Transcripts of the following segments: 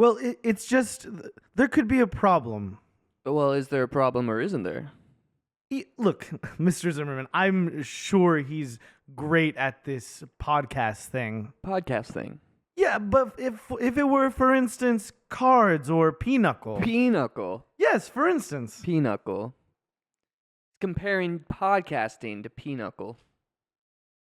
Well, it's just there could be a problem. Well, is there a problem or isn't there? Look, Mr. Zimmerman, I'm sure he's great at this podcast thing. Podcast thing. Yeah, but if it were, for instance, cards or pinochle. Pinochle. Yes, for instance. Pinochle. Comparing podcasting to Pinochle.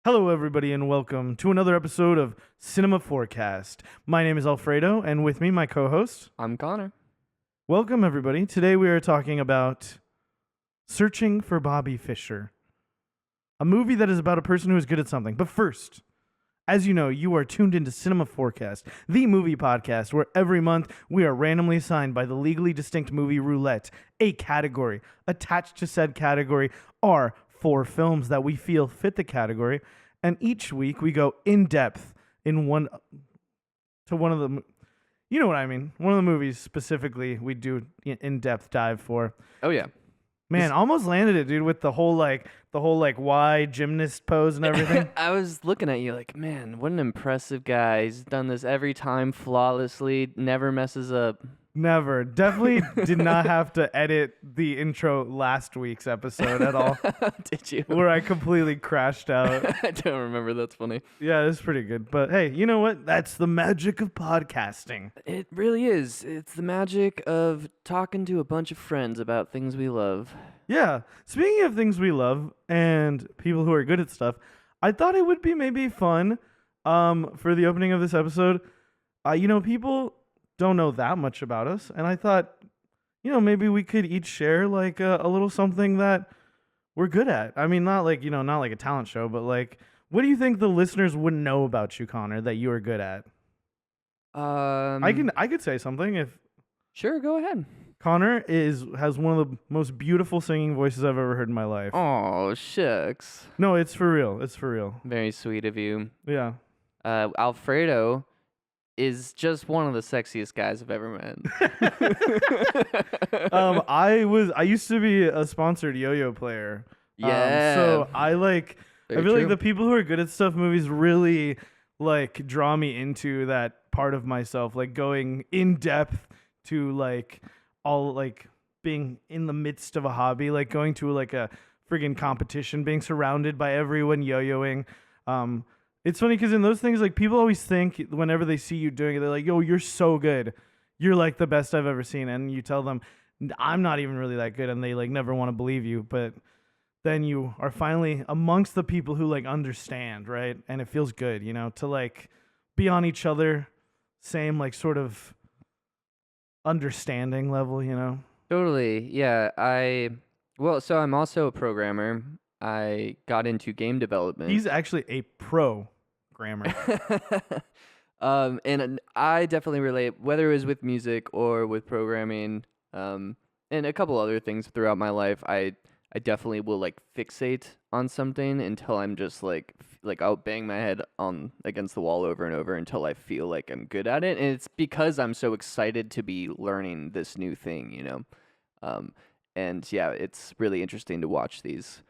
Hello, everybody, and welcome to another episode of Cinema Fourcast. My name is Alfredo, and with me, my co-host. I'm Connor. Welcome, everybody. Today we are talking about Searching for Bobby Fischer, a movie that is about a person who is good at something. But first, as you know, you are tuned into Cinema Fourcast, the movie podcast where every month we are randomly assigned by the legally distinct movie roulette a category. Attached to said category are 4 films that we feel fit the category, and each week we go in depth in one of the, you know what I mean, one of the movies specifically we do in depth dive for. Oh yeah. Man, almost landed it, dude, with the whole Y gymnast pose and everything. I was looking at you like, man, what an impressive guy. He's done this every time flawlessly, never messes up. Never. Definitely did not have to edit the intro last week's episode at all. Did you? Where I completely crashed out. I don't remember. That's funny. Yeah, it's pretty good. But hey, you know what? That's the magic of podcasting. It really is. It's the magic of talking to a bunch of friends about things we love. Yeah. Speaking of things we love and people who are good at stuff, I thought it would be maybe fun for the opening of this episode. People don't know that much about us, and I thought, maybe we could each share like a little something that we're good at. I mean, not like a talent show, but like, what do you think the listeners wouldn't know about you, Connor, that you are good at? I could say something if. Sure, go ahead. Connor has one of the most beautiful singing voices I've ever heard in my life. Oh, shucks. No, it's for real. It's for real. Very sweet of you. Yeah. Alfredo is just one of the sexiest guys I've ever met. I used to be a sponsored yo-yo player. Yeah. So I like the people who are good at stuff movies really like draw me into that part of myself, like going in depth to like all like being in the midst of a hobby, like going to like a friggin' competition, being surrounded by everyone yo-yoing. It's funny because in those things, like, people always think whenever they see you doing it, they're like, yo, you're so good. You're like the best I've ever seen. And you tell them, I'm not even really that good. And they like never want to believe you. But then you are finally amongst the people who like understand, right? And it feels good, to like be on each other, same like sort of understanding level, Totally. Yeah. So I'm also a programmer. I got into game development. He's actually a programmer. And I definitely relate, whether it was with music or with programming, and a couple other things throughout my life. I definitely will like fixate on something until I'm just like I'll bang my head on against the wall over and over until I feel like I'm good at it. And it's because I'm so excited to be learning this new thing, and yeah, it's really interesting to watch these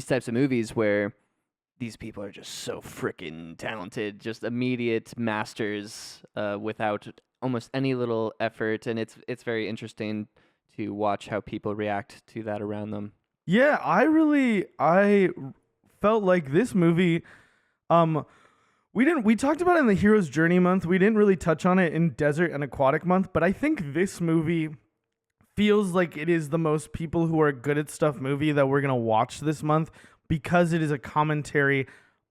types of movies where these people are just so freaking talented, just immediate masters without almost any little effort, and it's very interesting to watch how people react to that around them. Yeah, I felt like this movie, we talked about it in the Hero's Journey month. We didn't really touch on it in Desert and Aquatic month, but I think this movie feels like it is the most people who are good at stuff movie that we're going to watch this month, because it is a commentary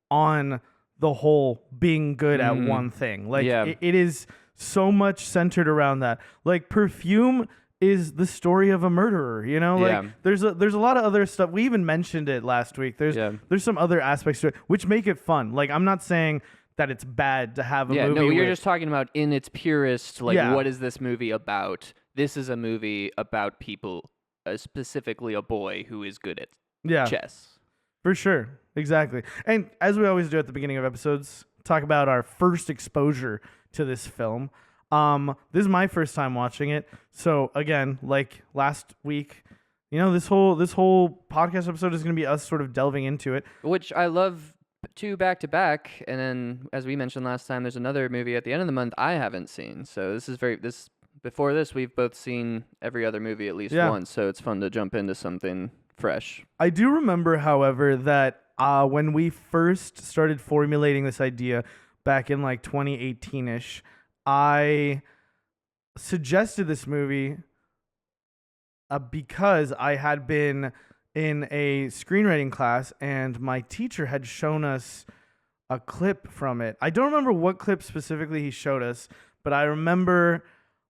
on the whole being good at one thing. Like, yeah. it is so much centered around that. Like, Perfume is the story of a murderer, like Yeah. there's a lot of other stuff. We even mentioned it last week. There's some other aspects to it which make it fun. Like, I'm not saying that it's bad to have a movie. No, you're just talking about in its purest, like, Yeah. what is this movie about? This is a movie about people, specifically a boy who is good at chess. For sure. Exactly. And as we always do at the beginning of episodes, talk about our first exposure to this film. This is my first time watching it. So again, like last week, this whole podcast episode is going to be us sort of delving into it. Which I love two back to back, and then as we mentioned last time, there's another movie at the end of the month I haven't seen. So before this, we've both seen every other movie at least once. So it's fun to jump into something fresh. I do remember, however, that when we first started formulating this idea back in like 2018-ish, I suggested this movie because I had been in a screenwriting class and my teacher had shown us a clip from it. I don't remember what clip specifically he showed us, but I remember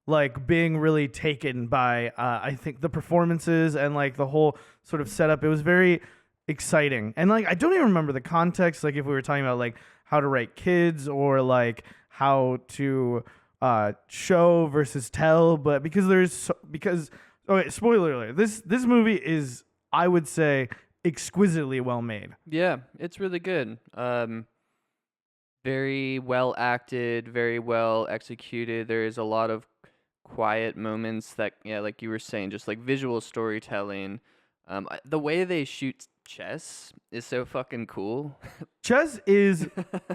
like being really taken by I think the performances and like the whole sort of setup. It was very exciting. And like I don't even remember the context, like if we were talking about like how to write kids or like how to show versus tell, but okay, spoiler alert. This movie is, I would say, exquisitely well made. Yeah, it's really good. Very well acted, very well executed. There is a lot of quiet moments that, like you were saying, just like visual storytelling. The way they shoot chess is so fucking cool. Chess is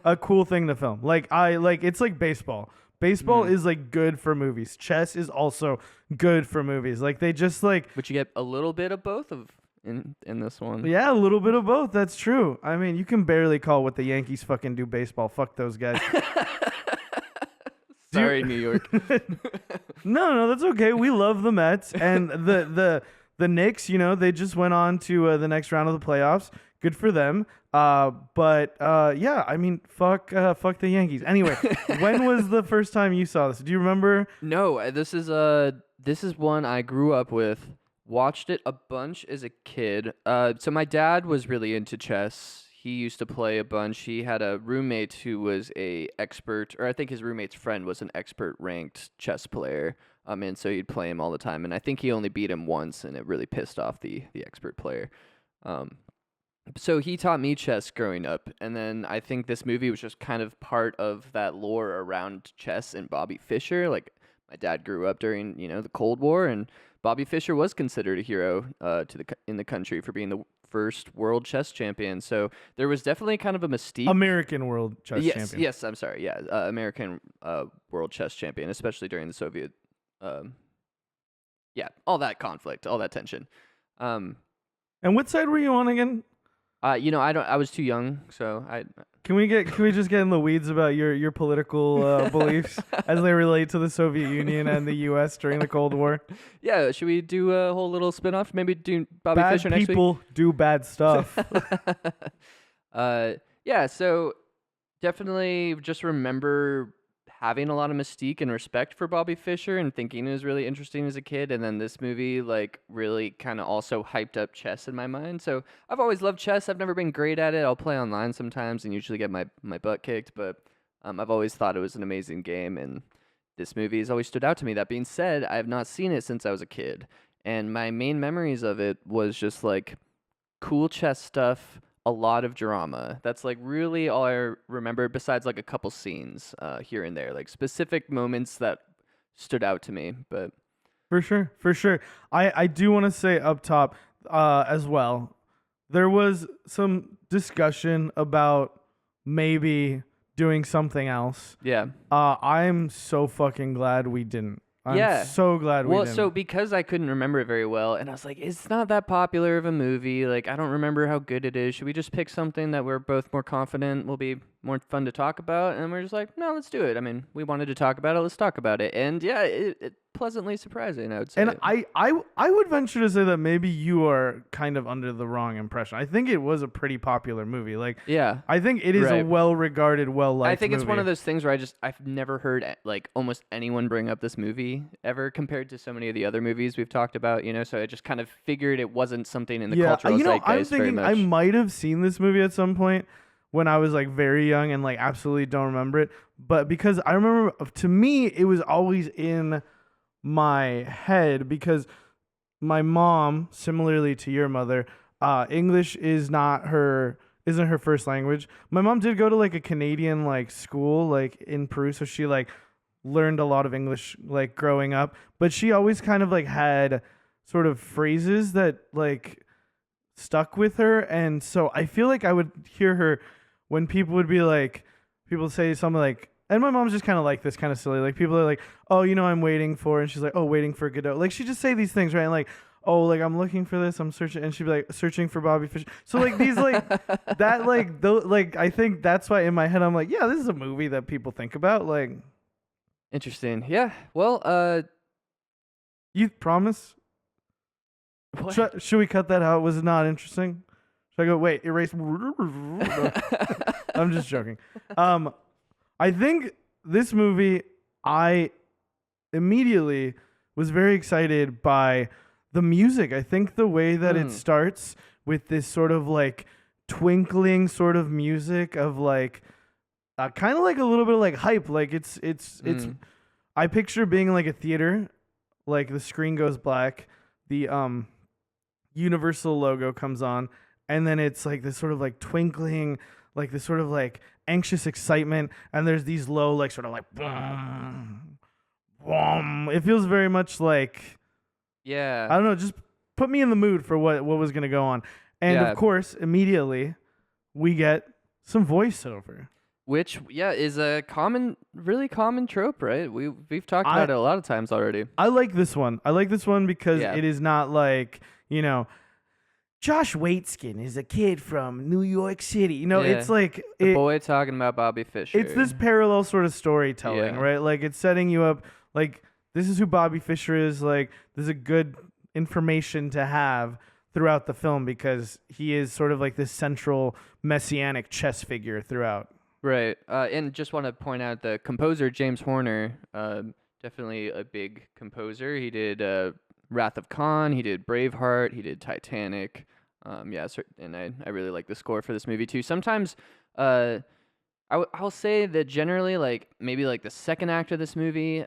a cool thing to film. It's like baseball. Baseball is like good for movies. Chess is also good for movies. Like they just like, but you get a little bit of both in this one. Yeah, a little bit of both. That's true. I mean, you can barely call what the Yankees fucking do baseball. Fuck those guys. Sorry, New York. No, that's okay. We love the Mets and the Knicks. You know, they just went on to the next round of the playoffs. Good for them. Yeah, I mean, fuck the Yankees. Anyway, when was the first time you saw this? Do you remember? No, this is one I grew up with. Watched it a bunch as a kid. So my dad was really into chess. He used to play a bunch. He had a roommate who was a expert, or I think his roommate's friend was an expert ranked chess player. And so he'd play him all the time. And I think he only beat him once, and it really pissed off the expert player. So he taught me chess growing up, and then I think this movie was just kind of part of that lore around chess and Bobby Fischer. Like, my dad grew up during, the Cold War, and Bobby Fischer was considered a hero in the country for being the first world chess champion. So there was definitely kind of a mystique. American world chess champion. Yes, I'm sorry. Yeah, American world chess champion, especially during the Soviet. All that conflict, all that tension. And what side were you on again? I was too young, so I. Can we just get in the weeds about your political beliefs as they relate to the Soviet Union and the U.S. during the Cold War? Yeah, should we do a whole little spin-off? Maybe do Bobby Fischer next week? Bad people do bad stuff. So definitely just remember having a lot of mystique and respect for Bobby Fischer and thinking it was really interesting as a kid. And then this movie really kind of also hyped up chess in my mind. So I've always loved chess. I've never been great at it. I'll play online sometimes and usually get my butt kicked, but I've always thought it was an amazing game, and this movie has always stood out to me. That being said, I have not seen it since I was a kid, and my main memories of it was just cool chess stuff, a lot of drama. That's really all I remember, besides a couple scenes here and there, specific moments that stood out to me. But for sure, I do want to say up top as well, there was some discussion about maybe doing something else. Yeah. I'm so fucking glad we didn't. I'm so glad we didn't. Well, so because I couldn't remember it very well, and I was like, it's not that popular of a movie. I don't remember how good it is. Should we just pick something that we're both more confident will be more fun to talk about? And we're just like, no, let's do it. I mean, we wanted to talk about it. Let's talk about it. And yeah, it pleasantly surprising, I would say. And I would venture to say that maybe you are kind of under the wrong impression. I think it was a pretty popular movie. I think it is a well-regarded, well-liked movie. I think it's one of those things where I've never heard almost anyone bring up this movie ever compared to so many of the other movies we've talked about, so I just kind of figured it wasn't something in the cultural zeitgeist I'm thinking very much. I might have seen this movie at some point when I was very young and absolutely don't remember it, but because I remember, to me, it was always in my head because my mom, similarly to your mother, English isn't her first language. My mom did go to a Canadian school in Peru, so she learned a lot of English growing up, but she always kind of had sort of phrases that stuck with her, and so I feel I would hear her when people would be like, people say something like, and my mom's just kind of like this, kind of silly. Like people are like, oh, I'm waiting for, and she's like, oh, waiting for Godot. Like she just say these things, right? And like, oh, like I'm looking for this, I'm searching, and she'd be like, searching for Bobby Fischer. So like these like that like like I think that's why in my head I'm like, yeah, this is a movie that people think about. Like, interesting. Yeah. Well, you promise? Should we cut that out? Was it not interesting? Should I go? Wait, erase. I'm just joking. I think this movie, I immediately was very excited by the music. I think the way that it starts with this sort of like twinkling sort of music of like kind of like a little bit of like hype. Like it's I picture being in like a theater, like the screen goes black, the Universal logo comes on, and then it's like this sort of like twinkling, like this sort of like anxious excitement, and there's these low like sort of like boom, boom. It feels very much like, yeah, I don't know, just put me in the mood for what was gonna go on. And of course, immediately we get some voiceover, which is a really common trope, right? We've talked about it a lot of times already. I like this one. Because it is not like, Josh Waitskin is a kid from New York City. It's like the boy talking about Bobby Fischer. It's this parallel sort of storytelling, right? Like it's setting you up. Like this is who Bobby Fischer is. Like this is a good information to have throughout the film because he is sort of like this central messianic chess figure throughout. Right. And just want to point out the composer James Horner. Definitely a big composer. He did Wrath of Khan. He did Braveheart. He did Titanic. And I really like the score for this movie too. Sometimes I'll say that generally, like maybe like the second act of this movie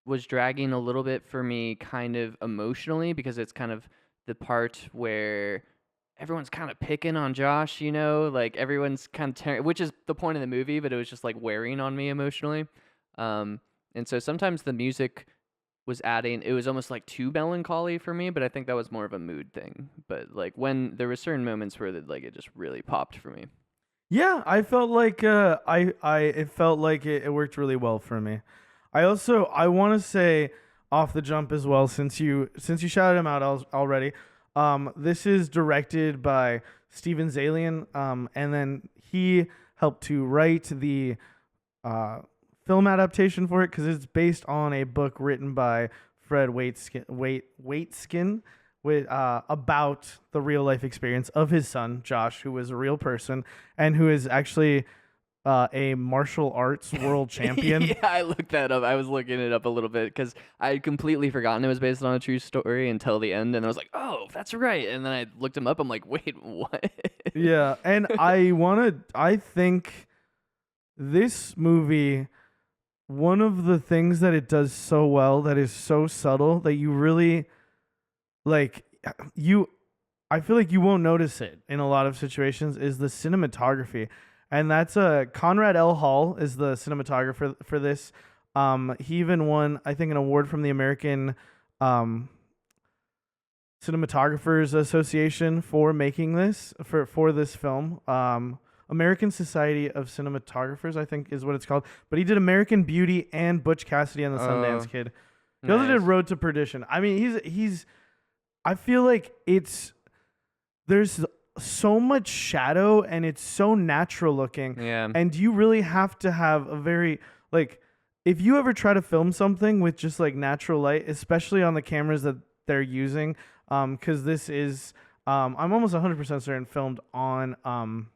was dragging a little bit for me, kind of emotionally, because it's kind of the part where everyone's kind of picking on Josh, like everyone's kind of which is the point of the movie, but it was just like wearing on me emotionally. And so sometimes the music was adding, it was almost like too melancholy for me, but I think that was more of a mood thing. But like when there were certain moments where it just really popped for me. Yeah, I felt like it felt like it worked really well for me. I want to say off the jump as well, since you shouted him out already. This is directed by Steven Zalian, and then he helped to write the film adaptation for it because it's based on a book written by Fred Waitskin about the real life experience of his son Josh, who was a real person and who is actually a martial arts world champion. Yeah, I looked that up. I was looking it up a little bit because I had completely forgotten it was based on a true story until the end, and I was like, "Oh, that's right." And then I looked him up. I'm like, "Wait, what?" Yeah, and I think this movie, one of the things that it does so well, that is so subtle that you really like I feel like you won't notice it in a lot of situations, is the cinematography. And that's Conrad L. Hall is the cinematographer for this. He even won, I think, an award from the American Cinematographers Association for making this for this film. American Society of Cinematographers, I think, is what it's called. But he did American Beauty and Butch Cassidy and the Sundance Kid. He also did Road to Perdition. I mean, he's. I feel like there's so much shadow and it's so natural looking. Yeah. And you really have to have a very, like, if you ever try to film something with just like natural light, especially on the cameras that they're using, because this is, I'm almost 100% certain filmed on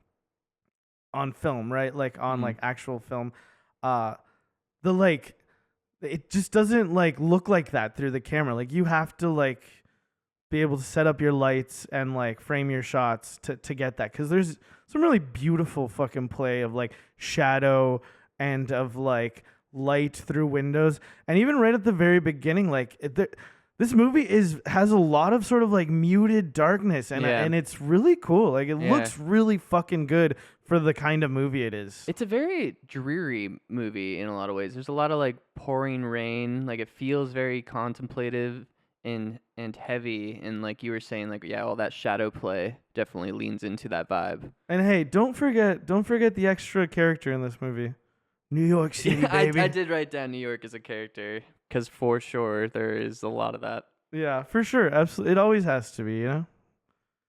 film, right? Like on like actual film. It just doesn't like look like that through the camera. Like you have to like be able to set up your lights and like frame your shots to get that, because there's some really beautiful fucking play of like shadow and of like light through windows. And even right at the very beginning, like this movie has a lot of sort of like muted darkness, and it's really cool. Like it looks really fucking good for the kind of movie it is. It's a very dreary movie in a lot of ways. There's a lot of like pouring rain. Like it feels very contemplative and heavy, and like you were saying, like all that shadow play definitely leans into that vibe. And hey, don't forget the extra character in this movie. New York City, baby. I did write down New York as a character because for sure there is a lot of that. Yeah, for sure. Absolutely. It always has to be, you know?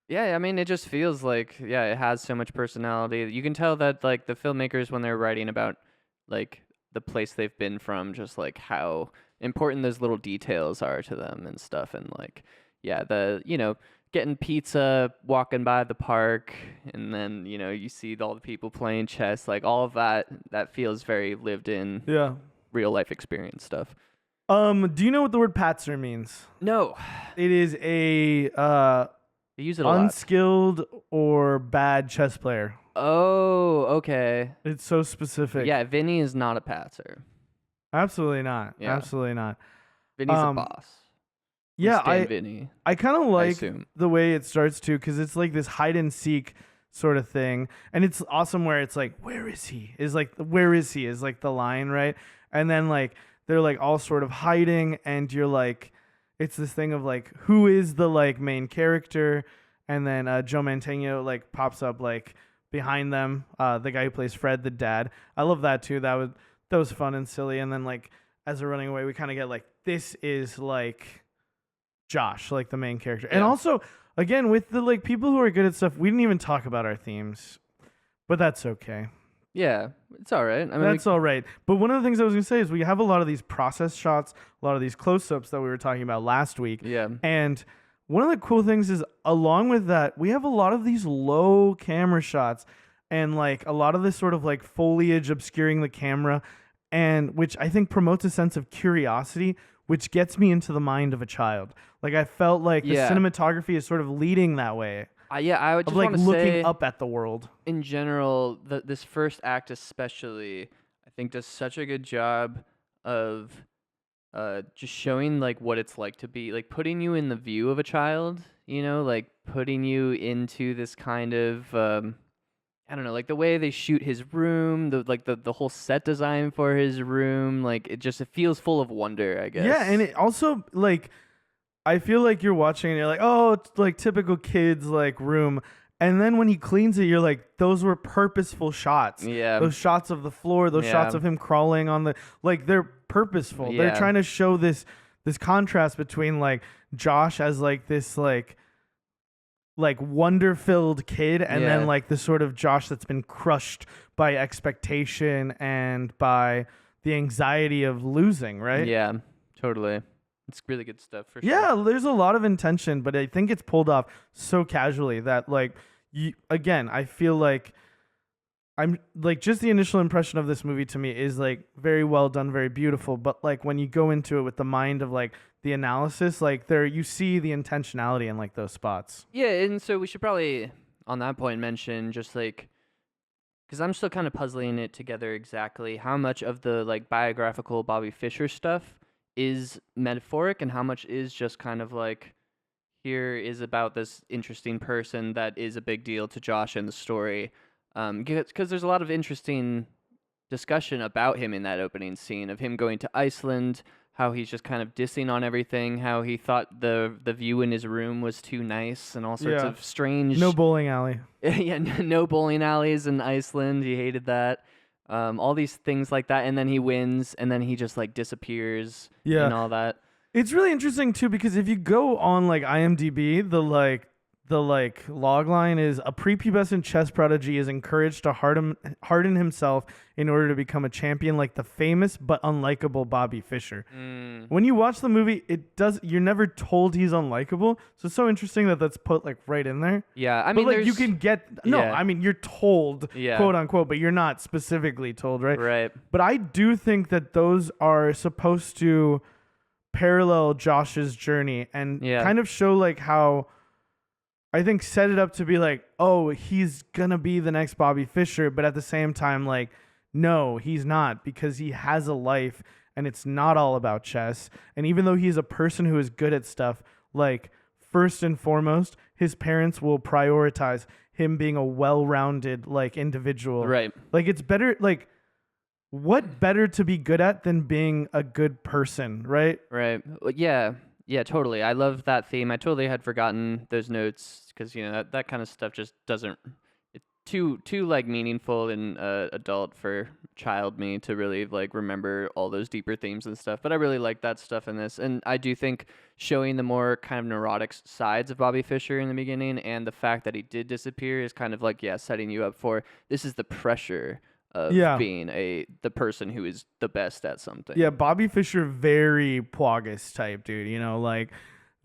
Yeah, I mean, it just feels like, it has so much personality. You can tell that, like, the filmmakers, when they're writing about, like, the place they've been from, just, like, how important those little details are to them and stuff. And, like, getting pizza, walking by the park, and then, you see all the people playing chess, like, all of that feels very lived in, real-life experience stuff. Do you know what the word patzer means? No. It is a They use it a unskilled or bad chess player. Oh, okay. It's so specific. Yeah, Vinny is not a patzer. Absolutely not. Yeah. Absolutely not. Vinny's a boss. Yeah, Vinny. I kind of like the way it starts too, because it's like this hide and seek sort of thing, and it's awesome where it's like, where is he? Is like the line, right? And then like they're like all sort of hiding, and you're like, it's this thing of like, who is the like main character? And then Joe Mantegna like pops up like behind them, the guy who plays Fred, the dad. I love that too. That was fun and silly. And then like as they're running away, we kind of get like, this is like Josh, like the main character. Yeah. And also, again, with the like people who are good at stuff, we didn't even talk about our themes, but that's okay. Yeah, it's all right. I mean, that's all right. But one of the things I was going to say is we have a lot of these process shots, a lot of these close-ups that we were talking about last week. Yeah. And one of the cool things is, along with that, we have a lot of these low camera shots and like a lot of this sort of like foliage obscuring the camera, and which I think promotes a sense of curiosity, which gets me into the mind of a child. Like I felt like the cinematography is sort of leading that way. I would just like want to looking say, up at the world. In general, this first act especially, I think does such a good job of just showing like what it's like to be, like putting you in the view of a child, like putting you into this kind of I don't know, like the way they shoot his room, the whole set design for his room, like it feels full of wonder, I guess. Yeah, and it also like, I feel like you're watching and you're like, oh, it's like typical kids like room. And then when he cleans it, you're like, those were purposeful shots. Yeah. Those shots of the floor, those shots of him crawling on the, like they're purposeful. Yeah. They're trying to show this contrast between like Josh as like this like wonder-filled kid, and then like the sort of Josh that's been crushed by expectation and by the anxiety of losing, right? Yeah, totally. It's really good stuff for sure. Yeah, there's a lot of intention, but I think it's pulled off so casually that like again, I feel like I'm like, just the initial impression of this movie to me is like very well done, very beautiful, but like when you go into it with the mind of like the analysis, like there you see the intentionality in like those spots. Yeah, and so we should probably on that point mention just like, because I'm still kind of puzzling it together exactly how much of the like biographical Bobby Fischer stuff is metaphoric and how much is just kind of like, here is about this interesting person that is a big deal to Josh in the story. Because there's a lot of interesting discussion about him in that opening scene of him going to Iceland, how he's just kind of dissing on everything, how he thought the view in his room was too nice, and all sorts of strange... No bowling alley. Yeah, no bowling alleys in Iceland. He hated that. All these things like that, and then he wins, and then he just like disappears and all that. It's really interesting too, because if you go on like IMDb, the log line is a prepubescent chess prodigy is encouraged to harden himself in order to become a champion like the famous but unlikable Bobby Fischer. When you watch the movie, you're never told he's unlikable. So it's so interesting that that's put like right in there. Yeah, I mean, but like you can get I mean you're told, quote unquote, but you're not specifically told, right? Right. But I do think that those are supposed to parallel Josh's journey and kind of show like how, I think, set it up to be like, oh, he's gonna be the next Bobby Fischer, but at the same time, like, no, he's not, because he has a life and it's not all about chess. And even though he's a person who is good at stuff, like, first and foremost, his parents will prioritize him being a well-rounded like individual. Right. Like, it's better, like, what better to be good at than being a good person, right? Right. Yeah. Yeah, totally. I love that theme. I totally had forgotten those notes because that kind of stuff just doesn't. It's too like meaningful and adult for child me to really like remember all those deeper themes and stuff. But I really like that stuff in this, and I do think showing the more kind of neurotic sides of Bobby Fischer in the beginning and the fact that he did disappear is kind of like setting you up for this is the pressure of being the person who is the best at something. Yeah, Bobby Fischer, very Pogus type dude, like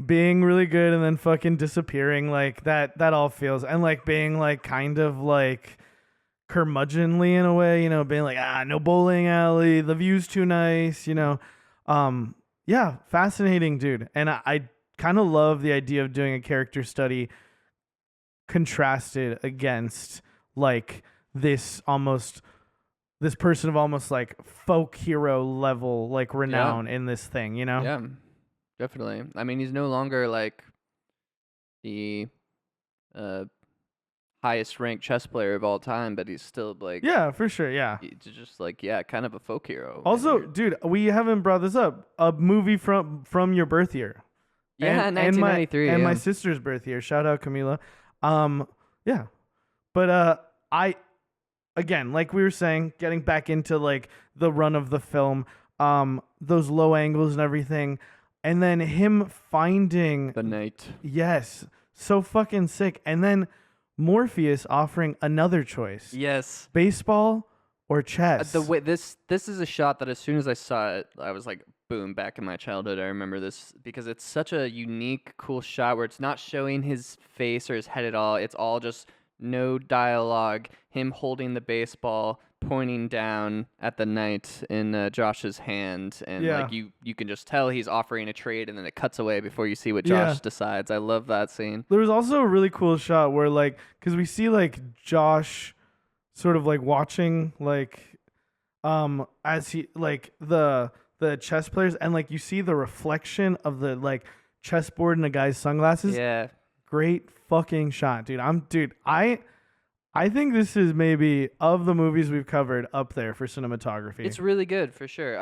being really good and then fucking disappearing, like that all feels, and like being like kind of like curmudgeonly in a way, being like, no bowling alley, the view's too nice, yeah, fascinating dude. And I kind of love the idea of doing a character study contrasted against like this person of almost like folk hero level like renown in this thing, Yeah, definitely. I mean, he's no longer like the highest ranked chess player of all time, but he's still like for sure, he's just like kind of a folk hero. Also, dude, we haven't brought this up. A movie from your birth year. Yeah, 1993. And my sister's birth year. Shout out Camila. Yeah. But again, like we were saying, getting back into like the run of the film, those low angles and everything, and then him finding the night. Yes, so fucking sick. And then Morpheus offering another choice. Yes, baseball or chess. The way this is a shot that as soon as I saw it, I was like, boom, back in my childhood. I remember this because it's such a unique, cool shot where it's not showing his face or his head at all. It's all just no dialogue, him holding the baseball, pointing down at the night in Josh's hand, and like you can just tell he's offering a trade, and then it cuts away before you see what Josh decides. I love that scene. There was also a really cool shot where like, because we see like Josh sort of like watching like as he like the chess players, and like you see the reflection of the like chessboard in a guy's sunglasses. Yeah. Great fucking shot, dude. I think this is maybe of the movies we've covered up there for cinematography. It's really good for sure.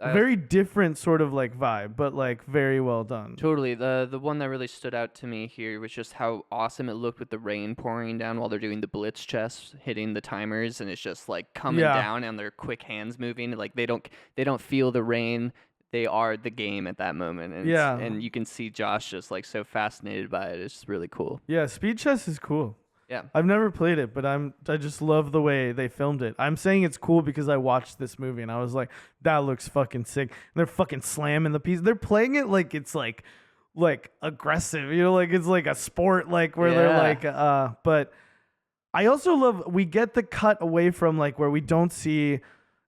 Very different sort of like vibe, but like very well done. Totally. The one that really stood out to me here was just how awesome it looked with the rain pouring down while they're doing the blitz chess, hitting the timers, and it's just like coming down and their quick hands moving. Like they don't feel the rain. They are the game at that moment. And and you can see Josh just like so fascinated by it. It's just really cool. Yeah, speed chess is cool. Yeah. I've never played it, but I just love the way they filmed it. I'm saying it's cool because I watched this movie and I was like, that looks fucking sick. And they're fucking slamming the piece. They're playing it like it's like aggressive, like it's like a sport, like where they're like but I also love we get the cut away from like where we don't see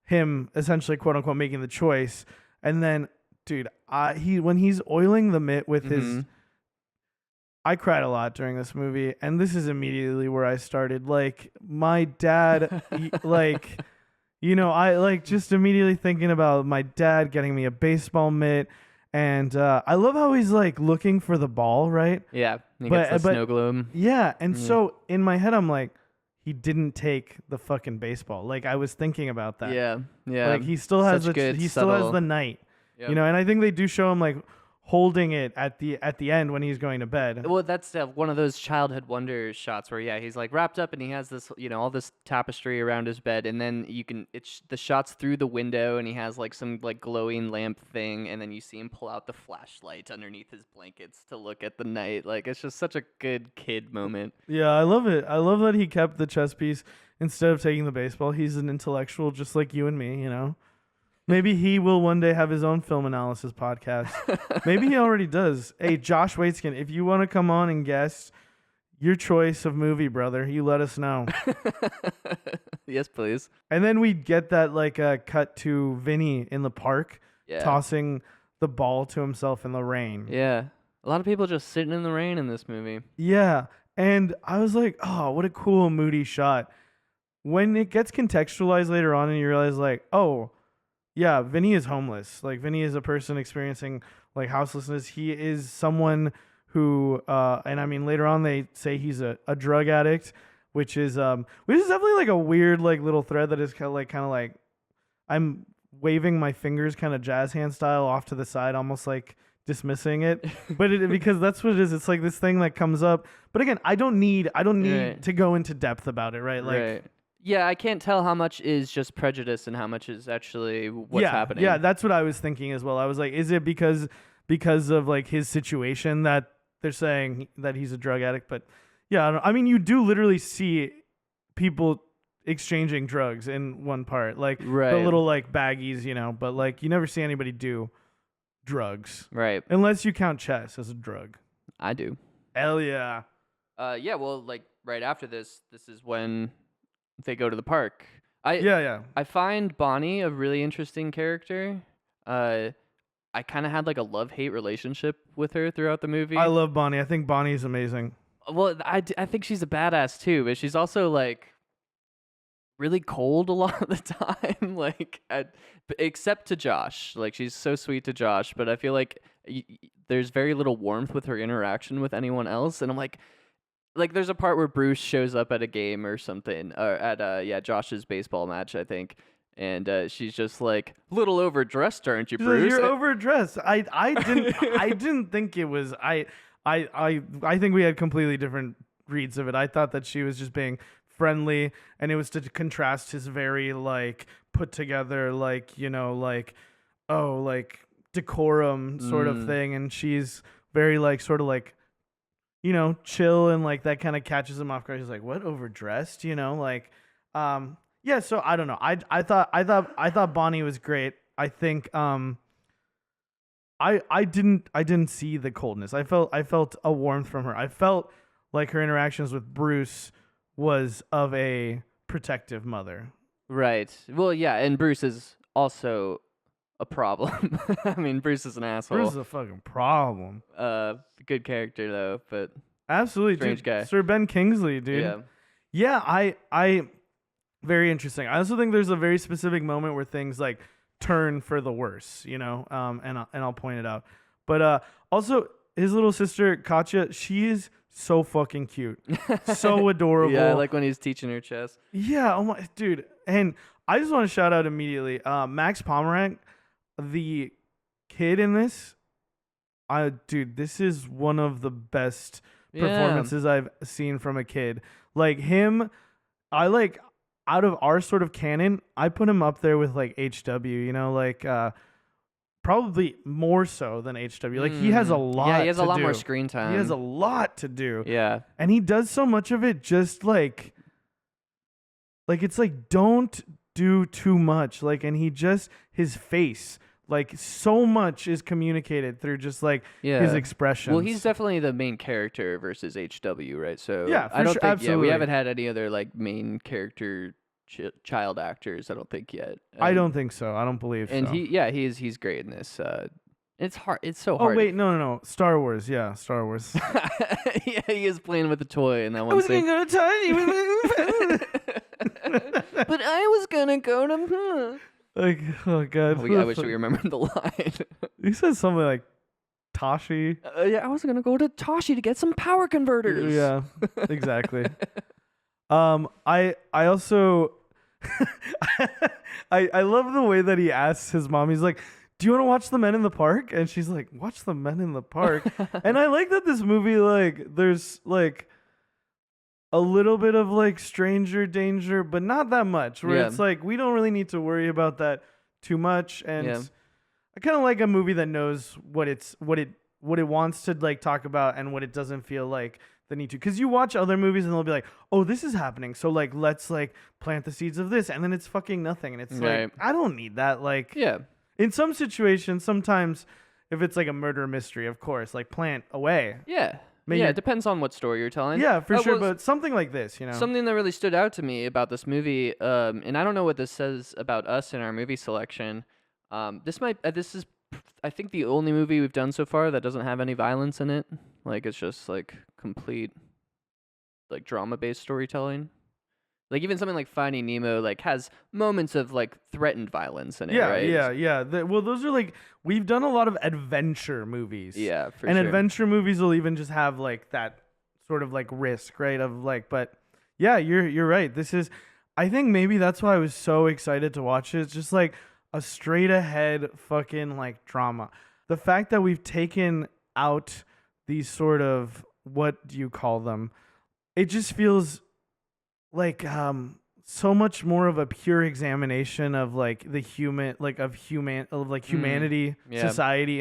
him essentially quote unquote making the choice. And then, dude, when he's oiling the mitt with his, I cried a lot during this movie, and this is immediately where I started. Like my dad, like, I like just immediately thinking about my dad getting me a baseball mitt, and I love how he's like looking for the ball, right? Yeah, he gets the snow globe. Yeah, and so in my head, I'm like, he didn't take the fucking baseball. Like I was thinking about that. Yeah. Like he still has still has the night. Yep. And I think they do show him like holding it at the end when he's going to bed. Well, that's one of those childhood wonder shots where he's like wrapped up and he has this all this tapestry around his bed, and then it's the shots through the window and he has like some like glowing lamp thing, and then you see him pull out the flashlight underneath his blankets to look at the night. Like it's just such a good kid moment. Yeah, I love it. I love that he kept the chess piece instead of taking the baseball. He's an intellectual just like you and me, Maybe he will one day have his own film analysis podcast. Maybe he already does. Hey, Josh Waitskin, if you want to come on and guest your choice of movie, brother, you let us know. Yes, please. And then we get that like cut to Vinny in the park tossing the ball to himself in the rain. Yeah. A lot of people just sitting in the rain in this movie. Yeah. And I was like, oh, what a cool, moody shot. When it gets contextualized later on and you realize like, oh, yeah, Vinny is homeless. Like Vinny is a person experiencing like houselessness. He is someone who, and I mean later on they say he's a drug addict, which is definitely like a weird like little thread that is kind of like I'm waving my fingers kind of jazz hand style off to the side, almost like dismissing it, but because that's what it is. It's like this thing that comes up. But again, I don't need Right. to go into depth about it, right? Like, Right. Yeah, I can't tell how much is just prejudice and how much is actually what's happening. Yeah, that's what I was thinking as well. I was like, is it because of like his situation that they're saying that he's a drug addict? But yeah, I mean, you do literally see people exchanging drugs in one part, like the Right. little like baggies, but like you never see anybody do drugs, Right. unless you count chess as a drug. I do. Hell yeah. Yeah, well, like right after this is when they go to the park. Yeah. I find Bonnie a really interesting character. I kind of had like a love-hate relationship with her throughout the movie. I love Bonnie. I think Bonnie's amazing. Well, I think she's a badass too, but she's also like really cold a lot of the time. Like, except to Josh. Like, she's so sweet to Josh, but I feel like there's very little warmth with her interaction with anyone else. And I'm like, there's a part where Bruce shows up at a game or something, or at Josh's baseball match, I think. And she's just like, little overdressed, aren't you, Bruce? You're overdressed. I didn't think it was. I think we had completely different reads of it. I thought that she was just being friendly, and it was to contrast his very like put together, like, like, oh, like decorum sort of thing, and she's very like sort of like, chill, and like that kind of catches him off guard. He's like, what, overdressed? Like, yeah. So I don't know. I thought Bonnie was great. I think I didn't see the coldness. I felt a warmth from her. I felt like her interactions with Bruce was of a protective mother. Right. Well, yeah, and Bruce is also a problem. I mean, Bruce is an asshole. Bruce is a fucking problem. Good character though, but absolutely strange guy. Sir Ben Kingsley, dude. Yeah. Yeah, I very interesting. I also think there's a very specific moment where things like turn for the worse, and I'll point it out. But also his little sister Katya, she is so fucking cute, so adorable. Yeah, I like when he's teaching her chess. Yeah, oh my dude. And I just want to shout out immediately, Max Pomeranc, the kid in this. Dude, this is one of the best performances I've seen from a kid. Like him, out of our sort of canon, I put him up there with like HW, like probably more so than HW. Like he has a lot. Yeah, he has a lot do. more screen time. He has a lot to do. Yeah, and he does so much of it just like it's like don't do too much. Like, and his face. Like, so much is communicated through just, like, his expressions. Well, he's definitely the main character versus HW, right? So, yeah, I don't think, absolutely. we haven't had any other, like, main character child actors, I don't think yet. I don't think so. I don't believe and so. And he's great in this. It's hard. It's so hard. Oh, wait, no. Star Wars. Yeah, Star Wars. Yeah, he is playing with a toy in that one I was scene. going to tell you. But I was going to go to... Like, oh god! I wish we remembered the line. He says something like Tashi. Yeah, I was gonna go to Tashi to get some power converters. Yeah, exactly. I also I love the way that he asks his mom. He's like, "Do you want to watch The Men in the Park?" And she's like, "Watch The Men in the Park." And I like that this movie, like, there's like a little bit of like stranger danger, but not that much, where it's like we don't really need to worry about that too much. And I kind of like a movie that knows what it wants to like talk about and what it doesn't feel like the need to. Because you watch other movies and they'll be like, oh, this is happening, so like let's like plant the seeds of this, and then it's fucking nothing, and it's like, I don't need that. Like, in some situations, sometimes if it's like a murder mystery, of course, like plant away. Maybe it depends on what story you're telling. Yeah, for sure, but something like this, Something that really stood out to me about this movie, and I don't know what this says about us in our movie selection. This is, I think, the only movie we've done so far that doesn't have any violence in it. Like, it's just like complete, like, drama-based storytelling. Like, even something like Finding Nemo, like, has moments of, like, threatened violence in it, right? Yeah. Well, those are, like, we've done a lot of adventure movies. Yeah, for and sure. Adventure movies will even just have, like, that sort of, like, risk, right? Of, like, but, yeah, you're right. This is, I think maybe that's why I was so excited to watch it. It's just, like, a straight-ahead fucking, like, drama. the fact that we've taken out these sort of, what do you call them? It just feels like so much more of a pure examination of like the human, like of humanity, Yeah. society.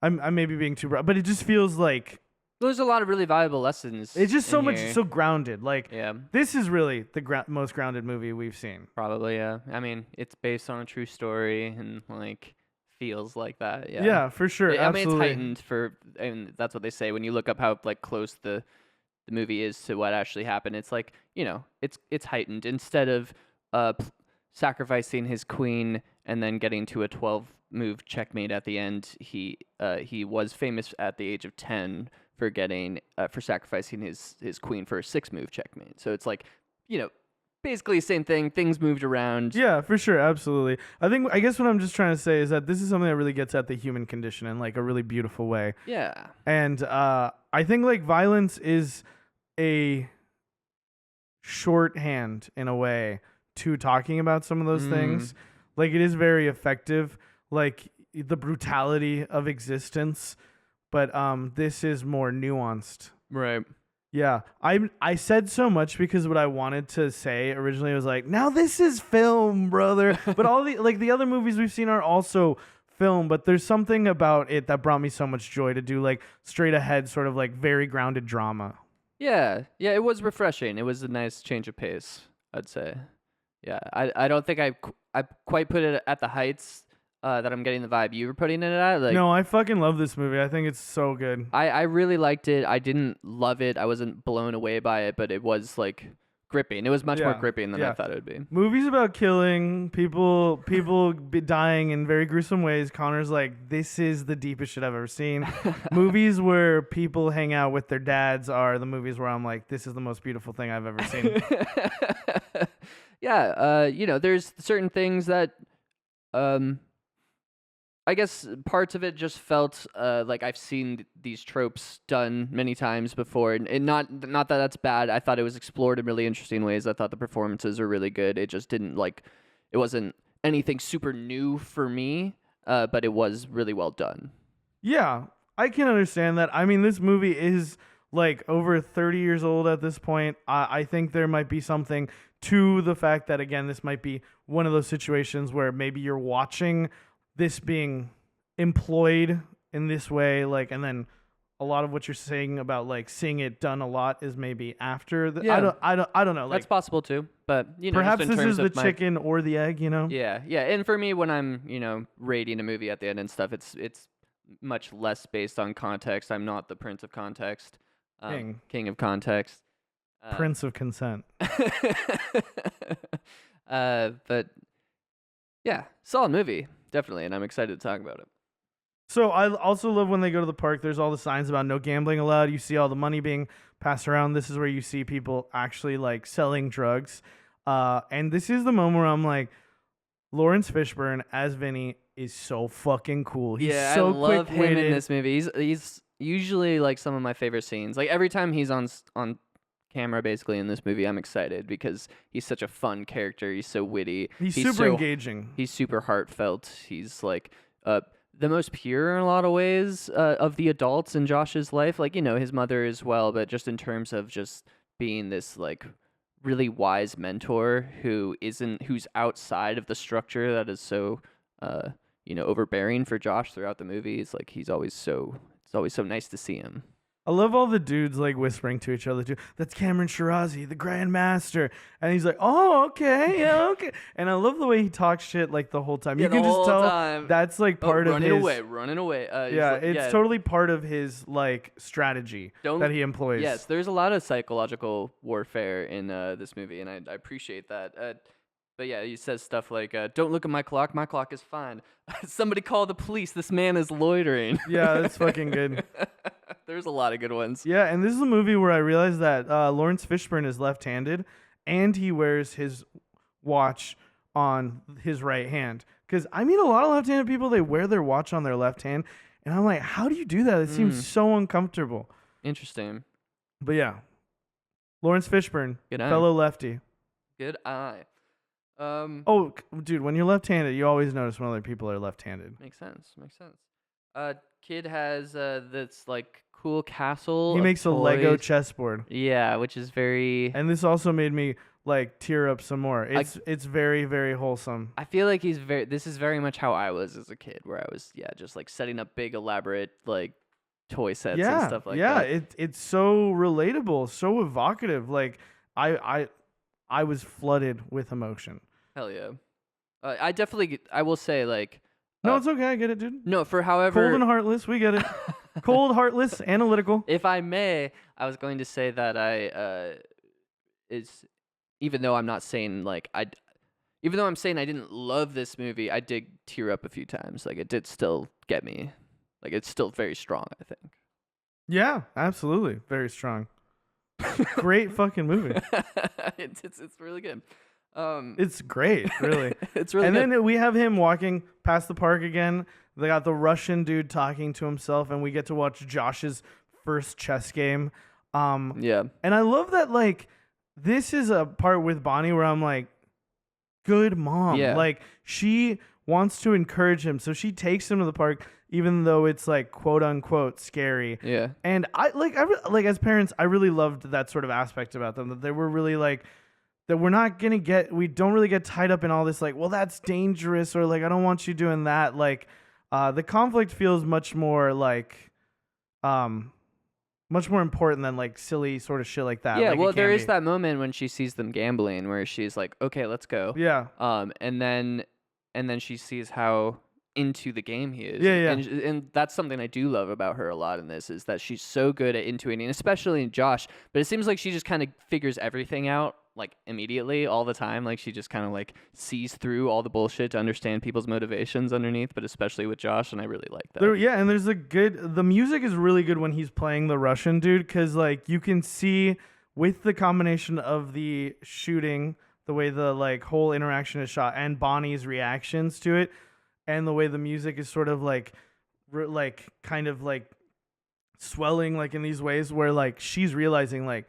I may be being too broad, but it just feels like There's a lot of really valuable lessons. it's just so in much here. so grounded. Like Yeah, this is really the most grounded movie we've seen. probably. Yeah, I mean, it's based on a true story and like feels like that. Yeah. Yeah, for sure. I mean, it's Absolutely. heightened and that's what they say when you look up how like close the movie is to what actually happened. It's like, it's heightened. Instead of sacrificing his queen and then getting to a 12-move checkmate at the end, he was famous at the age of 10 for getting for sacrificing his queen for a 6-move checkmate. So it's like, basically the same thing. Things moved around. Yeah, for sure, absolutely. I guess what I'm just trying to say is that this is something that really gets at the human condition in like a really beautiful way. Yeah. And I think like violence is a shorthand in a way to talking about some of those things. Like it is very effective, like the brutality of existence, but this is more nuanced. Right. Yeah, I said so much because what I wanted to say originally was like, now this is film, brother. But all the other movies we've seen are also film, but there's something about it that brought me so much joy to do like straight ahead, sort of like very grounded drama. Yeah, it was refreshing. It was a nice change of pace, I'd say. Yeah, I don't think I quite put it at the heights that I'm getting the vibe you were putting it at. Like, No, I fucking love this movie. I think it's so good. I really liked it. I didn't love it. I wasn't blown away by it, but it was like gripping. It was much more gripping than I thought it would be. Movies about killing people be dying in very gruesome ways. Connor's like, this is the deepest shit I've ever seen. Movies where people hang out with their dads are the movies where I'm like, this is the most beautiful thing I've ever seen. Yeah, there's certain things that I guess parts of it just felt like I've seen these tropes done many times before, and not that that's bad. I thought it was explored in really interesting ways. I thought the performances were really good. It just didn't it wasn't anything super new for me, but it was really well done. Yeah, I can understand that. I mean, this movie is like over 30 years old at this point. I think there might be something to the fact that, again, this might be one of those situations where maybe you're watching this being employed in this way, like, and then a lot of what you're saying about like seeing it done a lot is maybe after the, Yeah. I don't know. Like, That's possible too, but perhaps just in this terms is the of my- chicken or the egg, Yeah, and for me, when I'm rating a movie at the end and stuff, it's much less based on context. I'm not the prince of context, king of context, Prince of consent. But yeah, solid movie, definitely, and I'm excited to talk about it. So I also love when they go to the park. There's all the signs about no gambling allowed. You see all the money being passed around. This is where you see people actually like selling drugs. And this is the moment where I'm like, Lawrence Fishburne as Vinny is so fucking cool. He's so I love him quick-witted. in this movie. He's usually like some of my favorite scenes. Like every time he's on camera, basically in this movie, I'm excited because he's such a fun character. He's so witty. He's super engaging. He's super heartfelt. He's like the most pure in a lot of ways of the adults in Josh's life. Like, his mother as well, but just in terms of just being this like really wise mentor who's outside of the structure that is so overbearing for Josh throughout the movie. It's like it's always so nice to see him. I love all the dudes like whispering to each other too. That's Cameron Shirazi, the Grand Master, and he's like, "Oh, okay, yeah, okay." And I love the way he talks shit like the whole time. You can just tell that's like part of his running away. It's totally part of his like strategy that he employs. Yes, there's a lot of psychological warfare in this movie, and I appreciate that. But yeah, he says stuff like, "Don't look at my clock. My clock is fine. Somebody call the police. This man is loitering." Yeah, that's fucking good. There's a lot of good ones. Yeah, and this is a movie where I realized that Lawrence Fishburne is left-handed, and he wears his watch on his right hand. Because I meet a lot of left-handed people, they wear their watch on their left hand, and I'm like, how do you do that? It seems so uncomfortable. Interesting. But yeah, Lawrence Fishburne, Good eye. fellow lefty. Good eye. Oh, dude, when you're left-handed, you always notice when other people are left-handed. Makes sense. Kid has this like cool castle He of makes a Lego toys. chessboard. Yeah, which is very. And this also made me like tear up some more. It's very, very wholesome. I feel like this is very much how I was as a kid, where I was just like setting up big elaborate like toy sets and stuff like that. It's so relatable, so evocative. Like I was flooded with emotion. Hell yeah. I will say like. No, it's okay. I get it, dude. No, for however. Cold and heartless, we get it. Cold, heartless, analytical. If I may, I was going to say that even though I'm not saying like even though I'm saying I didn't love this movie, I did tear up a few times. Like it did still get me. Like it's still very strong, I think. Yeah, absolutely. Very strong. Great fucking movie. It's really good. It's great, really. It's really and good. Then we have him walking past the park again. They got the Russian dude talking to himself, and we get to watch Josh's first chess game. Yeah. And I love that, like, this is a part with Bonnie where I'm like, good mom. Yeah. Like, she wants to encourage him, so she takes him to the park, even though it's like quote unquote scary. Yeah. And I as parents, I really loved that sort of aspect about them, that they were really like, that we don't really get tied up in all this, like, well, that's dangerous, or like, I don't want you doing that. Like, the conflict feels much more like, much more important than like silly sort of shit like that. Yeah, like well, there is that moment when she sees them gambling where she's like, okay, let's go. Yeah. And then she sees how into the game he is. Yeah. And that's something I do love about her a lot in this, is that she's so good at intuiting, especially in Josh. But it seems like she just kind of figures everything out like immediately all the time. Like she just kind of like sees through all the bullshit to understand people's motivations underneath, but especially with Josh, and I really like that. And there's the music is really good when he's playing the Russian dude, because like you can see with the combination of the shooting, the way the like whole interaction is shot, and Bonnie's reactions to it, and the way the music is sort of like kind of like swelling like in these ways where like she's realizing like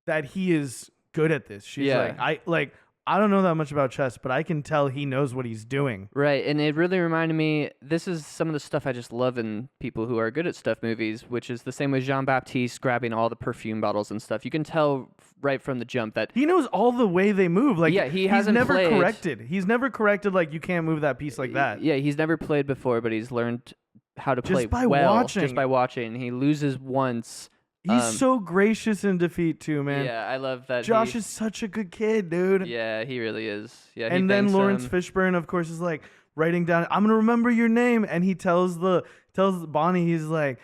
that he is good at this. She's I don't know that much about chess, but I can tell he knows what he's doing. Right, and it really reminded me, this is some of the stuff I just love in people who are good at stuff movies, which is the same with Jean-Baptiste grabbing all the perfume bottles and stuff. You can tell right from the jump that he knows all the way they move. Like, yeah, he's never corrected. He's never corrected, like, you can't move that piece like that. Yeah, he's never played before, but he's learned how to play just by watching. He loses once. He's so gracious in defeat too, man. Yeah, I love that. Josh is such a good kid, dude. Yeah, he really is. Yeah, and then Lawrence Fishburne, of course, is like writing down, "I'm gonna remember your name," and he tells Bonnie, he's like,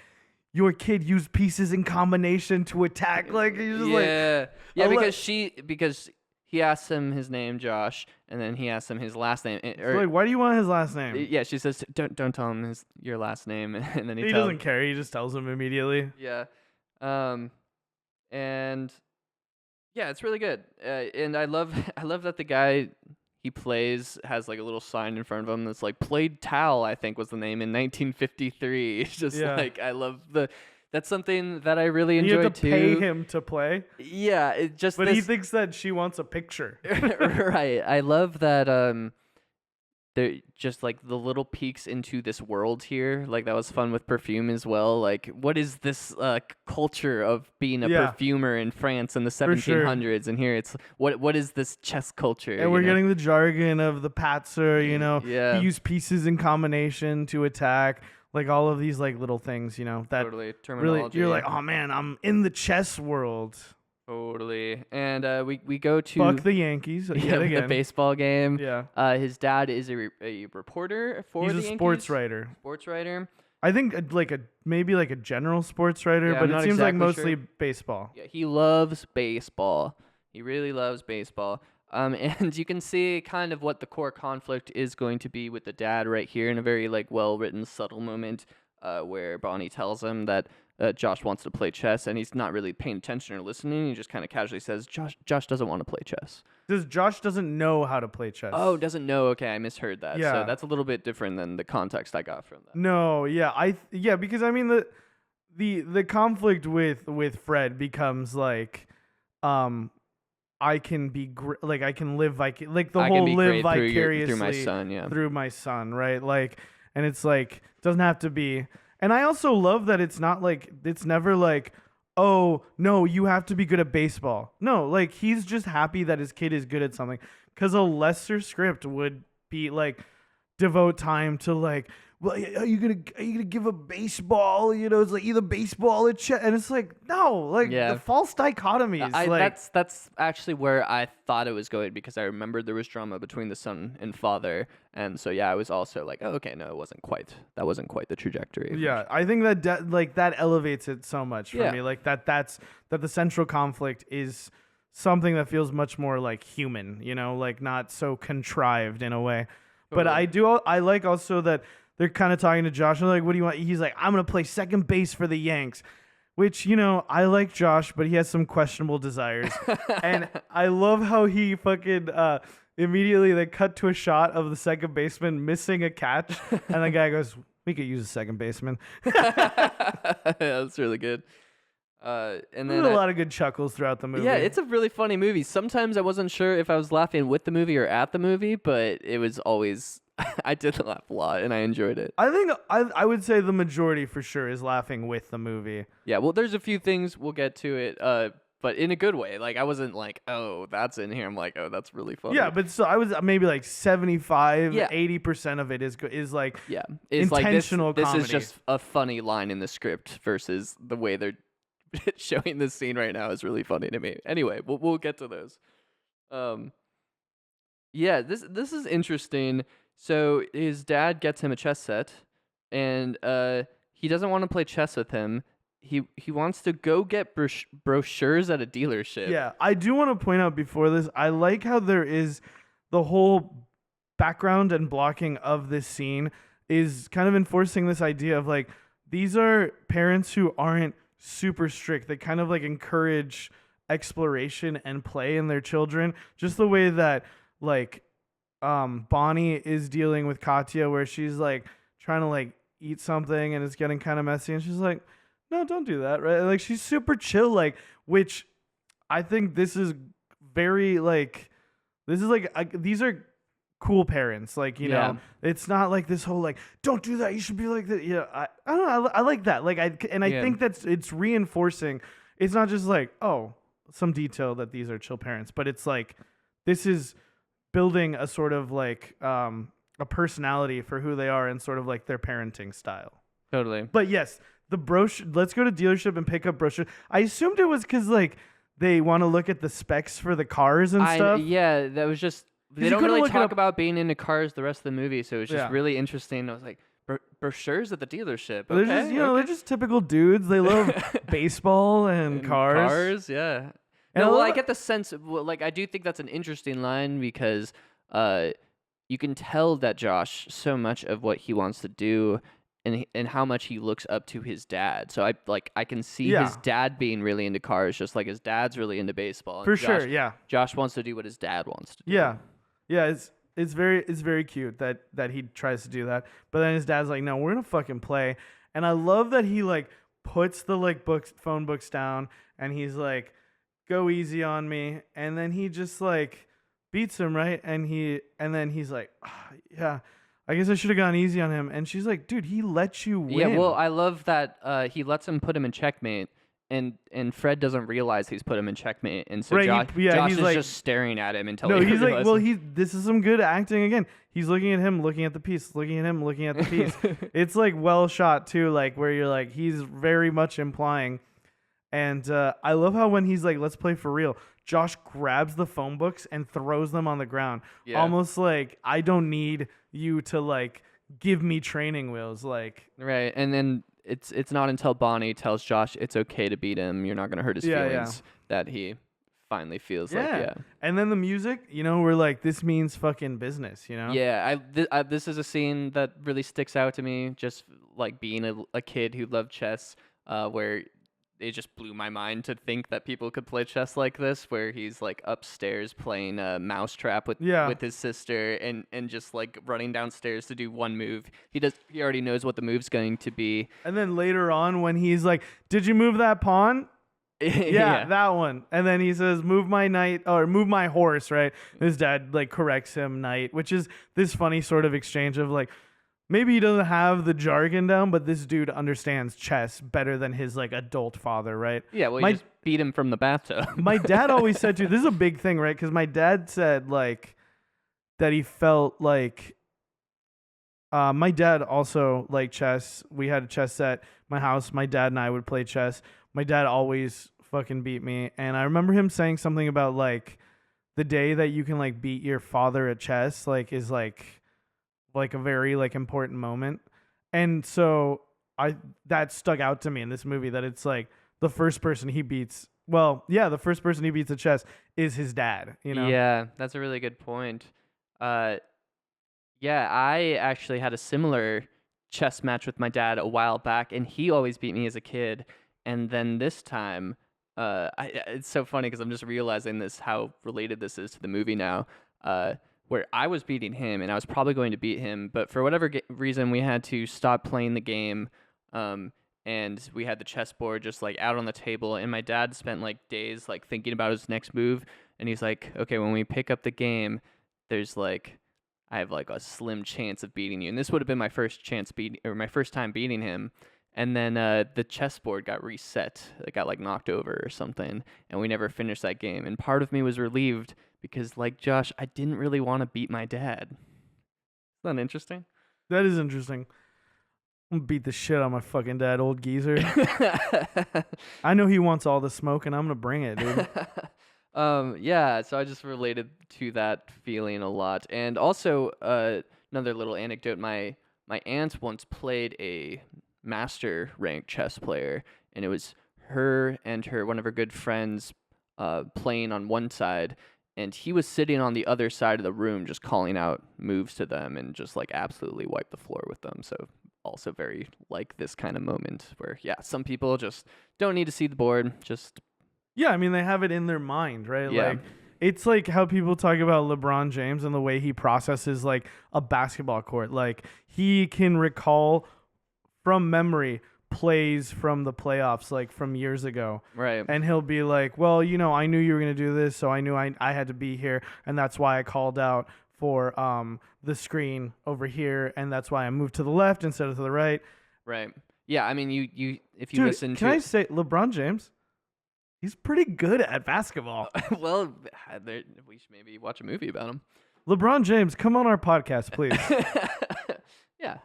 "Your kid used pieces in combination to attack." Like he's just because he asks him his name, Josh, and then he asks him his last name. Like, why do you want his last name? Yeah, she says, "Don't tell him your last name," and then he doesn't care. He just tells him immediately. Yeah. And yeah, it's really good. And I love that the guy he plays has like a little sign in front of him that's like "Played Tal," I think was the name, in 1953. It's just like, I love that's something that I really enjoy too. You have to pay him to play. Yeah, but he thinks that she wants a picture. Right. I love that they're just like the little peeks into this world here. Like that was fun with perfume as well. Like, what is this culture of being a perfumer in France in the 1700s? Sure. And here it's what is this chess culture? And we're getting the jargon of the patzer, you know. Yeah. He used pieces in combination to attack. Like all of these like little things, you know, that totally terminology. Really, you're like, oh man, I'm in the chess world. Totally. And we go to fuck the Yankees. The baseball game. Yeah. His dad is a reporter for the Yankees. He's a sports writer. I think maybe like a general sports writer, but it seems like mostly baseball. Yeah, he loves baseball. He really loves baseball. And you can see kind of what the core conflict is going to be with the dad right here in a very like well-written, subtle moment where Bonnie tells him that Josh wants to play chess, and he's not really paying attention or listening. He just kind of casually says, Josh doesn't want to play chess. Josh doesn't know how to play chess. Oh, doesn't know. Okay, I misheard that. Yeah. So that's a little bit different than the context I got from that. No, yeah. Because I mean the conflict with Fred becomes like I can live like the whole live vicariously through my son, through my son, right? Like, and it's like doesn't have to be. And I also love that it's not like it's never like, oh no, you have to be good at baseball. No, like he's just happy that his kid is good at something. Because a lesser script would be like devote time to like, well, are you gonna give a baseball? You know, it's like either baseball or chess, and it's like no, like the false dichotomy is like that's actually where I thought it was going, because I remembered there was drama between the son and father, and so I was also like, oh, okay, no, that wasn't quite the trajectory. Yeah, I think that that elevates it so much for me, like that the central conflict is something that feels much more like human, you know, like not so contrived in a way. But I like also that they're kind of talking to Josh and like, what do you want? He's like, I'm going to play second base for the Yanks, which, you know, I like Josh, but he has some questionable desires. And I love how he fucking immediately they cut to a shot of the second baseman missing a catch. And the guy goes, we could use a second baseman. That's really good. And then a lot of good chuckles throughout the movie. Yeah, it's a really funny movie. Sometimes I wasn't sure if I was laughing with the movie or at the movie, but it was always I did laugh a lot and I enjoyed it. I think I would say the majority for sure is laughing with the movie. Yeah, well, there's a few things, we'll get to it, but in a good way. Like I wasn't like, oh, that's in here. I'm like, oh, that's really funny. Yeah, but so I was maybe like 80% of it is like it's intentional like this comedy. This is just a funny line in the script versus the way they're showing this scene right now is really funny to me. Anyway, we'll get to those. Yeah, this is interesting. So his dad gets him a chess set, and he doesn't want to play chess with him. He wants to go get brochures at a dealership. Yeah, I do want to point out before this, I like how there is the whole background and blocking of this scene is kind of enforcing this idea of like, these are parents who aren't super strict. They kind of like encourage exploration and play in their children, just the way that like Bonnie is dealing with Katya, where she's like trying to like eat something and it's getting kind of messy, and she's like, no, don't do that, right? Like she's super chill, like, which I think this is very like, this is like these are cool parents, like, you know, it's not like this whole like, don't do that, you should be like that. Yeah, I don't know, I like that, like I think that's it's reinforcing. It's not just like, oh, some detail that these are chill parents, but it's like this is building a sort of like a personality for who they are and sort of like their parenting style. Totally. But yes, the brochure, let's go to dealership and pick up brochure. I assumed it was because like they want to look at the specs for the cars and stuff. Yeah, that was just, they don't really talk about being into cars the rest of the movie, so it was just really interesting. I was like, brochures at the dealership. Okay, they're just, you know, they're just typical dudes. They love baseball and cars. Cars, yeah. And I get the sense of, like, I do think that's an interesting line because you can tell that Josh, so much of what he wants to do and how much he looks up to his dad. So I can see his dad being really into cars, just like his dad's really into baseball. For sure, yeah. Josh wants to do what his dad wants to do. Yeah, it's very cute that he tries to do that. But then his dad's like, no, we're gonna fucking play. And I love that he like puts the like phone books down and he's like, go easy on me. And then he just like beats him, right? And then he's like, oh, yeah, I guess I should have gone easy on him. And she's like, dude, he let you win. Yeah, well, I love that he lets him put him in checkmate. And Fred doesn't realize he's put him in checkmate, and so Josh is like, just staring at him until he realizes. Well, this is some good acting again. He's looking at him, looking at the piece, looking at him, looking at the piece. It's like well shot too, like where you're like he's very much implying. And I love how when he's like, let's play for real, Josh grabs the phone books and throws them on the ground, almost like I don't need you to like give me training wheels, like right, and then. It's not until Bonnie tells Josh it's okay to beat him, you're not going to hurt his feelings, that he finally feels like. And then the music, you know, we're like, this means fucking business, you know? Yeah, this is a scene that really sticks out to me, just like being a kid who loved chess, where it just blew my mind to think that people could play chess like this, where he's like upstairs playing a mousetrap with his sister and just like running downstairs to do one move. He already knows what the move's going to be. And then later on when he's like, did you move that pawn? Yeah, that one. And then he says, move my knight or move my horse, right? His dad like corrects him knight, which is this funny sort of exchange of like, maybe he doesn't have the jargon down, but this dude understands chess better than his like adult father, right? Yeah, well, you just beat him from the bathtub. My dad always said to, this is a big thing, right? Because my dad said like that he felt like my dad also liked chess. We had a chess set at my house. My dad and I would play chess. My dad always fucking beat me, and I remember him saying something about like the day that you can like beat your father at chess like is like a very like important moment. And so I that stuck out to me in this movie that it's like the first person he beats. Well, yeah, the first person he beats at chess is his dad, you know. Yeah, that's a really good point. Yeah, I actually had a similar chess match with my dad a while back, and he always beat me as a kid. And then this time, it's so funny because I'm just realizing this how related this is to the movie now. Where I was beating him, and I was probably going to beat him, but for whatever reason, we had to stop playing the game, and we had the chessboard just like out on the table, and my dad spent like days like thinking about his next move, and he's like, okay, when we pick up the game, there's like I have like a slim chance of beating you, and this would have been my first my first time beating him. And then the chessboard got reset. It got like knocked over or something, and we never finished that game. And part of me was relieved because, like Josh, I didn't really want to beat my dad. Isn't that interesting? That is interesting. I'm gonna beat the shit out of my fucking dad, old geezer. I know he wants all the smoke, and I'm gonna bring it, dude. Yeah, so I just related to that feeling a lot. And also, another little anecdote, my aunt once played a master rank chess player, and it was her and one of her good friends playing on one side, and he was sitting on the other side of the room just calling out moves to them and just like absolutely wiped the floor with them. So also very like this kind of moment where, yeah, some people just don't need to see the board, just yeah, I mean they have it in their mind, right? Yeah. Like it's like how people talk about LeBron James and the way he processes like a basketball court. Like he can recall from memory plays from the playoffs like from years ago. Right. And he'll be like, well, you know, I knew you were going to do this, so I knew I had to be here, and that's why I called out for the screen over here, and that's why I moved to the left instead of to the right. Right. Yeah, I mean, you if you Dude, listen to... Can I say LeBron James? He's pretty good at basketball. Well, we should maybe watch a movie about him. LeBron James, come on our podcast, please. Yeah.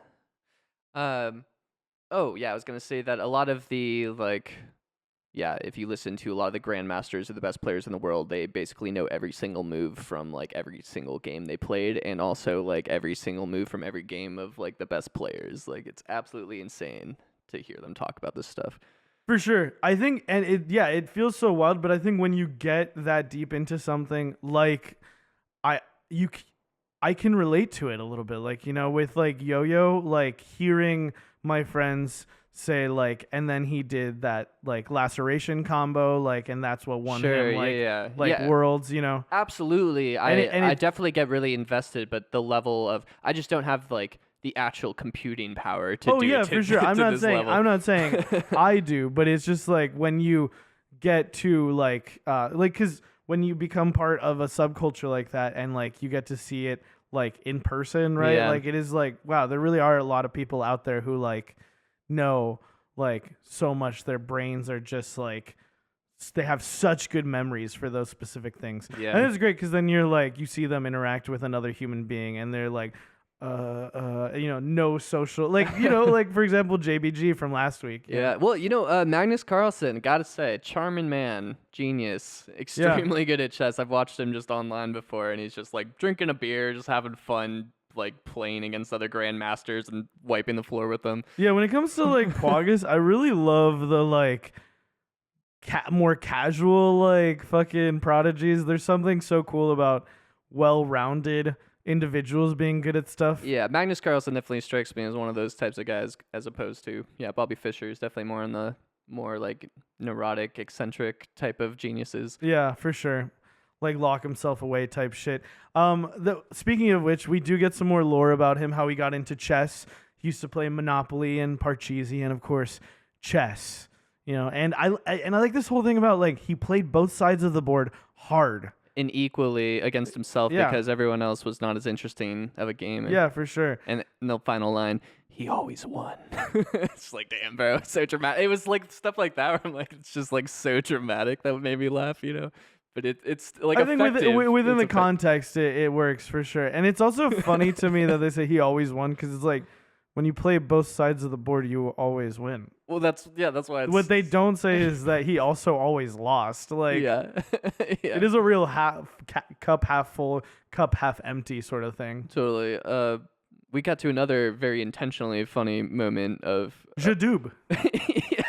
Oh, yeah, I was going to say that a lot of the, like, yeah, if you listen to a lot of the grandmasters or the best players in the world, they basically know every single move from, like, every single game they played, and also, like, every single move from every game of, like, the best players. Like, it's absolutely insane to hear them talk about this stuff. For sure. I think, and it feels so wild, but I think when you get that deep into something, like, I can relate to it a little bit. Like, you know, with, like, Yo-Yo, like, hearing my friends say like, and then he did that like laceration combo, like, and that's what won him like worlds, you know. Absolutely. I definitely get really invested, but the level of I just don't have like the actual computing power to do it. For sure. I'm not saying I do, but it's just like when you get to like because when you become part of a subculture like that and like you get to see it like in person, right? Yeah. Like it is like, wow, there really are a lot of people out there who like know like so much their brains are just like they have such good memories for those specific things. Yeah. And it's great because then you're like you see them interact with another human being and they're like you know, no social, like, you know, like for example JBG from last week. Yeah. Well, you know, Magnus Carlsen, gotta say, charming man, genius, extremely good at chess. I've watched him just online before, and he's just like drinking a beer, just having fun, like playing against other grandmasters and wiping the floor with them. Yeah, when it comes to like Quaggas, I really love the like more casual like fucking prodigies. There's something so cool about well-rounded individuals being good at stuff. Yeah, Magnus Carlsen definitely strikes me as one of those types of guys, as opposed to Bobby Fischer is definitely more on the more like neurotic, eccentric type of geniuses. Yeah, for sure. Like lock himself away type shit. Speaking of which, we do get some more lore about him, how he got into chess. He used to play Monopoly and Parcheesi and of course chess. You know, and I like this whole thing about like he played both sides of the board hard. equally against himself because everyone else was not as interesting of a game. Yeah, for sure. And in the final line, he always won. It's like, damn, bro, it's so dramatic. It was like stuff like that where I'm like, it's just like so dramatic that made me laugh, But it's like I think within the context, it works for sure. And it's also funny to me that they say he always won because it's like when you play both sides of the board, you always win. Well, that's why. What they don't say is that he also always lost. Like, it is a real cup half full, cup half empty sort of thing. Totally. We got to another very intentionally funny moment of Jadoob.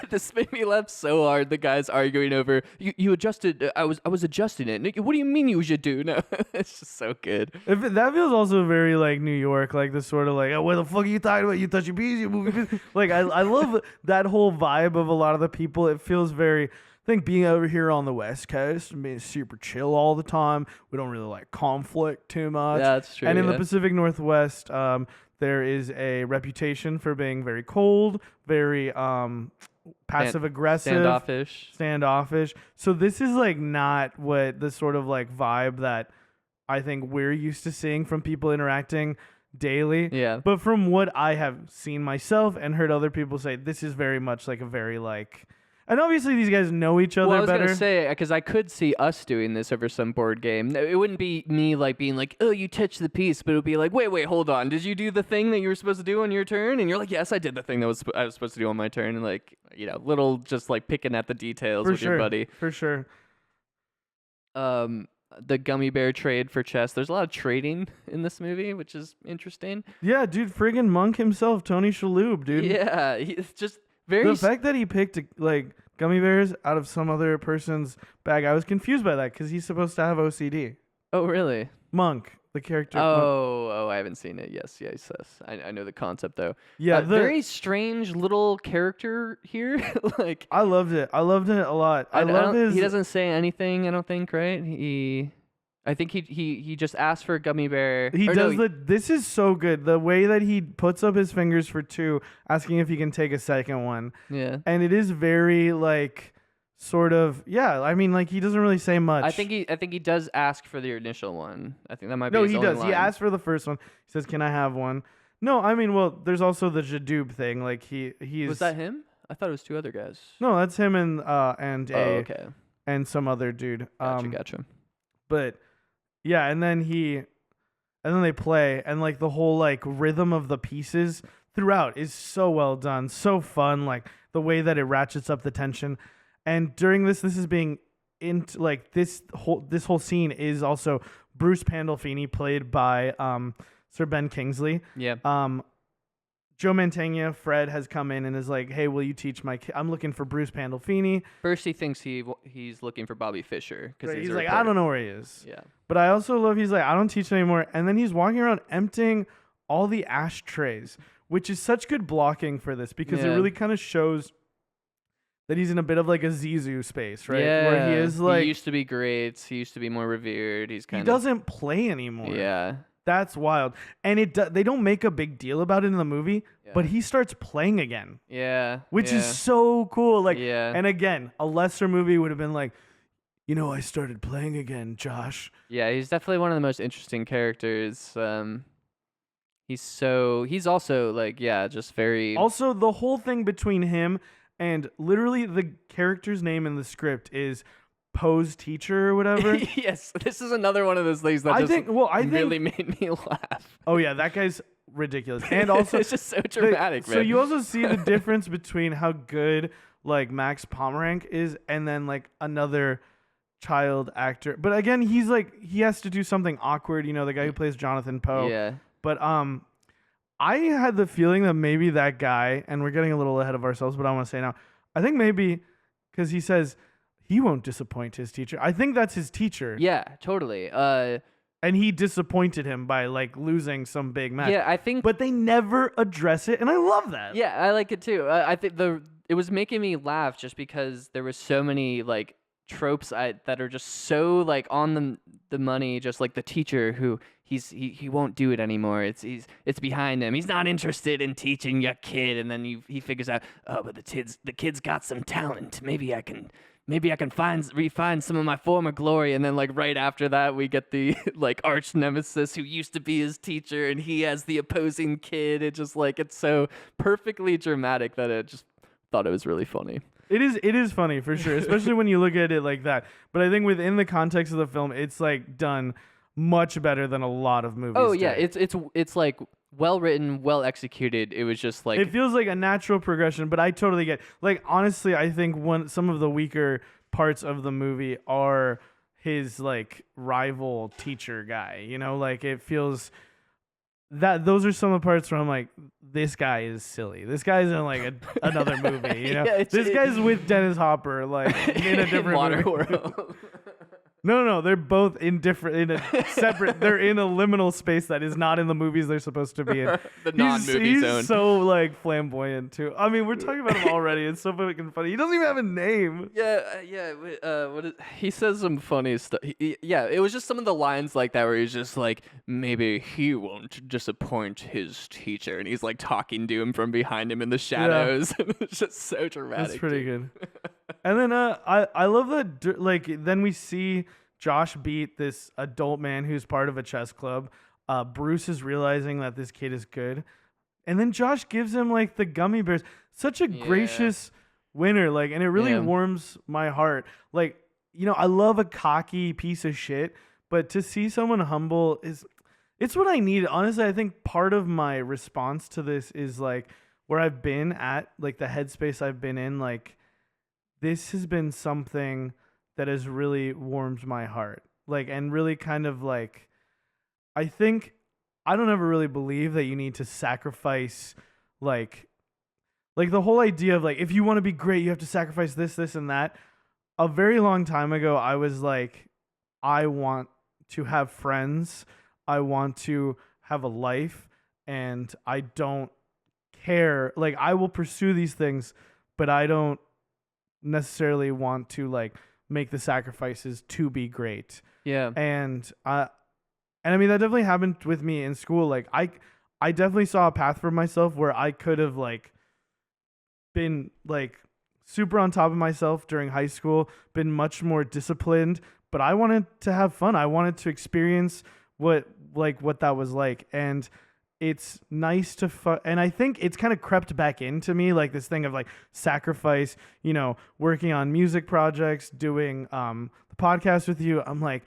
This made me laugh so hard. The guys arguing over you adjusted. I was adjusting it. What do you mean you should do? No, it's just so good. That feels also very like New York, like the sort of like, oh, what the fuck are you talking about? You touch your bees, you move your bees. Like I love that whole vibe of a lot of the people. It feels very. I think being over here on the West Coast and being super chill all the time, we don't really like conflict too much. Yeah, that's true. And in the Pacific Northwest, there is a reputation for being very cold, very passive aggressive, standoffish. So this is like not what the sort of like vibe that I think we're used to seeing from people interacting daily. Yeah. But from what I have seen myself and heard other people say, this is very much like a very like. And obviously these guys know each other better. Well, I was going to say, because I could see us doing this over some board game. It wouldn't be me like being like, oh, you touched the piece, but it would be like, wait, hold on. Did you do the thing that you were supposed to do on your turn? And you're like, yes, I did the thing that I was supposed to do on my turn. And like, little just like picking at the details with your buddy. For sure. The gummy bear trade for chess. There's a lot of trading in this movie, which is interesting. Yeah, dude, friggin' Monk himself, Tony Shalhoub, dude. Yeah, it's just... The fact that he picked like gummy bears out of some other person's bag, I was confused by that because he's supposed to have OCD. Oh, really? Monk, the character. Oh, I haven't seen it. Yes. I know the concept though. Yeah, very strange little character here. Like I loved it a lot. I love his. He doesn't say anything. I don't think. Right? I think he just asked for a gummy bear. This is so good. The way that he puts up his fingers for 2, asking if he can take a second one. Yeah. And it is very like sort of I mean like he doesn't really say much. I think he does ask for the initial one. I think that might be No, his he only does. line. He asks for the first one. He says, "Can I have one?" No, I mean, well, there's also the Jadoob thing. Like he's Was that him? I thought it was 2 other guys. No, that's him and okay. And some other dude. Gotcha. But yeah, and then they play, and like the whole like rhythm of the pieces throughout is so well done, so fun. Like the way that it ratchets up the tension, and during this is being into like this whole scene is also Bruce Pandolfini played by Sir Ben Kingsley. Yeah. Joe Mantegna, Fred, has come in and is like, hey, will you teach my kid? I'm looking for Bruce Pandolfini. First, he thinks he's looking for Bobby Fischer. Right, he's like, I don't know where he is. Yeah. But I also love, he's like, I don't teach anymore. And then he's walking around emptying all the ashtrays, which is such good blocking for this because it really kind of shows that he's in a bit of like a Zizou space, right? Yeah. Where he is like... He used to be great. He used to be more revered. He doesn't play anymore. Yeah. That's wild. And they don't make a big deal about it in the movie, but he starts playing again. Yeah. Which is so cool. Like, and again, a lesser movie would have been like, I started playing again, Josh. Yeah, he's definitely one of the most interesting characters. He's also like, just very... Also, the whole thing between him and literally the character's name in the script is Poe's teacher or whatever. Yes, this is another one of those things that really made me laugh. Oh yeah, that guy's ridiculous, and also it's just so dramatic. So you also see the difference between how good like Max Pomeranc is, and then like another child actor. But again, he's like he has to do something awkward. The guy who plays Jonathan Poe. Yeah. But I had the feeling that maybe that guy, and we're getting a little ahead of ourselves, but I want to say now, I think maybe because he says he won't disappoint his teacher. I think that's his teacher. Yeah, totally. And he disappointed him by like losing some big match. Yeah, I think. But they never address it, and I love that. Yeah, I like it too. I think it was making me laugh just because there was so many like tropes that are just so like on the money. Just like the teacher who he won't do it anymore. It's behind him. He's not interested in teaching your kid, and then he figures out, oh, but the kid's got some talent. Maybe I can maybe I can refine some of my former glory. And then like right after that, we get the like arch nemesis who used to be his teacher, and he has the opposing kid. It just like it's so perfectly dramatic that it just thought it was really funny. It is funny for sure, especially when you look at it like that. But I think within the context of the film, it's like done much better than a lot of movies. Oh yeah, it's like well written, well executed. It was just like it feels like a natural progression, but I totally get like honestly, I think some of the weaker parts of the movie are his like rival teacher guy. You know, like it feels that those are some of the parts where I'm like, this guy is silly. This guy's in like another movie, you know. Yeah, this guy's with Dennis Hopper, like in a different movie. Waterworld. No, they're both in a separate. They're in a liminal space that is not in the movies they're supposed to be in. The non-movie zone. He's so like flamboyant too. I mean, we're talking about him already. It's so fucking funny. He doesn't even have a name. He says some funny stuff. It was just some of the lines like that where he's just like, maybe he won't disappoint his teacher, and he's like talking to him from behind him in the shadows. Yeah. It's just so dramatic. That's pretty good. And then I love that like then we see Josh beat this adult man who's part of a chess club. Bruce is realizing that this kid is good, and then Josh gives him like the gummy bears. Such a gracious winner, like, and it really warms my heart. Like, you know, I love a cocky piece of shit, but to see someone humble it's what I need. Honestly, I think part of my response to this is like where I've been at, like the headspace I've been in, like. This has been something that has really warmed my heart. Like, and really kind of like, I think I don't ever really believe that you need to sacrifice like the whole idea of like, if you want to be great, you have to sacrifice this, this, and that. A very long time ago, I was like, I want to have friends. I want to have a life, and I don't care. Like, I will pursue these things, but I don't necessarily want to like make the sacrifices to be great. Yeah. And I mean that definitely happened with me in school. Like I definitely saw a path for myself where I could have like been like super on top of myself during high school, been much more disciplined, but I wanted to have fun. I wanted to experience what that was like. And it's nice to and I think it's kind of crept back into me, like this thing of like sacrifice, you know, working on music projects, doing the podcast with you. I'm like,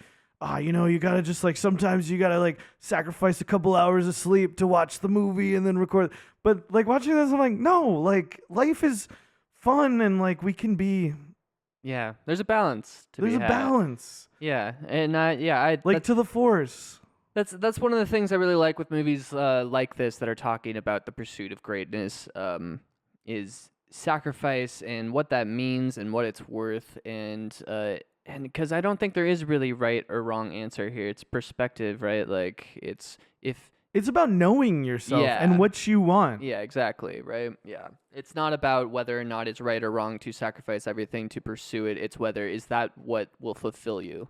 you know, you gotta just like sometimes you gotta like sacrifice a couple hours of sleep to watch the movie and then record. But like watching this, I'm like, no, like life is fun and like we can be. Yeah, there's a balance. There's a balance. Yeah, and I like to the force. That's one of the things I really like with movies like this that are talking about the pursuit of greatness, is sacrifice and what that means and what it's worth, and because I don't think there is really right or wrong answer here. It's perspective, right? Like it's about knowing yourself and what you want. Yeah, exactly, right? Yeah. It's not about whether or not it's right or wrong to sacrifice everything to pursue it. It's whether is that what will fulfill you.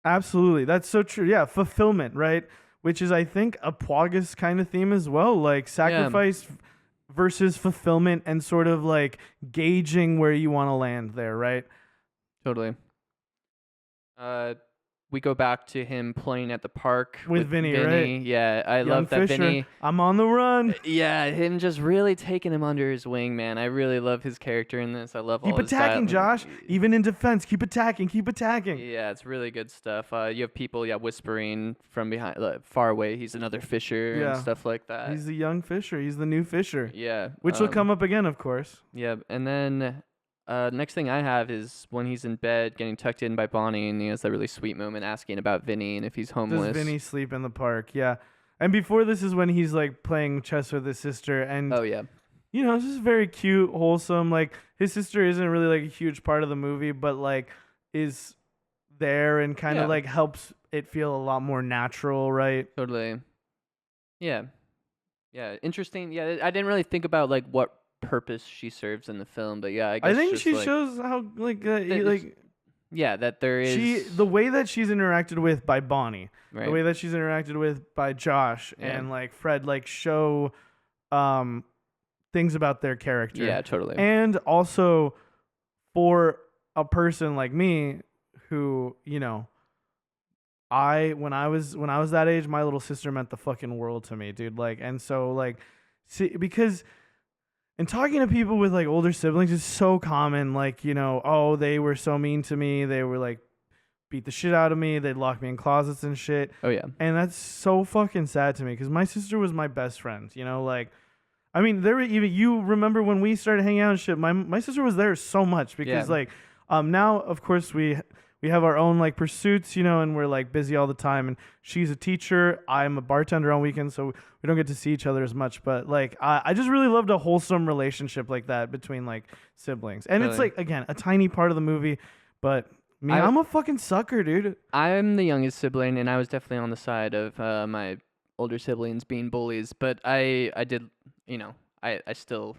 Absolutely. That's so true. Yeah, fulfillment, right? Which is, I think, a Pwagas kind of theme as well. Like sacrifice versus fulfillment and sort of like gauging where you want to land there, right? Totally. We go back to him playing at the park with Vinny, right? Yeah, I love that Fischer. Vinny. I'm on the run. Yeah, him just really taking him under his wing, man. I really love his character in this. I love all his attacking, Josh. Even in defense, keep attacking. Yeah, it's really good stuff. You have people, whispering from behind, far away. He's another Fischer and stuff like that. He's the young Fischer. He's the new Fischer. Yeah, which will come up again, of course. Yeah, and then. Next thing I have is when he's in bed getting tucked in by Bonnie, and he has that really sweet moment asking about Vinny and if he's homeless. Does Vinny sleep in the park? Yeah. And before this is when he's like playing chess with his sister, and you know, it's just very cute, wholesome. Like his sister isn't really like a huge part of the movie, but like is there and kind of like helps it feel a lot more natural, right? Totally. Yeah. Yeah. Interesting. Yeah, I didn't really think about like what purpose she serves in the film, but I guess I think she shows how that there is the way that she's interacted with by Bonnie, right. The way that she's interacted with by Josh and like Fred, like show things about their character. Yeah, totally. And also for a person like me who, when I was that age, my little sister meant the fucking world to me, dude. Like, and so like, see, because and talking to people with like older siblings is so common. Like, oh, they were so mean to me. They were like beat the shit out of me. They'd lock me in closets and shit. Oh yeah. And that's so fucking sad to me because my sister was my best friend. Like, I mean, there were even, you remember when we started hanging out and shit. My sister was there so much because like, now of course we have our own like pursuits, and we're like busy all the time. And she's a teacher. I'm a bartender on weekends, so we don't get to see each other as much. But like, I just really loved a wholesome relationship like that between like siblings. And It's like, again, a tiny part of the movie, but I'm a fucking sucker, dude. I'm the youngest sibling, and I was definitely on the side of my older siblings being bullies. But I did, I still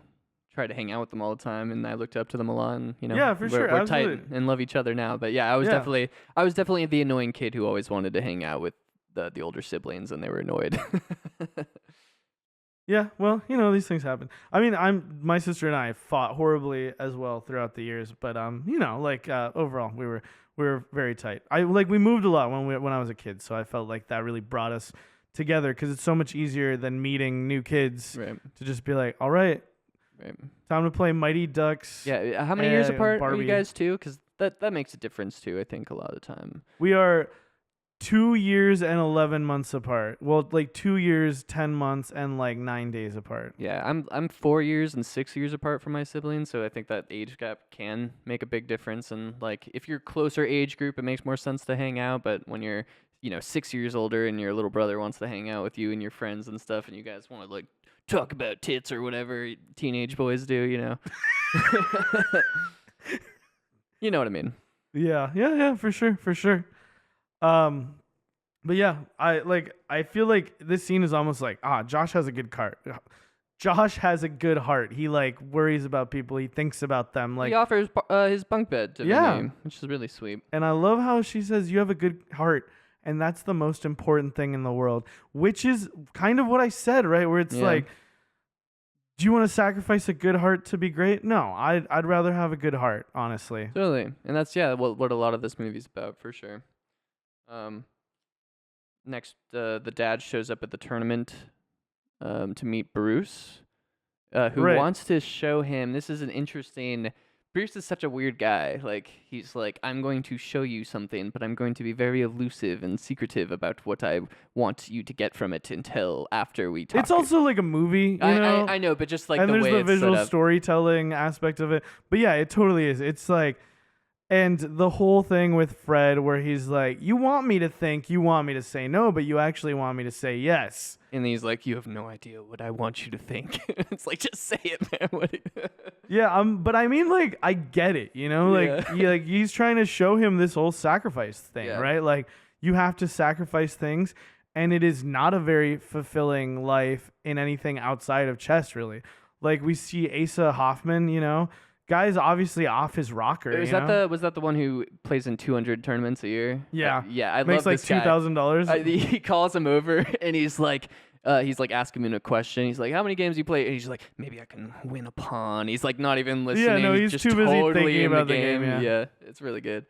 try to hang out with them all the time, and I looked up to them a lot. And, yeah, for sure, we're tight and love each other now. But yeah, I was definitely the annoying kid who always wanted to hang out with the older siblings, and they were annoyed. Yeah, well, these things happen. I mean, my sister and I fought horribly as well throughout the years, but overall we were very tight. We moved a lot when I was a kid, so I felt like that really brought us together because it's so much easier than meeting new kids to just be like, all right, time to play Mighty Ducks. Yeah, how many years apart Barbie. are you guys too? Because that makes a difference too. I think a lot of the time we are 2 years and 11 months apart. Well, like 2 years, 10 months, and like 9 days apart. Yeah, I'm 4 years and 6 years apart from my siblings, so I think that age gap can make a big difference. And like, if you're closer age group, it makes more sense to hang out. But when you're 6 years older and your little brother wants to hang out with you and your friends and stuff, and you guys want to like talk about tits or whatever teenage boys do, you know what I mean? Yeah, for sure. But yeah, I feel like this scene is almost like, Josh has a good heart. Josh has a good heart. He like worries about people. He thinks about them. Like, he offers his bunk bed to me, which is really sweet. And I love how she says you have a good heart, and that's the most important thing in the world, which is kind of what I said, right? Where it's like, do you want to sacrifice a good heart to be great? No, I'd rather have a good heart, honestly. Totally. And that's what a lot of this movie's about, for sure. Next, the dad shows up at the tournament to meet Bruce, who wants to show him. This is an interesting. Bruce is such a weird guy. Like, he's like, I'm going to show you something, but I'm going to be very elusive and secretive about what I want you to get from it until after we talk. It's also like a movie, I know, but just like and the way there's the it's visual set up. storytelling aspect of it. But yeah, it totally is. It's like, and the whole thing with Fred where he's like, you want me to think, you want me to say no, but you actually want me to say yes. And he's like, you have no idea what I want you to think. It's like, just say it, man. Yeah, but I mean, like, I get it, like, he's trying to show him this whole sacrifice thing, right? Like, you have to sacrifice things, and it is not a very fulfilling life in anything outside of chess, really. Like, we see Asa Hoffman, guy's obviously off his rocker. Was that the one who plays in 200 tournaments a year? Yeah. I makes love like this guy. $2,000. He calls him over and he's like asking him a question. He's like, how many games do you play? And he's like, maybe I can win a pawn. He's like not even listening. Yeah, no, he's just too busy totally thinking in about the the game. Yeah, it's really good.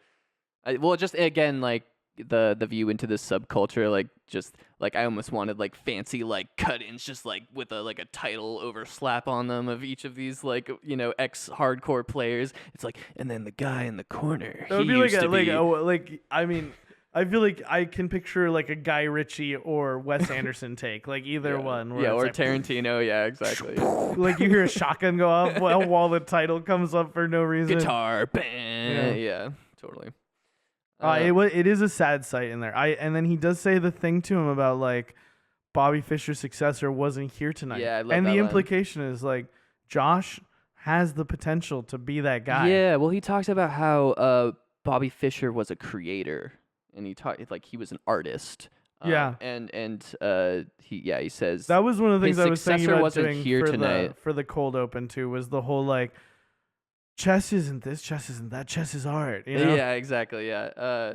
Just again, like the view into this subculture, like just like I almost wanted like fancy like cut-ins, just like with a title overslap on them of each of these like ex hardcore players. It's like, and then the guy in the corner. That would be I feel like I can picture like a Guy Ritchie or Wes Anderson take, like either one. Yeah, or like, Tarantino. Yeah, exactly. Like you hear a shotgun go off while the title comes up for no reason. Guitar, bang. Yeah, totally. It is a sad sight in there. And then he does say the thing to him about like Bobby Fischer's successor wasn't here tonight. Yeah, I love and that the line. Implication is like Josh has the potential to be that guy. Yeah, well, he talks about how Bobby Fischer was a creator, and he was an artist. Yeah, he says that was one of the things his I was thinking successor about wasn't doing here for tonight. For the cold open too, was the whole like chess isn't this, chess isn't that, chess is art. Yeah, exactly. Yeah.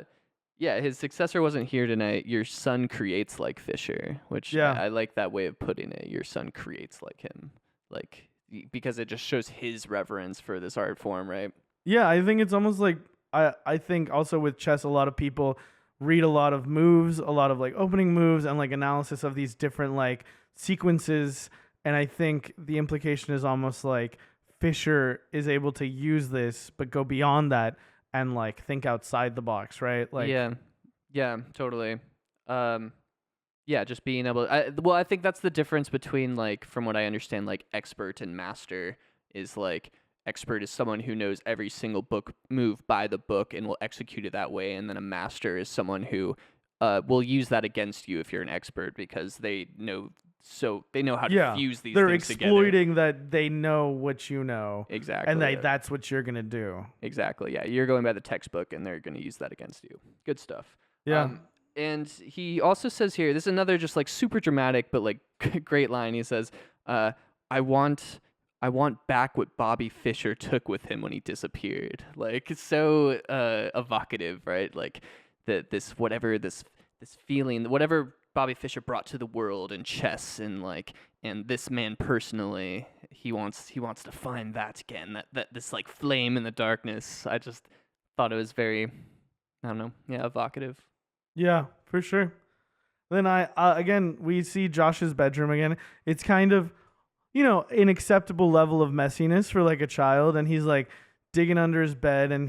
His successor wasn't here tonight. Your son creates like Fischer, which I like that way of putting it. Your son creates like him, like because it just shows his reverence for this art form, right? Yeah, I think it's almost like I think also with chess, a lot of people read a lot of moves, a lot of like opening moves and like analysis of these different like sequences. And I think the implication is almost like Fischer is able to use this, but go beyond that and like think outside the box, right? Like, Yeah, totally. Um, yeah, just being able. I think that's the difference between like, from what I understand, like expert and master is like expert is someone who knows every single book move by the book and will execute it that way, and then a master is someone who will use that against you if you're an expert because they know how to fuse these they're things exploiting together. that they know what you know. Exactly. And that's what you're going to do. Exactly. Yeah, you're going by the textbook, and they're going to use that against you. Good stuff. Yeah. And he also says here, this is another just like super dramatic but like great line. He says, "I want back what Bobby Fischer took with him when he disappeared." Like it's so evocative, right? Like this feeling, whatever Bobby Fischer brought to the world in chess, and this man personally, he wants to find that again. That this like flame in the darkness. I just thought it was very, I don't know, evocative. Yeah, for sure. Then again, we see Josh's bedroom again. It's kind of, an acceptable level of messiness for like a child. And he's like digging under his bed and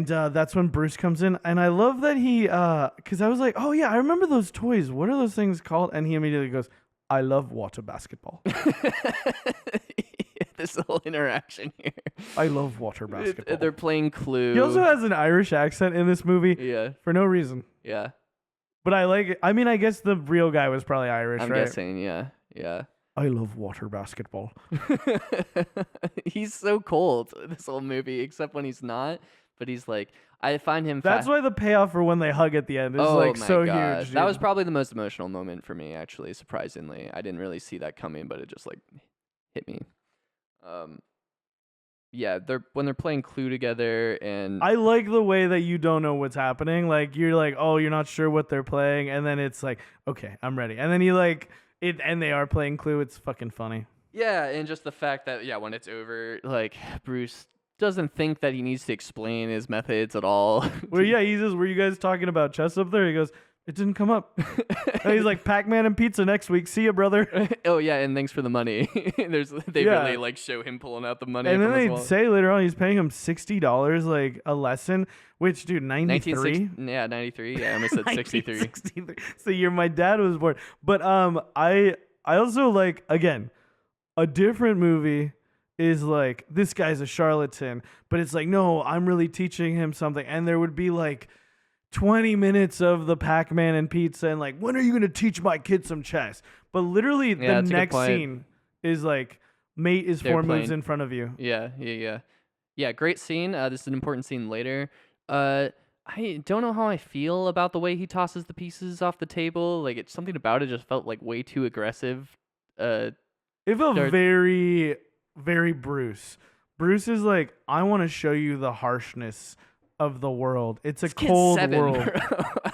that's when Bruce comes in. And I love that because I was like, oh yeah, I remember those toys. What are those things called? And he immediately goes, I love water basketball. This whole interaction here. I love water basketball. They're playing Clue. He also has an Irish accent in this movie. Yeah. For no reason. Yeah. But I like it. I mean, I guess the real guy was probably Irish, I'm right? guessing, yeah. I love water basketball. He's so cold, this whole movie, except when he's not. But he's like, I find him... That's why the payoff for when they hug at the end is so huge. Dude. That was probably the most emotional moment for me, actually, surprisingly. I didn't really see that coming, but it just like hit me. Yeah, when they're playing Clue together, and I like the way that you don't know what's happening. Like you're like, oh, you're not sure what they're playing, and then it's like, okay, I'm ready. And then you like it, and they are playing Clue. It's fucking funny. Yeah, and just the fact that when it's over, like Bruce doesn't think that he needs to explain his methods at all. Well, yeah, he says, "Were you guys talking about chess up there?" He goes, "It didn't come up." And he's like, "Pac-Man and pizza next week. See ya, brother." Oh yeah, and thanks for the money. They really like show him pulling out the money. And then they say later on he's paying him $60 like a lesson, which dude, 93? Yeah, 93. Yeah, I almost said 63. 63. So my dad was born. But I also like, again, a different movie is like, this guy's a charlatan, but it's like, no, I'm really teaching him something. And there would be like 20 minutes of the Pac-Man and pizza and like, when are you going to teach my kid some chess? But literally the next scene is like, mate is four moves in front of you. Yeah, great scene. This is an important scene later. I don't know how I feel about the way he tosses the pieces off the table. Like, it's something about it just felt like way too aggressive. It felt very, very Bruce. Bruce is like, I want to show you the harshness of the world. It's a cold world.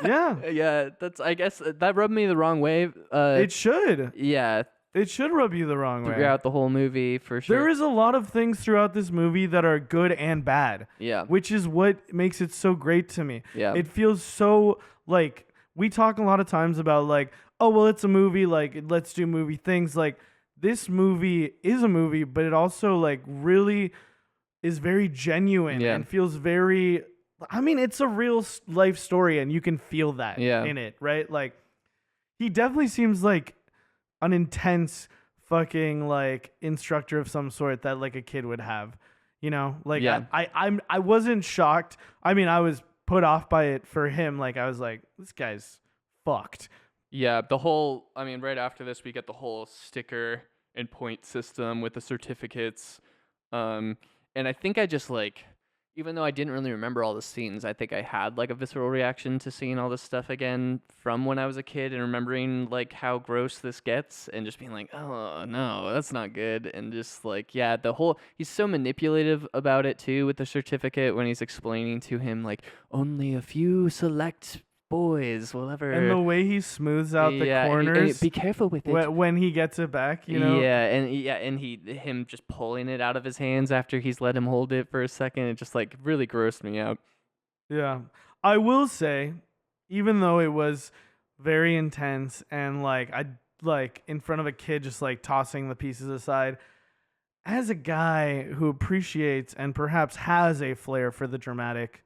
Yeah. I guess that rubbed me the wrong way. It should. Yeah. It should rub you the wrong way. Throughout the whole movie, for sure. There is a lot of things throughout this movie that are good and bad. Yeah. Which is what makes it so great to me. Yeah. It feels so like, we talk a lot of times about like, oh, well, it's a movie, like, let's do movie things. Like, this movie is a movie, but it also like really is very genuine and feels very, I mean, it's a real life story and you can feel that in it, right? Like, he definitely seems like an intense fucking like instructor of some sort that like a kid would have, like I wasn't shocked. I mean, I was put off by it for him. Like, I was like, this guy's fucked. Yeah. Right after this, we get the whole sticker and point system with the certificates. And I think I just like, even though I didn't really remember all the scenes, I think I had like a visceral reaction to seeing all this stuff again from when I was a kid and remembering like how gross this gets and just being like, oh no, that's not good. And just like, he's so manipulative about it too with the certificate when he's explaining to him like only a few select boys will ever. And the way he smooths out the corners. And be careful with it when he gets it back, you know. And him just pulling it out of his hands after he's let him hold it for a second. It just like really grossed me out. Yeah, I will say, even though it was very intense and like I like in front of a kid just like tossing the pieces aside, as a guy who appreciates and perhaps has a flair for the dramatic,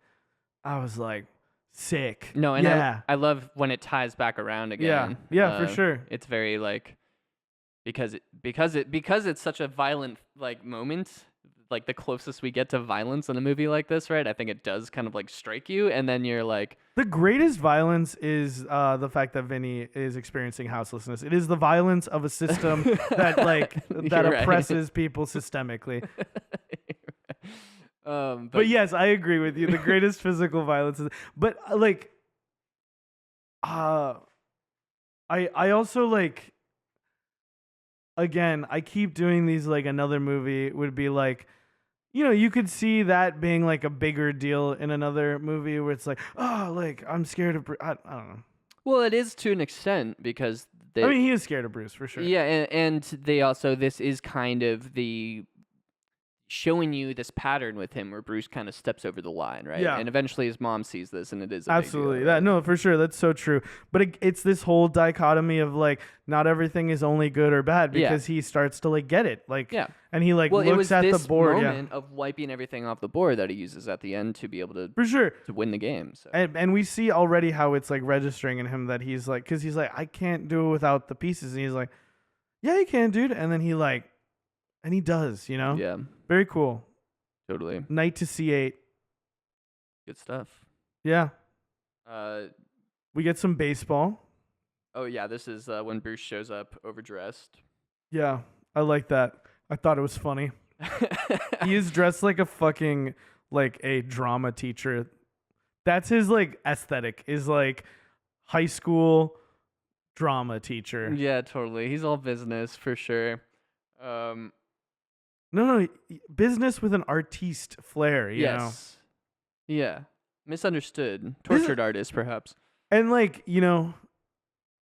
I was like, sick. No, and I love when it ties back around again. Yeah, for sure. It's very like because it's such a violent like moment, like the closest we get to violence in a movie like this, right? I think it does kind of like strike you, and then you're like, the greatest violence is the fact that Vinny is experiencing houselessness. It is the violence of a system that like that oppresses people systemically. But yes, I agree with you. The greatest physical violence is, but like, I also like. Again, I keep doing these like another movie would be like, you know, you could see that being like a bigger deal in another movie where it's like, oh, like I'm scared of Bruce. I don't know. Well, it is to an extent because I mean, he is scared of Bruce for sure. Yeah, and they also, this is kind of the showing you this pattern with him where Bruce kind of steps over the line, right? Yeah. And eventually his mom sees this, and it is a absolutely big deal, right? that. No, for sure, that's so true. But it's this whole dichotomy of like not everything is only good or bad because he starts to like get it, like and he like looks at the board. It was this moment of wiping everything off the board that he uses at the end to be able to for sure to win the game. So. And we see already how it's like registering in him that he's like, because he's like, I can't do it without the pieces, and he's like, yeah, you can, dude. And then he like, and he does, you know. Yeah. Very cool. Totally. Knight to C8. Good stuff. Yeah. We get some baseball. Oh, yeah. This is when Bruce shows up overdressed. Yeah. I like that. I thought it was funny. He is dressed like a fucking, like a drama teacher. That's his, like, aesthetic, is like high school drama teacher. Yeah, totally. He's all business for sure. No, business with an artiste flair, you know? Yeah. Misunderstood. Tortured artist, perhaps. And, like, you know,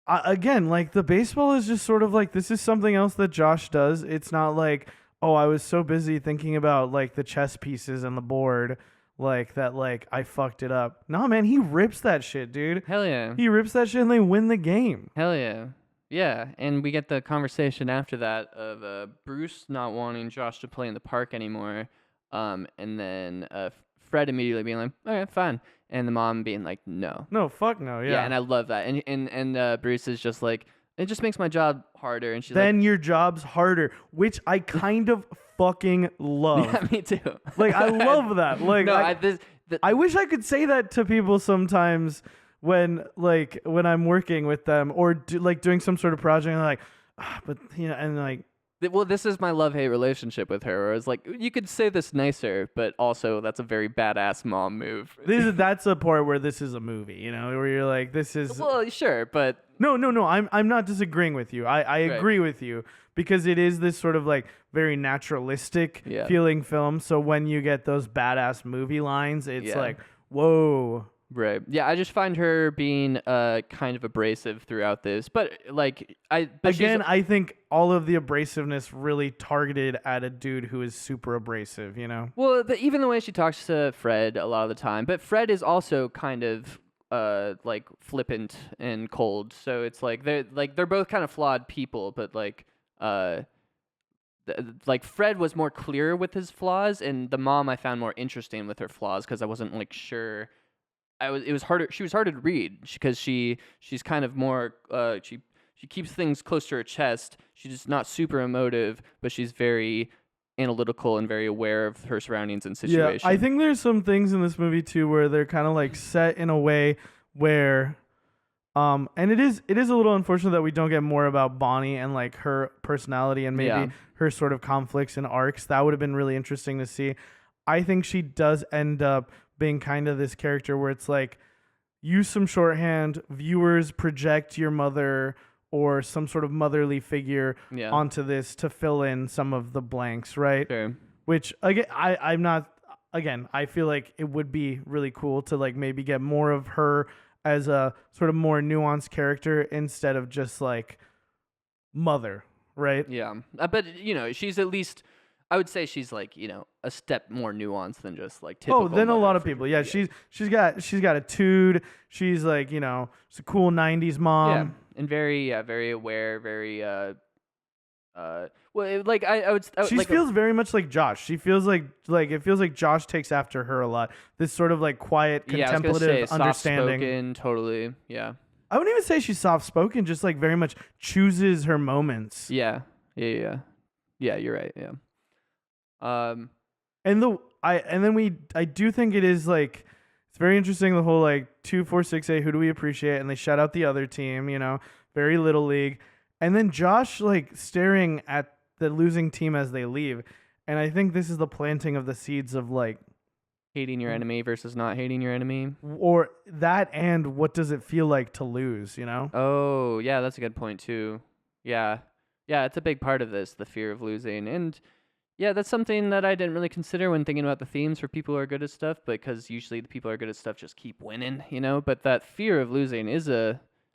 again, like, the baseball is just sort of like, this is something else that Josh does. It's not like, oh, I was so busy thinking about, like, the chess pieces and the board, like, that, like, I fucked it up. No, man, he rips that shit, dude. Hell yeah. He rips that shit and they win the game. Hell yeah. Yeah, and we get the conversation after that of Bruce not wanting Josh to play in the park anymore, and then Fred immediately being like, "All right, fine," and the mom being like, "No, fuck no, yeah." Yeah, and I love that, and Bruce is just like, "It just makes my job harder," and she's then like, your job's harder, which I kind of fucking love. Yeah, me too. Like I love that. Like no, I wish I could say that to people sometimes. When I'm working with them or doing some sort of project, and like, but you know, and like, well, this is my love-hate relationship with her. Where it's like, you could say this nicer, but also that's a very badass mom move. That's a part where this is a movie, you know, where you're like, this is. Well, sure, but no. I'm not disagreeing with you. I agree with you because it is this sort of like very naturalistic feeling film. So when you get those badass movie lines, it's like, whoa. Right. Yeah, I just find her being kind of abrasive throughout this. But like I think all of the abrasiveness really targeted at a dude who is super abrasive, you know? Well, even the way she talks to Fred a lot of the time, but Fred is also kind of like flippant and cold. So it's like they're both kind of flawed people, but like Fred was more clear with his flaws, and the mom I found more interesting with her flaws because I wasn't like sure. It was harder. She was harder to read because she's kind of more. She keeps things close to her chest. She's just not super emotive, but she's very analytical and very aware of her surroundings and situation. Yeah, I think there's some things in this movie too where they're kind of like set in a way where, and it is a little unfortunate that we don't get more about Bonnie and like her personality and maybe her sort of conflicts and arcs. That would have been really interesting to see. I think she does end up being kind of this character where it's like, use some shorthand, viewers project your mother or some sort of motherly figure onto this to fill in some of the blanks, right? Sure. Which again, I feel like it would be really cool to like maybe get more of her as a sort of more nuanced character instead of just like mother, right? Yeah. But she's at least, I would say she's like, a step more nuanced than just like typical. Oh, then a mother lot of for people. sure. Yeah, she's got attitude. She's like, she's a cool 90s mom. Yeah. And very aware, very well, like I would she like feels very much like Josh. She feels like it feels like Josh takes after her a lot. This sort of like quiet, contemplative, understanding. Soft-spoken, totally. Yeah. I wouldn't even say she's soft spoken, just like very much chooses her moments. Yeah. Yeah, you're right. Yeah. I do think it is like it's very interesting, the whole like 2, 4, 6, 8, who do we appreciate? And they shout out the other team, very little league. And then Josh like staring at the losing team as they leave. And I think this is the planting of the seeds of like hating your enemy versus not hating your enemy. Or that, and what does it feel like to lose, Oh, yeah, that's a good point too. Yeah. Yeah, it's a big part of this, the fear of losing. And yeah, that's something that I didn't really consider when thinking about the themes for people who are good at stuff, because usually the people who are good at stuff just keep winning, But that fear of losing is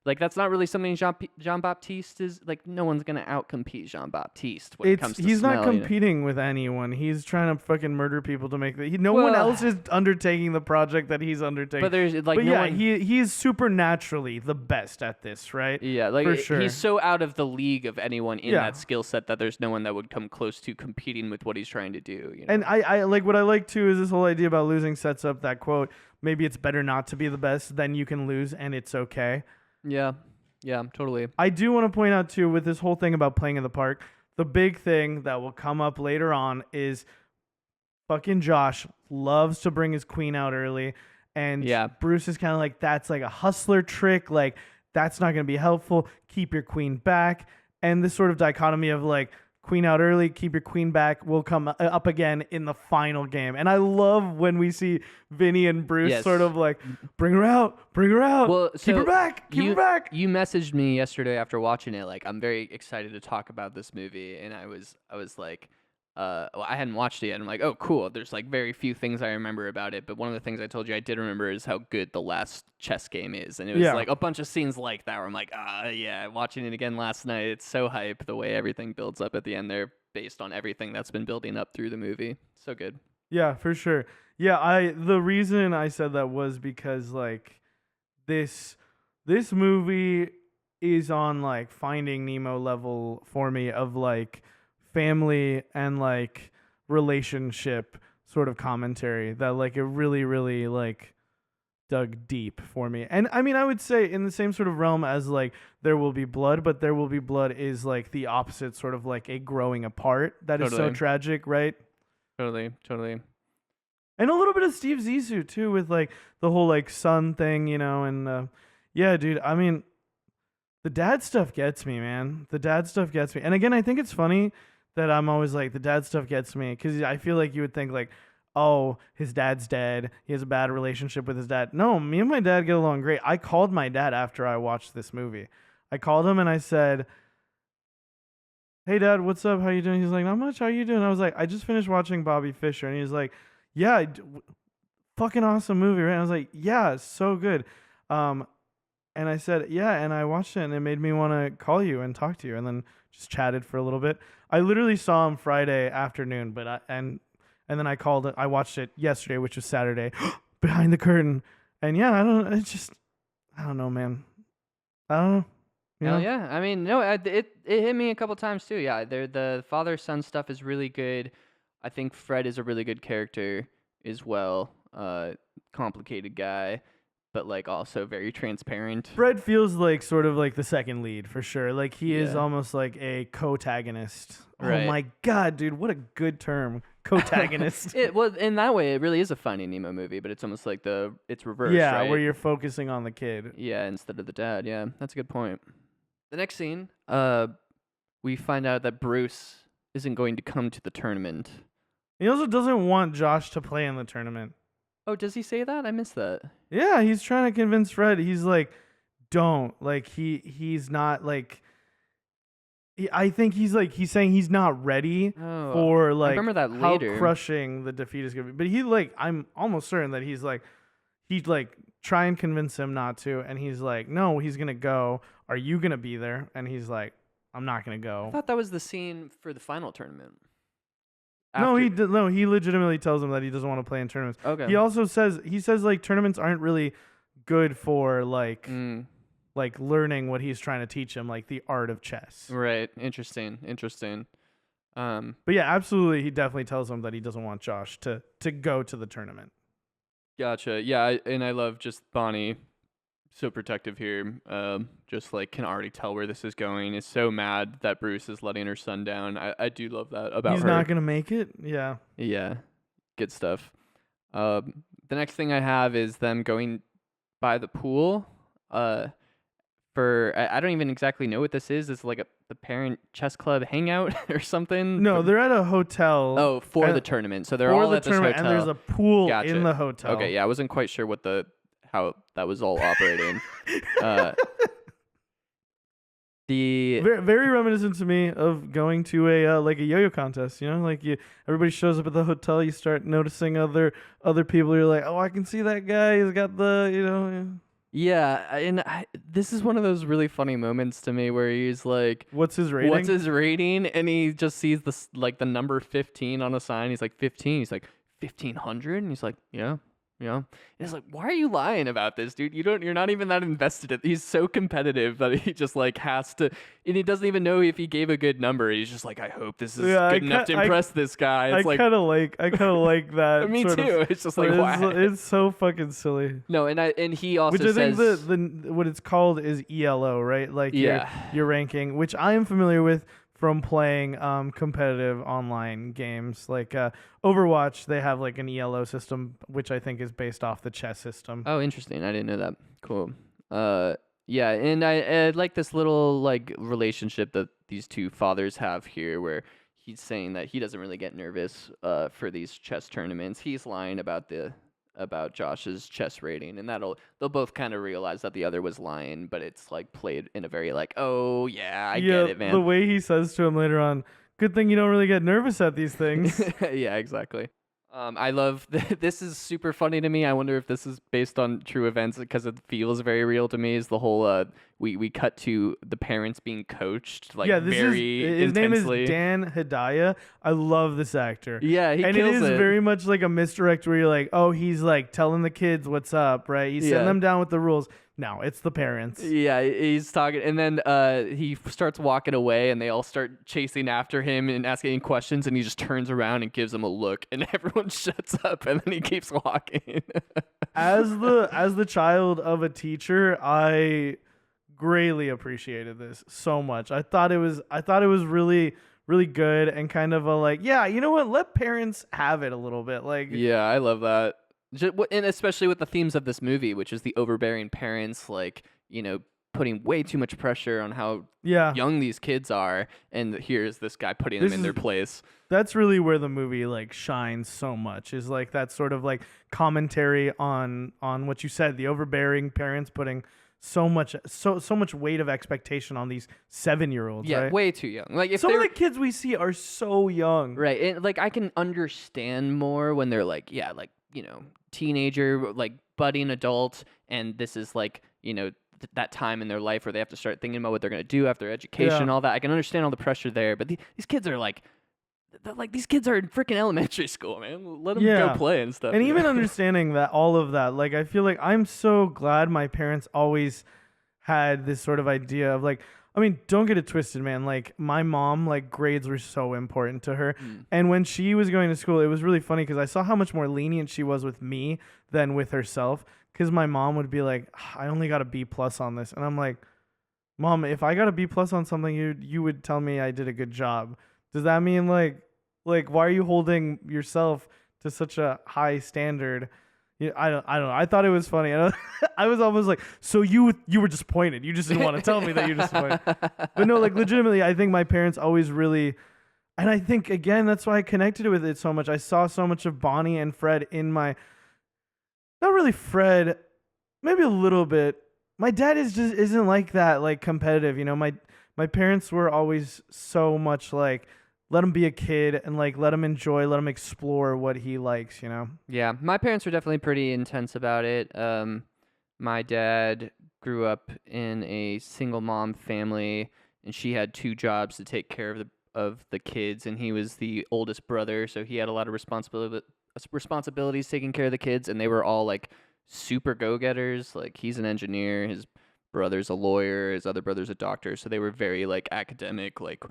that's not really something Jean Baptiste is like. No one's gonna outcompete Jean Baptiste when it comes to he's smell, not competing with anyone. He's trying to fucking murder people to make no one else is undertaking the project that he's undertaking. But there's like he's supernaturally the best at this, right? Yeah, like for sure. He's so out of the league of anyone in that skill set that there's no one that would come close to competing with what he's trying to do. And I like what I like too is this whole idea about losing sets up that quote. Maybe it's better not to be the best, then you can lose and it's okay. Yeah, totally. I do want to point out, too, with this whole thing about playing in the park, the big thing that will come up later on is fucking Josh loves to bring his queen out early. And Bruce is kind of like, that's like a hustler trick. Like, that's not going to be helpful. Keep your queen back. And this sort of dichotomy of like, queen out early, keep your queen back, will come up again in the final game. And I love when we see Vinny and Bruce sort of like, bring her out. Well, keep her back. You messaged me yesterday after watching it, like, I'm very excited to talk about this movie. And I was like, I hadn't watched it yet. And I'm like, oh, cool. There's like very few things I remember about it. But one of the things I told you I did remember is how good the last chess game is. And it was like a bunch of scenes like that where I'm like, watching it again last night. It's so hype the way everything builds up at the end there based on everything that's been building up through the movie. So good. Yeah, for sure. Yeah, the reason I said that was because like this movie is on like Finding Nemo level for me of like family and like relationship sort of commentary that like it really like dug deep for me. And I mean, I would say in the same sort of realm as like There Will Be Blood, but There Will Be Blood is like the opposite, sort of like a growing apart that is so tragic, right? Totally. And a little bit of Steve Zissou too, with like the whole like son thing, and yeah, dude, I mean, the dad stuff gets me, man. The dad stuff gets me. And again, I think it's funny that I'm always like, the dad stuff gets me, because I feel like you would think like, oh, his dad's dead. He has a bad relationship with his dad. No, me and my dad get along great. I called my dad after I watched this movie. I called him and I said, hey, Dad, what's up? How you doing? He's like, not much. How you doing? I was like, I just finished watching Bobby Fischer. And he's like, yeah, fucking awesome movie, right? And I was like, yeah, it's so good. And I said, yeah, and I watched it, and it made me want to call you and talk to you, and then just chatted for a little bit. I literally saw him Friday afternoon, but and then I called it. I watched it yesterday, which was Saturday, behind the curtain. And yeah, I don't know, man. I don't know. Hell yeah. I mean, no, it hit me a couple times too. Yeah, the father-son stuff is really good. I think Fred is a really good character as well. Complicated guy, but like also very transparent. Fred feels like sort of like the second lead for sure. Like he is almost like a co-tagonist. Right. Oh my God, dude, what a good term. Co-tagonist. Well, in that way, it really is a Finding Nemo movie, but it's almost like it's reversed, yeah, right? Where you're focusing on the kid. Yeah, instead of the dad. Yeah, that's a good point. The next scene, we find out that Bruce isn't going to come to the tournament. He also doesn't want Josh to play in the tournament. Oh, does he say that? I missed that. Yeah, he's trying to convince Fred. He's like, don't. Like, he's not, like... I think he's saying he's not ready for, like, I remember that how later. Crushing the defeat is going to be. But I'm almost certain that he's, like, try and convince him not to, and he's like, no, he's gonna go. Are you gonna be there? And he's like, I'm not gonna go. I thought that was the scene for the final tournament. No, he legitimately tells him that he doesn't want to play in tournaments. Okay. He also says like tournaments aren't really good for like learning what he's trying to teach him, like the art of chess. Right. Interesting. But yeah, absolutely, he definitely tells him that he doesn't want Josh to go to the tournament. Gotcha. Yeah, and I love just Bonnie, so protective here. Just like can already tell where this is going. Is so mad that Bruce is letting her son down. I do love that about her. He's not gonna make it. Yeah. Yeah. Good stuff. The next thing I have is them going by the pool. For I don't even exactly know what this is. It's like the parent chess club hangout or something. No, they're at a hotel. Oh, for the tournament. So they're all at this hotel. And there's a pool in the hotel. Okay, yeah, I wasn't quite sure how that was all operating. Very reminiscent to me of going to a like a yo-yo contest. You know, like everybody shows up at the hotel. You start noticing other people. You're like, oh, I can see that guy. He's got the Yeah, and this is one of those really funny moments to me where he's like, "What's his rating?" And he just sees the number 15 on a sign. He's like, 15. He's like, 1,500, and he's like, yeah. And it's like, why are you lying about this, dude? You're not even that invested. He's so competitive that he just like has to, and he doesn't even know if he gave a good number. He's just like, I hope this is good enough to impress this guy. It's I kind of like that. Me too. It's just like, why? It's so fucking silly. No, and he also says, think the what it's called is ELO, right? Like your ranking, which I am familiar with from playing competitive online games. Like Overwatch, they have like an ELO system, which I think is based off the chess system. Oh, interesting. I didn't know that. Cool. Yeah, and I like this little like relationship that these two fathers have here, where he's saying that he doesn't really get nervous for these chess tournaments. He's lying about Josh's chess rating, and they'll both kind of realize that the other was lying, but it's like played in a very like, oh yeah, I get it, man. The way he says to him later on, good thing you don't really get nervous at these things. Yeah, exactly. I love this is super funny to me. I wonder if this is based on true events because it feels very real to me. Is the whole we cut to the parents being coached like very his intensely. Name is Dan Hedaya. I love this actor. Yeah, and kills it is very much like a misdirect where you're like, oh, he's like telling the kids what's up, right? He's setting them down with the rules. No, it's the parents. Yeah, he's talking, and then he starts walking away, and they all start chasing after him and asking questions, and he just turns around and gives them a look, and everyone shuts up, and then he keeps walking. As the child of a teacher, I greatly appreciated this so much. I thought it was really, really good and kind of a like, yeah, you know what? Let parents have it a little bit. Like, yeah, I love that. And especially with the themes of this movie, which is the overbearing parents, like, putting way too much pressure on how young these kids are, and here's this guy putting them in their place. That's really where the movie like shines so much, is like that sort of like commentary on what you said, the overbearing parents putting so much weight of expectation on these 7-year-olds. Yeah, right? Way too young. Like if some of the kids we see are so young, right? And like I can understand more when they're like, teenager, like budding adult, and this is like that time in their life where they have to start thinking about what they're going to do after education and all that. I can understand all the pressure there, but these kids are these kids are in freaking elementary school, man. Let them go play and stuff. And even understanding that all of that, like I feel like I'm so glad my parents always had this sort of idea of like, I mean, don't get it twisted, man. Like my mom, like grades were so important to her. And when she was going to school, it was really funny because I saw how much more lenient she was with me than with herself. Because my mom would be like, I only got a B+ on this. And I'm like, Mom, if I got a B+ on something, you would tell me I did a good job. Does that mean like why are you holding yourself to such a high standard? I don't know. I thought it was funny. I was almost like, so you were disappointed. You just didn't want to tell me that you're disappointed. But no, like legitimately, I think my parents always really, and I think again that's why I connected with it so much. I saw so much of Bonnie and Fred in my, not really Fred, maybe a little bit. My dad isn't like that, like competitive. My parents were always so much like, let him be a kid and like let him enjoy, let him explore what he likes, Yeah, my parents were definitely pretty intense about it. My dad grew up in a single mom family, and she had 2 jobs to take care of the kids, and he was the oldest brother, so he had a lot of responsibilities taking care of the kids, and they were all like super go-getters. Like he's an engineer, his brother's a lawyer, his other brother's a doctor, so they were very like academic, like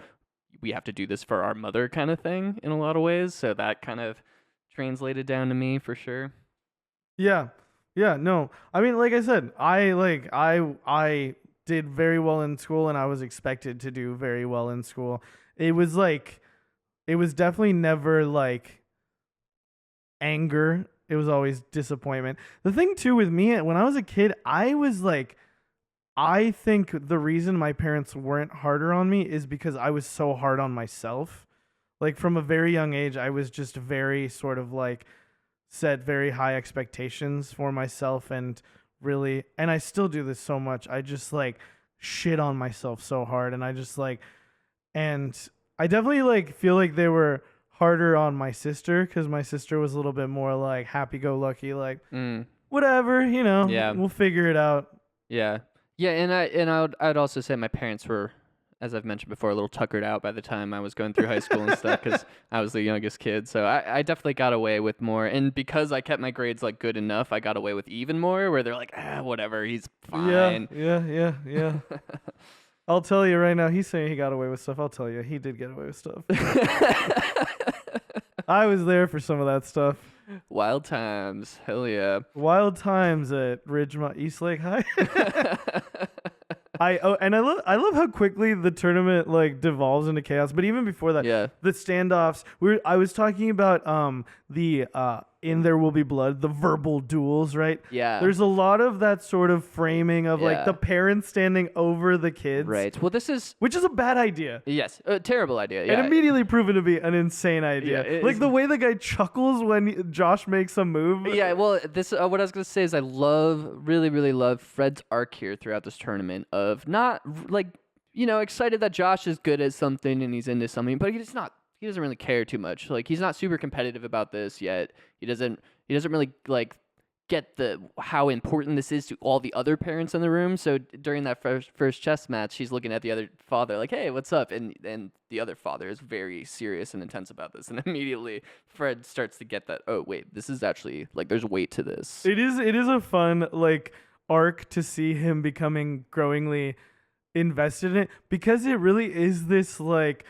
we have to do this for our mother kind of thing in a lot of ways. So that kind of translated down to me for sure. Yeah. Yeah, no. I mean, like I said, I did very well in school and I was expected to do very well in school. It was like it was definitely never like anger. It was always disappointment. The thing too with me when I was a kid, I was like I think the reason my parents weren't harder on me is because I was so hard on myself. Like from a very young age, I was just very sort of like set very high expectations for myself and really and I still do this so much. I just like shit on myself so hard and I just like and I definitely like feel like they were harder on my sister cuz my sister was a little bit more like happy go lucky like whatever, Yeah. we'll figure it out. Yeah. Yeah, I'd also say my parents were, as I've mentioned before, a little tuckered out by the time I was going through high school and stuff because I was the youngest kid. So I definitely got away with more. And because I kept my grades like good enough, I got away with even more where they're like, whatever, he's fine. Yeah. I'll tell you right now, he's saying he got away with stuff. I'll tell you, he did get away with stuff. I was there for some of that stuff. Wild times. Hell yeah. Wild times at Ridgemont East Lake High. I love how quickly the tournament like devolves into chaos. But even before that, yeah, the standoffs. I was talking about the in There Will Be Blood, the verbal duels, right? Yeah. There's a lot of that sort of framing of like the parents standing over the kids. Right. Well, which is a bad idea. Yes, a terrible idea. Yeah. And immediately proven to be an insane idea. Yeah, like the way the guy chuckles when Josh makes a move. Yeah. Well, this what I was gonna say is I really love Fred's arc here throughout this tournament of not like excited that Josh is good at something and he's into something, but he's not. He doesn't really care too much. Like he's not super competitive about this yet. He doesn't really like get how important this is to all the other parents in the room. So during that first chess match, he's looking at the other father like, "Hey, what's up?" And the other father is very serious and intense about this. And immediately Fred starts to get that, "Oh, wait, this is actually like there's weight to this." It is a fun like arc to see him becoming growingly invested in it because it really is this like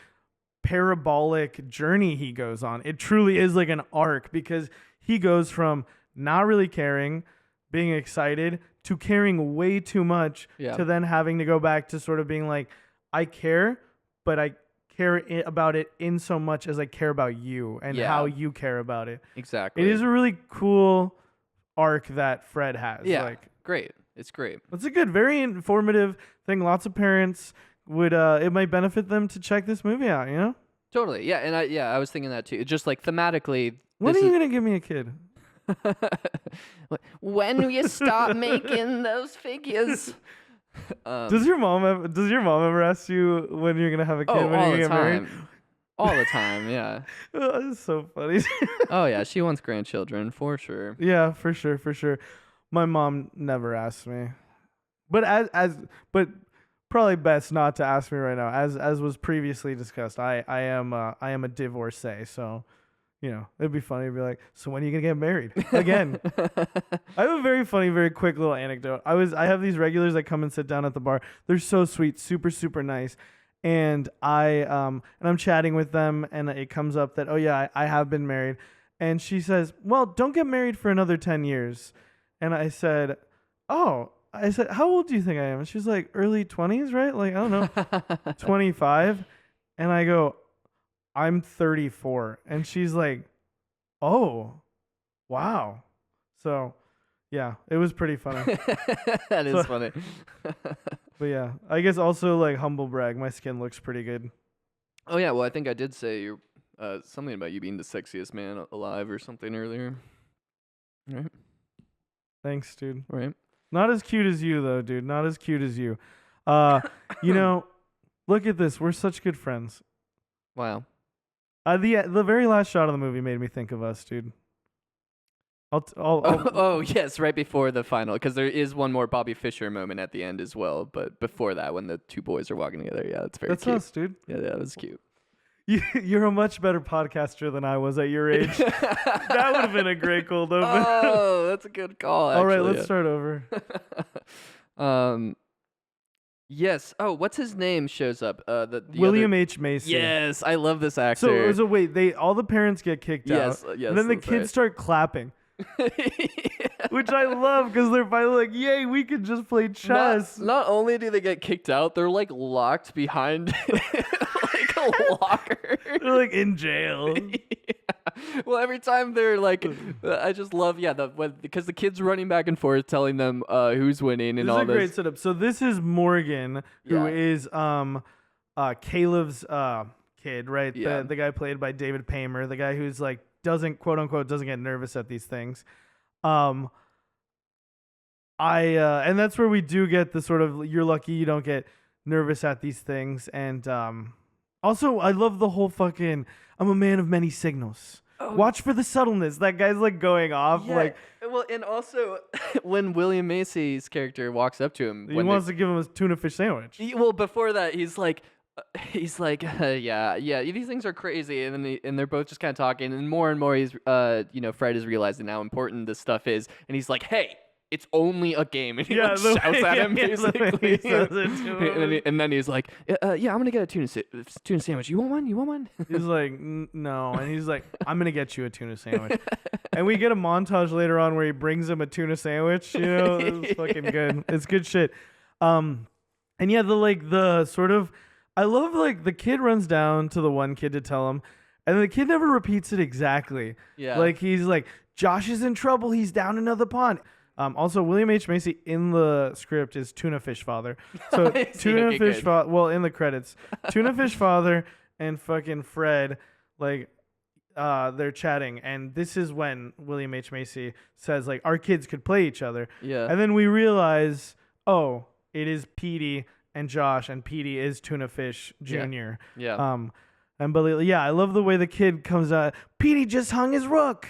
parabolic journey he goes on. It truly is like an arc because he goes from not really caring, being excited, to caring way too much, to then having to go back to sort of being like, I care, but I care about it in so much as I care about you and how you care about it. Exactly. It is a really cool arc that Fred has. Yeah, like, great. It's great. It's a good, very informative thing. Lots of parents would it might benefit them to check this movie out, Totally. Yeah, and I was thinking that too. It's just like thematically. When are you gonna give me a kid? When you stop making those figures. Does your mom ever ask you when you're gonna have a kid? Oh, when all you're the gonna get married? time. All the time, yeah. Oh, it's so funny. Oh yeah, she wants grandchildren for sure. Yeah, for sure. My mom never asked me, but but probably best not to ask me right now. As was previously discussed, I am a divorcee, so it'd be funny to be like, so when are you gonna get married again? I have a very funny, very quick little anecdote. I have these regulars that come and sit down at the bar. They're so sweet, super nice. And I'm chatting with them, and it comes up that, oh yeah, I have been married. And she says, well, don't get married for another 10 years. And I said, how old do you think I am? And she's like, early 20s, right? Like, I don't know, 25. And I go, I'm 34. And she's like, oh, wow. So, yeah, it was pretty funny. That is funny. But yeah, I guess also like humble brag, my skin looks pretty good. Oh yeah, well I think I did say you're something about you being the sexiest man alive or something earlier. Right? Thanks, dude. Right. Not as cute as you though, dude. Not as cute as you. Look at this. We're such good friends. Wow. The very last shot of the movie made me think of us, dude. Oh yes, right before the final, because there is one more Bobby Fischer moment at the end as well. But before that, when the two boys are walking together, yeah, that's very cute. That's us, dude. Yeah, that was cute. You're a much better podcaster than I was at your age. That would have been a great cold open. Oh, that's a good call. Actually, all right, let's start over. Yes. Oh, what's his name shows up? The William H. Macy. Yes, I love this actor. So wait, all the parents get kicked out. Yes. And then the kids start clapping. Which I love because they're finally like, yay, we can just play chess. Not only do they get kicked out, they're like locked behind like a locker. They're like in jail. Yeah. Well, every time they're like, I just love, because the kids running back and forth telling them who's winning and all this. This is a great setup. So this is Morgan, who is Caleb's kid, right? Yeah. The guy played by David Paymer, the guy who's like doesn't quote unquote doesn't get nervous at these things. And that's where we do get the sort of you're lucky you don't get nervous at these things. And also I love the whole fucking I'm a man of many signals. Oh. Watch for the subtleness. That guy's like going off like. Well, and also when William Macy's character walks up to him, he wants to give him a tuna fish sandwich. Before that, he's like, yeah, these things are crazy, and then they're both just kind of talking, and more he's, Fred is realizing how important this stuff is, and he's like, hey, it's only a game, and he shouts at him basically, and then he's like, I'm gonna get a tuna sandwich. You want one? He's like, no, and he's like, I'm gonna get you a tuna sandwich, and we get a montage later on where he brings him a tuna sandwich. It's fucking good. It's good shit. And yeah, the sort of. I love, like, the kid runs down to the one kid to tell him, and the kid never repeats it exactly. Yeah. Like, he's like, Josh is in trouble. He's down another pond. Also, William H. Macy in the script is Tuna Fish Father. So, Tuna Fish Father, well, in the credits, Tuna Fish Father and fucking Fred, like, they're chatting, and this is when William H. Macy says, like, our kids could play each other. Yeah. And then we realize, oh, it is Petey and Josh, and Petey is Tuna Fish Jr. Yeah. I love the way the kid comes out. Petey just hung his rook.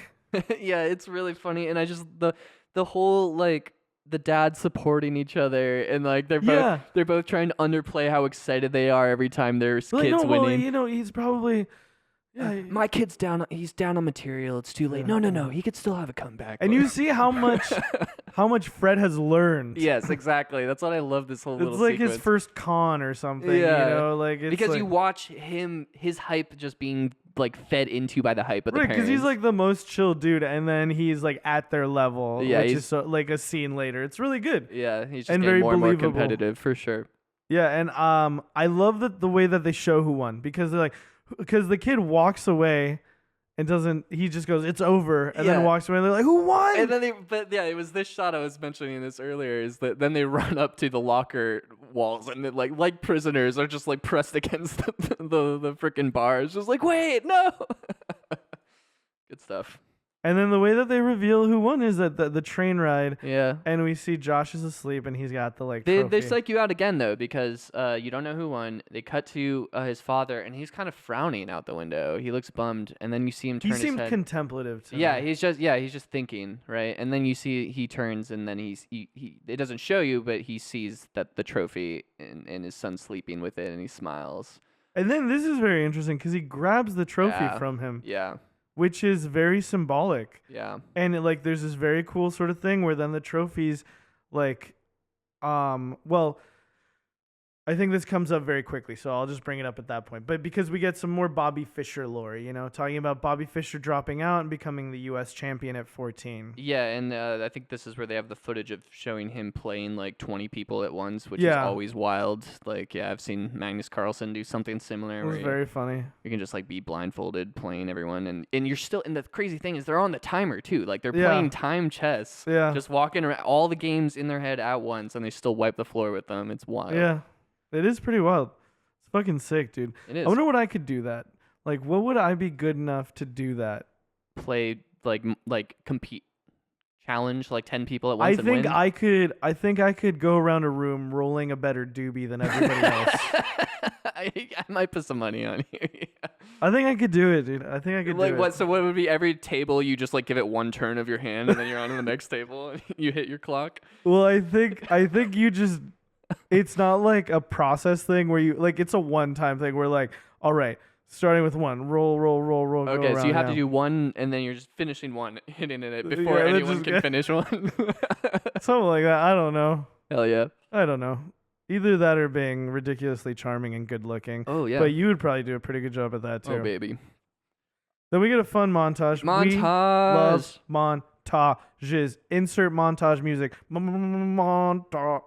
Yeah, it's really funny, and I just the whole like the dads supporting each other, and like they're both trying to underplay how excited they are every time their kids winning. Well, he's probably. Yeah, my kid's down. He's down on material. It's too late. No. He could still have a comeback. And you see how much Fred has learned. Yes, exactly. That's what I love. This whole little. It's like sequence. His first con or something. Yeah, it's because like, you watch his hype just being like fed into by the hype of the parents. Because he's like the most chill dude, and then he's like at their level. Yeah, which is like a scene later. It's really good. Yeah, he's just getting more and more competitive for sure. Yeah, and I love the way that they show who won, because they're like. Because the kid walks away and he just goes, it's over, and then walks away, and they're like, who won? And then it was this shot I was mentioning this earlier, is that then they run up to the locker walls, and like prisoners are just like pressed against the freaking bars, just like, wait, no. Good stuff. And then the way that they reveal who won is that the train ride. Yeah. And we see Josh is asleep, and he's got the They psych you out again, though, because you don't know who won. They cut to his father, and he's kind of frowning out the window. He looks bummed, and then you see him turn his head. He seemed contemplative to me. He's just thinking, right? And then you see he turns, and then he it doesn't show you, but he sees that the trophy and his son sleeping with it, and he smiles. And then this is very interesting, because he grabs the trophy from him. Yeah. Which is very symbolic. Yeah. And there's this very cool sort of thing where then the trophies, I think this comes up very quickly, so I'll just bring it up at that point. But because we get some more Bobby Fischer lore, talking about Bobby Fischer dropping out and becoming the U.S. champion at 14. Yeah, and I think this is where they have the footage of showing him playing 20 people at once, which is always wild. I've seen Magnus Carlsen do something similar. It was very funny. You can just be blindfolded playing everyone, and you're still. And the crazy thing is they're on the timer too. They're playing time chess. Yeah. Just walking around all the games in their head at once, and they still wipe the floor with them. It's wild. Yeah. It is pretty wild. It's fucking sick, dude. It is. I wonder what I could do that. What would I be good enough to do that? Play compete, challenge 10 people at once. I think I could go around a room rolling a better doobie than everybody else. I might put some money on you. I think I could do it, dude. I think I could do it. What? So what would be every table you just like give it one turn of your hand and then you're on to the next table and you hit your clock? Well, I think you just. It's not like a process thing where you like. It's a one-time thing where like, all right, starting with one, roll. Okay, go so you have around, to do one and then you're just finishing one, hitting it before anyone can finish one. something like that. I don't know. Hell yeah. I don't know. Either that or being ridiculously charming and good looking. Oh yeah. But you would probably do a pretty good job at that too. Oh baby. Then we get a fun montage. We love montages. Insert montage music. Montage.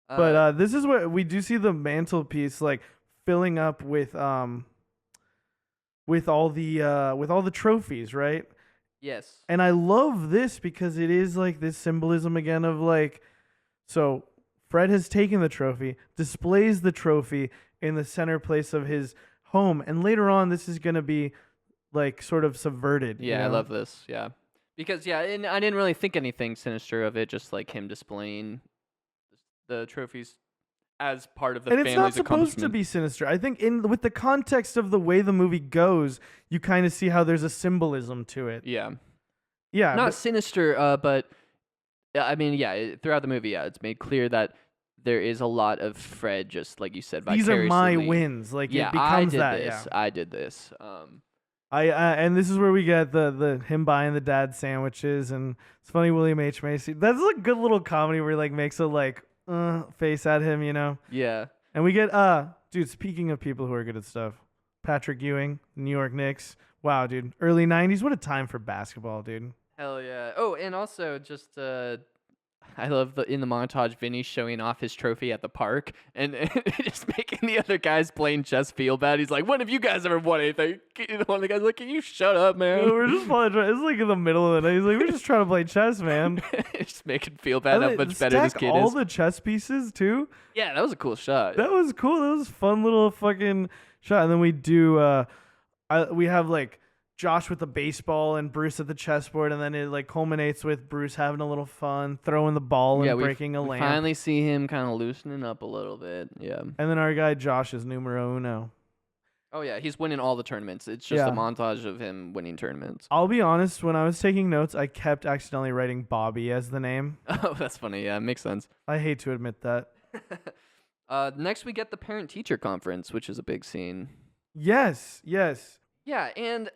But this is what we do see the mantelpiece like filling up with all the trophies, right? Yes. And I love this because it is like this symbolism again of like, so Fred has taken the trophy, displays the trophy in the center place of his home, and later on this is going to be like sort of subverted. Yeah, you know? I love this. Yeah. Because and I didn't really think anything sinister of it, just like him displaying the trophies as part of the family's accomplishment. And it's not supposed to be sinister. I think with the context of the way the movie goes, you kind of see how there's a symbolism to it. Yeah. Yeah. Not sinister, but I mean, yeah, throughout the movie, yeah, it's made clear that there is a lot of Fred, just like you said, these are my wins. Like yeah, it becomes I did this. And this is where we get the him buying the dad sandwiches, and it's funny William H. Macy. That's a good little comedy where he like makes a like face at him, you know? Yeah. And we get dude, speaking of people who are good at stuff, Patrick Ewing, New York Knicks. Wow, dude. Early 90s, what a time for basketball, dude. Hell yeah. Oh, and also just I love in the montage Vinny showing off his trophy at the park and just making the other guys playing chess feel bad. He's like, when have you guys ever won anything? One of the guys like, can you shut up, man? Yeah, we're just playing chess. It's like in the middle of the night. He's like, we're just trying to play chess, man. Just making feel bad how much better this kid is. All the chess pieces too. Yeah, that was a cool shot. That was cool. That was a fun little fucking shot. And then we do we have like Josh with the baseball and Bruce at the chessboard, and then it like culminates with Bruce having a little fun, throwing the ball and breaking a lamp. We finally see him kind of loosening up a little bit. Yeah. And then our guy Josh is numero uno. Oh yeah, he's winning all the tournaments. It's just a montage of him winning tournaments. I'll be honest, when I was taking notes, I kept accidentally writing Bobby as the name. Oh, that's funny. Yeah, makes sense. I hate to admit that. Next we get the parent-teacher conference, which is a big scene. Yes. Yeah, and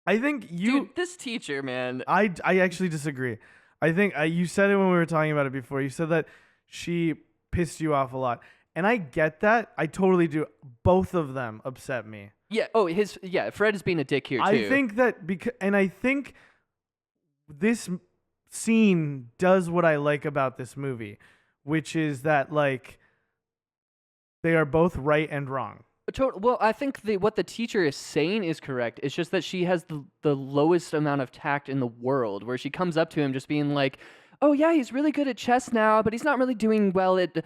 I think dude, this teacher, man. I actually disagree. I think you said it when we were talking about it before. You said that she pissed you off a lot. And I get that. I totally do. Both of them upset me. Yeah. Oh, Fred is being a dick here too. I think that I think this scene does what I like about this movie, which is that like they are both right and wrong. Well, I think what the teacher is saying is correct. It's just that she has the lowest amount of tact in the world, where she comes up to him just being like, oh yeah, he's really good at chess now, but he's not really doing well at,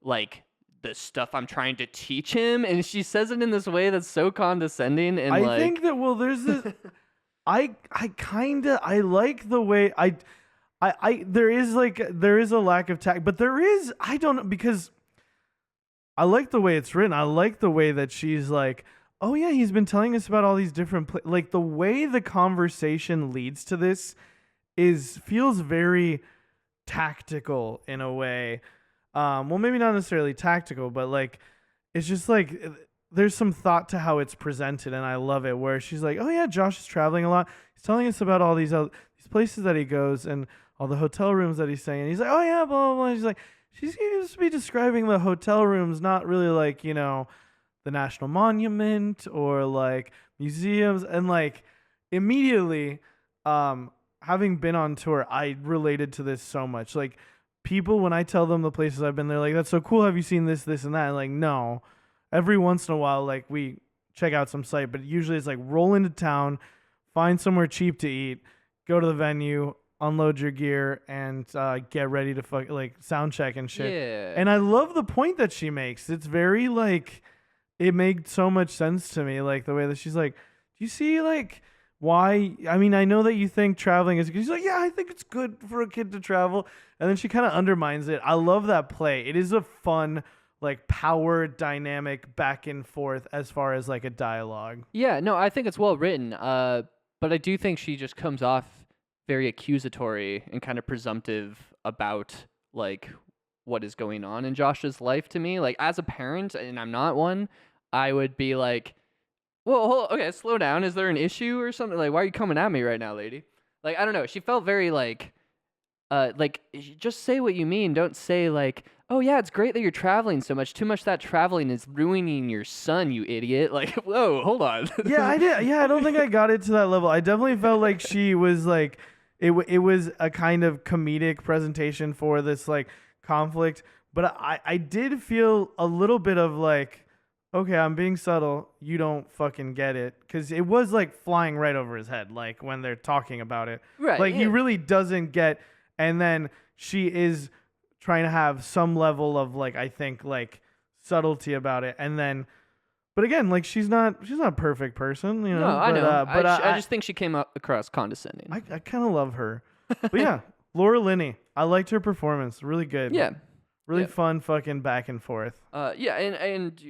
like the stuff I'm trying to teach him. And she says it in this way that's so condescending. And I think that, well, there's this, I like the way there is a lack of tact, but there is, I don't know, because I like the way it's written. I like the way that she's like, oh yeah, he's been telling us about all these different like the way the conversation leads to this feels very tactical in a way. Well, maybe not necessarily tactical, but like it's just like there's some thought to how it's presented, and I love it. Where she's like, oh yeah, Josh is traveling a lot. He's telling us about all these places that he goes and all the hotel rooms that he's staying in. He's like, oh yeah, blah blah blah. She's like, she seems to be describing the hotel rooms, not really like, you know, the National Monument or like museums. And like immediately, having been on tour, I related to this so much. Like people, when I tell them the places I've been, they're like, that's so cool. Have you seen this, this, and that? And like, no. Every once in a while, like we check out some site, but usually it's like roll into town, find somewhere cheap to eat, go to the venue, unload your gear, and get ready to like sound check and shit. Yeah. And I love the point that she makes. It's very like, it made so much sense to me. Like the way that she's like, do you see like why? I mean, I know that you think traveling is good. She's like, yeah, I think it's good for a kid to travel. And then she kind of undermines it. I love that play. It is a fun like power dynamic back and forth as far as like a dialogue. Yeah, no, I think it's well written. But I do think she just comes off very accusatory and kind of presumptive about like what is going on in Josh's life to me. Like as a parent, and I'm not one, I would be like, well, okay, slow down. Is there an issue or something? Like, why are you coming at me right now, lady? Like, I don't know. She felt very like just say what you mean. Don't say like, oh yeah, it's great that you're traveling so much. Too much of that traveling is ruining your son, you idiot. Like, whoa, hold on. Yeah, I did. Yeah, I don't think I got it to that level. I definitely felt like she was like, it was a kind of comedic presentation for this like conflict. But I did feel a little bit of like, okay, I'm being subtle. You don't fucking get it. Because it was like flying right over his head, like when they're talking about it. Right. Like he really doesn't get. And then she is trying to have some level of like, I think like subtlety about it. And then, but again, like she's not a perfect person, you know. No, I know. But I just think she came across condescending. I kind of love her. But yeah, Laura Linney. I liked her performance. Really good. Yeah. Really fun fucking back and forth. Yeah, and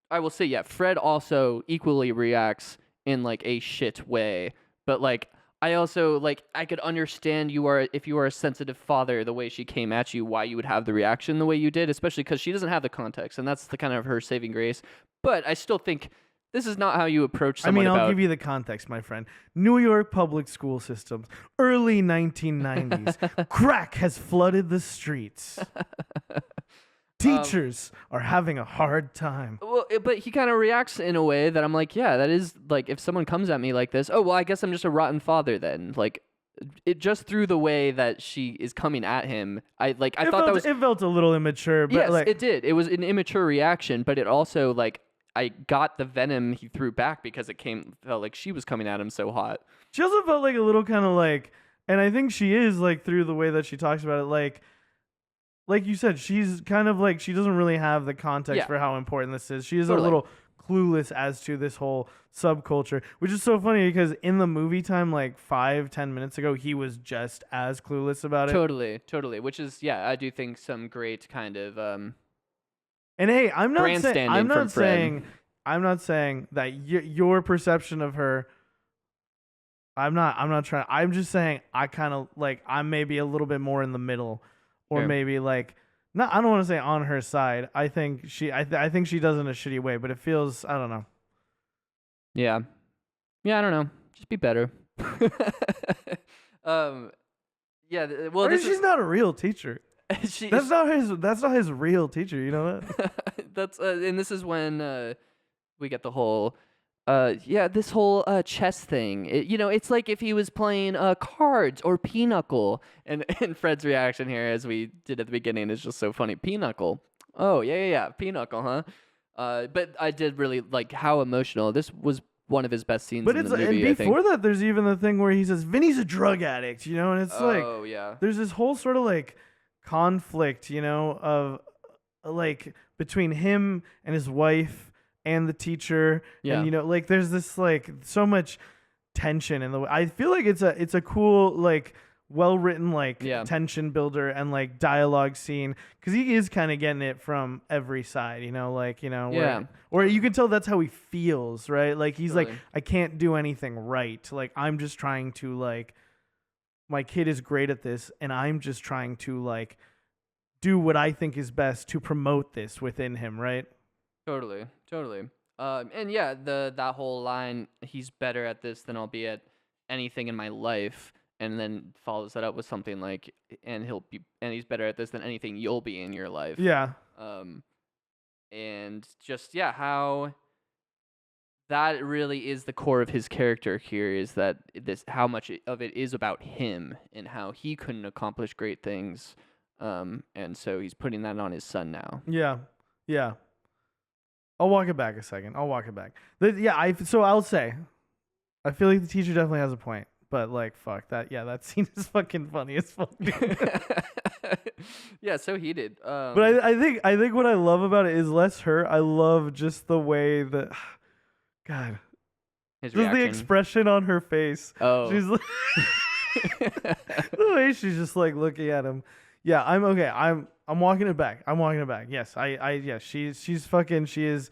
I will say, yeah, Fred also equally reacts in like a shit way, but like I also like I could understand if you are a sensitive father, the way she came at you, why you would have the reaction the way you did, especially because she doesn't have the context, and that's the kind of her saving grace. But I still think this is not how you approach someone. I'll give you the context, my friend. New York public school systems, early 1990s. Crack has flooded the streets. Teachers are having a hard time. Well, but he kind of reacts in a way that I'm like, yeah, that is like if someone comes at me like this, oh well, I guess I'm just a rotten father then. Like, it just through the way that she is coming at him, I thought that was it felt a little immature. But yes, like, it did. It was an immature reaction, but it also like I got the venom he threw back because felt like she was coming at him so hot. She also felt like a little kind of like, and I think she is like through the way that she talks about it, like you said, she's kind of like, she doesn't really have the context for how important this is. She is a little clueless as to this whole subculture, which is so funny because in the movie time, like 5-10 minutes ago, he was just as clueless about it. Totally. Which is, yeah, I do think some great kind of and hey, I'm not saying that your perception of her. I'm not trying. I'm just saying I kind of like I'm maybe a little bit more in the middle. Or maybe like, I don't want to say on her side. I think I think she does in a shitty way, but it feels, I don't know. Yeah, I don't know. Just be better. Yeah. Well, she's not a real teacher. That's not his real teacher. You know that. And this is when we get the whole. This whole chess thing. It's like if he was playing cards or pinochle. And Fred's reaction here, as we did at the beginning, is just so funny. Pinochle. Oh, yeah. Pinochle, huh? But I did really like how emotional. This was one of his best scenes in the movie, and before that, there's even the thing where he says, Vinny's a drug addict, and it's there's this whole sort of like conflict, of like between him and his wife and the teacher, and like there's this like so much tension in the way. I feel like it's a cool like well written like tension builder and like dialogue scene because he is kind of getting it from every side, or you can tell that's how he feels, right? Like he's like, I can't do anything right, like I'm just trying to like my kid is great at this and I'm just trying to like do what I think is best to promote this within him, right? Totally. And yeah, that whole line, he's better at this than I'll be at anything in my life, and then follows that up with something like, and he's better at this than anything you'll be in your life. Yeah. And just how that really is the core of his character here, is that how much of it is about him and how he couldn't accomplish great things, and so he's putting that on his son now. Yeah. I'll walk it back a second. I'll say, I feel like the teacher definitely has a point, but like, fuck that. Yeah, that scene is fucking funny as fuck. Yeah, so heated. But I think what I love about it is less her. I love just the way that, God, his just reaction. the expression on her face. Oh, She's like, the way she's just like looking at him. Yeah, I'm okay. I'm walking it back. I'm walking it back. Yes, yes, she's fucking she is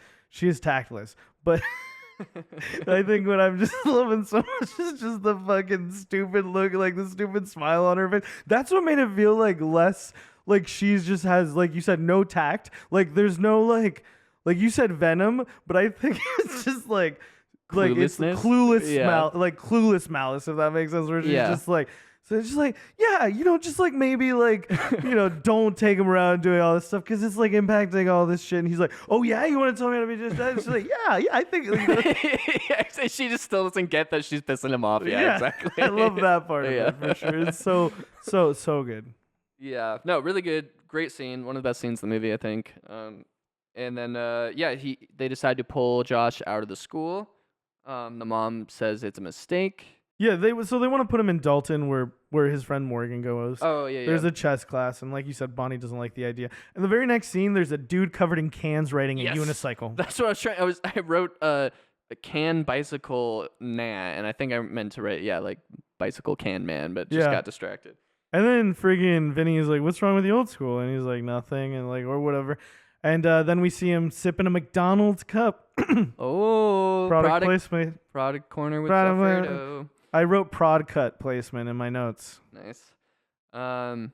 tactless. But I think what I'm just loving so much is just the fucking stupid look, like the stupid smile on her face. That's what made it feel like less like she's just has, like you said, no tact. Like there's no like you said venom, but I think it's just like it's clueless like clueless malice, if that makes sense, where she's just like, so it's just like, yeah, just like maybe like, don't take him around doing all this stuff because it's like impacting all this shit. And he's like, oh yeah, you want to tell me how to be just that? She's like, yeah, I think. Yeah, she just still doesn't get that she's pissing him off. Yeah, exactly. I love that part of it for sure. It's so good. Yeah, no, really good, great scene. One of the best scenes in the movie, I think. And then they decide to pull Josh out of the school. The mom says it's a mistake. Yeah, they want to put him in Dalton where his friend Morgan goes. Oh, yeah, There's a chess class, and like you said, Bonnie doesn't like the idea. And the very next scene, there's a dude covered in cans riding a unicycle. That's what I was trying. I wrote a can bicycle and I think I meant to write like bicycle can man, but just got distracted. And then friggin' Vinny is like, "What's wrong with the old school?" And he's like, "Nothing," and like or whatever. And then we see him sipping a McDonald's cup. Oh, product placement. Product corner with Alfredo. I wrote prod cut placement in my notes. Nice. And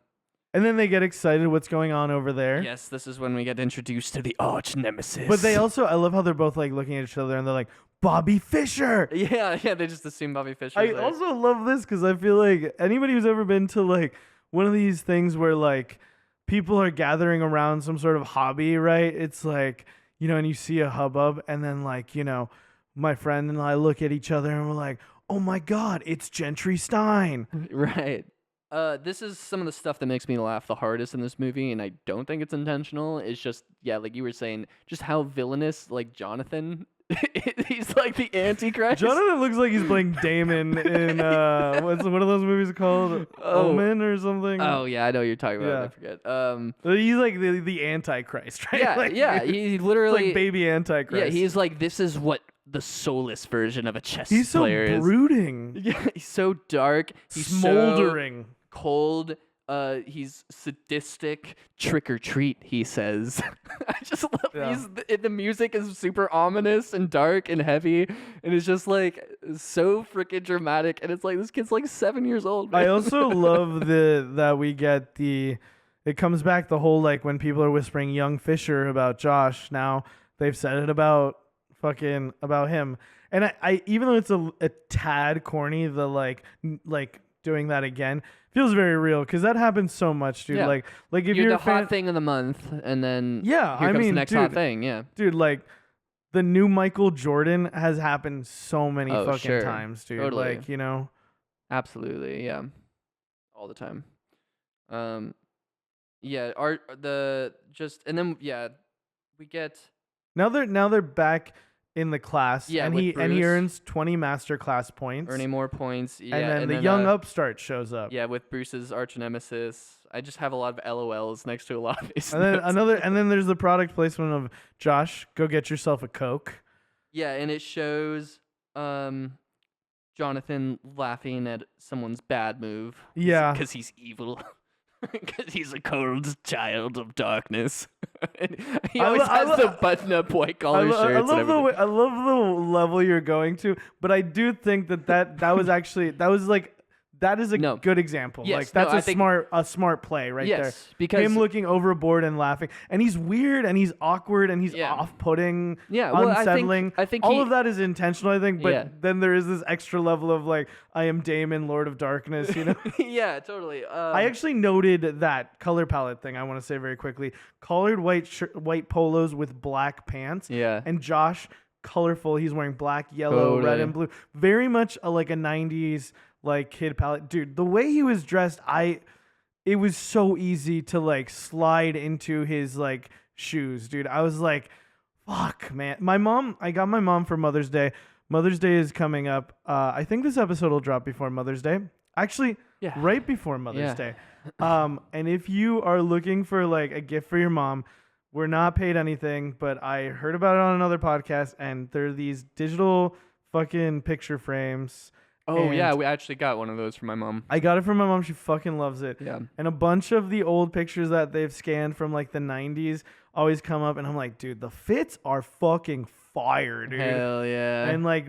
then they get excited what's going on over there. Yes, this is when we get introduced to the arch nemesis. But they also, I love how they're both like looking at each other and they're like, Bobby Fischer. Yeah, they just assume Bobby Fischer. I also love this because I feel like anybody who's ever been to like one of these things where like people are gathering around some sort of hobby, right? It's like, and you see a hubbub and then like, my friend and I look at each other and we're like, oh my God, it's Gentry Stein. Right. This is some of the stuff that makes me laugh the hardest in this movie, and I don't think it's intentional. It's just, like you were saying, just how villainous, like Jonathan, he's like the Antichrist. Jonathan looks like he's playing Damon in, what's one of those movies called? Omen or something? Oh, yeah, I know what you're talking about. I forget. He's like the Antichrist, right? Yeah, like, he literally... like baby Antichrist. Yeah, he's like, this is what the soulless version of a chess player is. He's so brooding. Yeah, he's so dark. He's smoldering. So cold. He's sadistic. Trick or treat, he says. I just love the music is super ominous and dark and heavy, and it's just like so freaking dramatic. And it's like this kid's like 7 years old. Man. I also love that we get it comes back the whole like when people are whispering young Fischer about Josh. Now they've said it about him. And I even though it's a tad corny, the like doing that again feels very real because that happens so much, dude. Yeah. Like if you're the hot thing of the month, and then here comes the next hot thing. Yeah, dude. Like the new Michael Jordan has happened so many fucking times, dude. Totally. Like absolutely, yeah, all the time. We get now they're back in the class, and he earns 20 master class points, earning more points. Yeah, and then the young upstart shows up. Yeah, with Bruce's arch nemesis. I just have a lot of LOLs next to a lot of these. And then there's the product placement of Josh. Go get yourself a Coke. Yeah, and it shows Jonathan laughing at someone's bad move. Yeah, because he's evil. Because he's a cold child of darkness. He always has the button-up white collar shirts. I love the level you're going to, but I do think that is a good example. Yes, like that's a smart play right there. Because him looking overboard and laughing, and he's weird and he's awkward and he's off-putting, unsettling. I think all of that is intentional. I think, but then there is this extra level of like, I am Damon, Lord of Darkness. Yeah, totally. I actually noted that color palette thing. I want to say very quickly: collared white polos with black pants. Yeah, and Josh, colorful. He's wearing black, yellow, red, and blue. Very much like a 90s. Like kid palette, dude. The way he was dressed, it was so easy to like slide into his like shoes, dude. I was like, fuck, man. I got my mom for Mother's Day. Mother's Day is coming up. I think this episode will drop before Mother's Day. Actually, right before Mother's Day. And if you are looking for like a gift for your mom, we're not paid anything, but I heard about it on another podcast, and there are these digital fucking picture frames. Oh, And yeah, we actually got one of those for my mom. I got it from my mom. She fucking loves it. Yeah. And a bunch of the old pictures that they've scanned from like the 90s always come up. And I'm like, dude, the fits are fucking fire, dude. Hell yeah. And like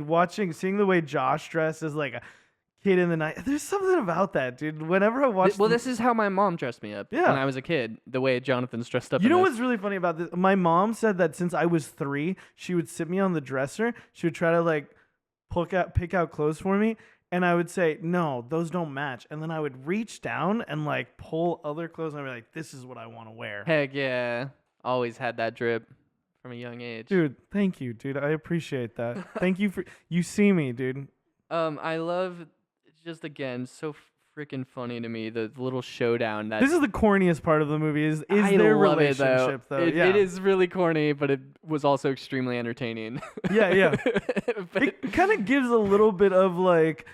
seeing the way Josh dressed as like a kid in the night. There's something about that, dude. Whenever I watch this is how my mom dressed me up when I was a kid, the way Jonathan's dressed up. You know what's really funny about this? My mom said that since I was 3, she would sit me on the dresser. She would try to like pick out clothes for me. And I would say, no, those don't match. And then I would reach down and like pull other clothes and I'd be like, this is what I want to wear. Heck yeah. Always had that drip from a young age. Dude, thank you, dude. I appreciate that. Thank you you see me, dude. I love, just again, so freaking funny to me, the little showdown. This is the corniest part of the movie is I their love relationship, though. though. It is really corny, but it was also extremely entertaining. Yeah. It kind of gives a little bit of like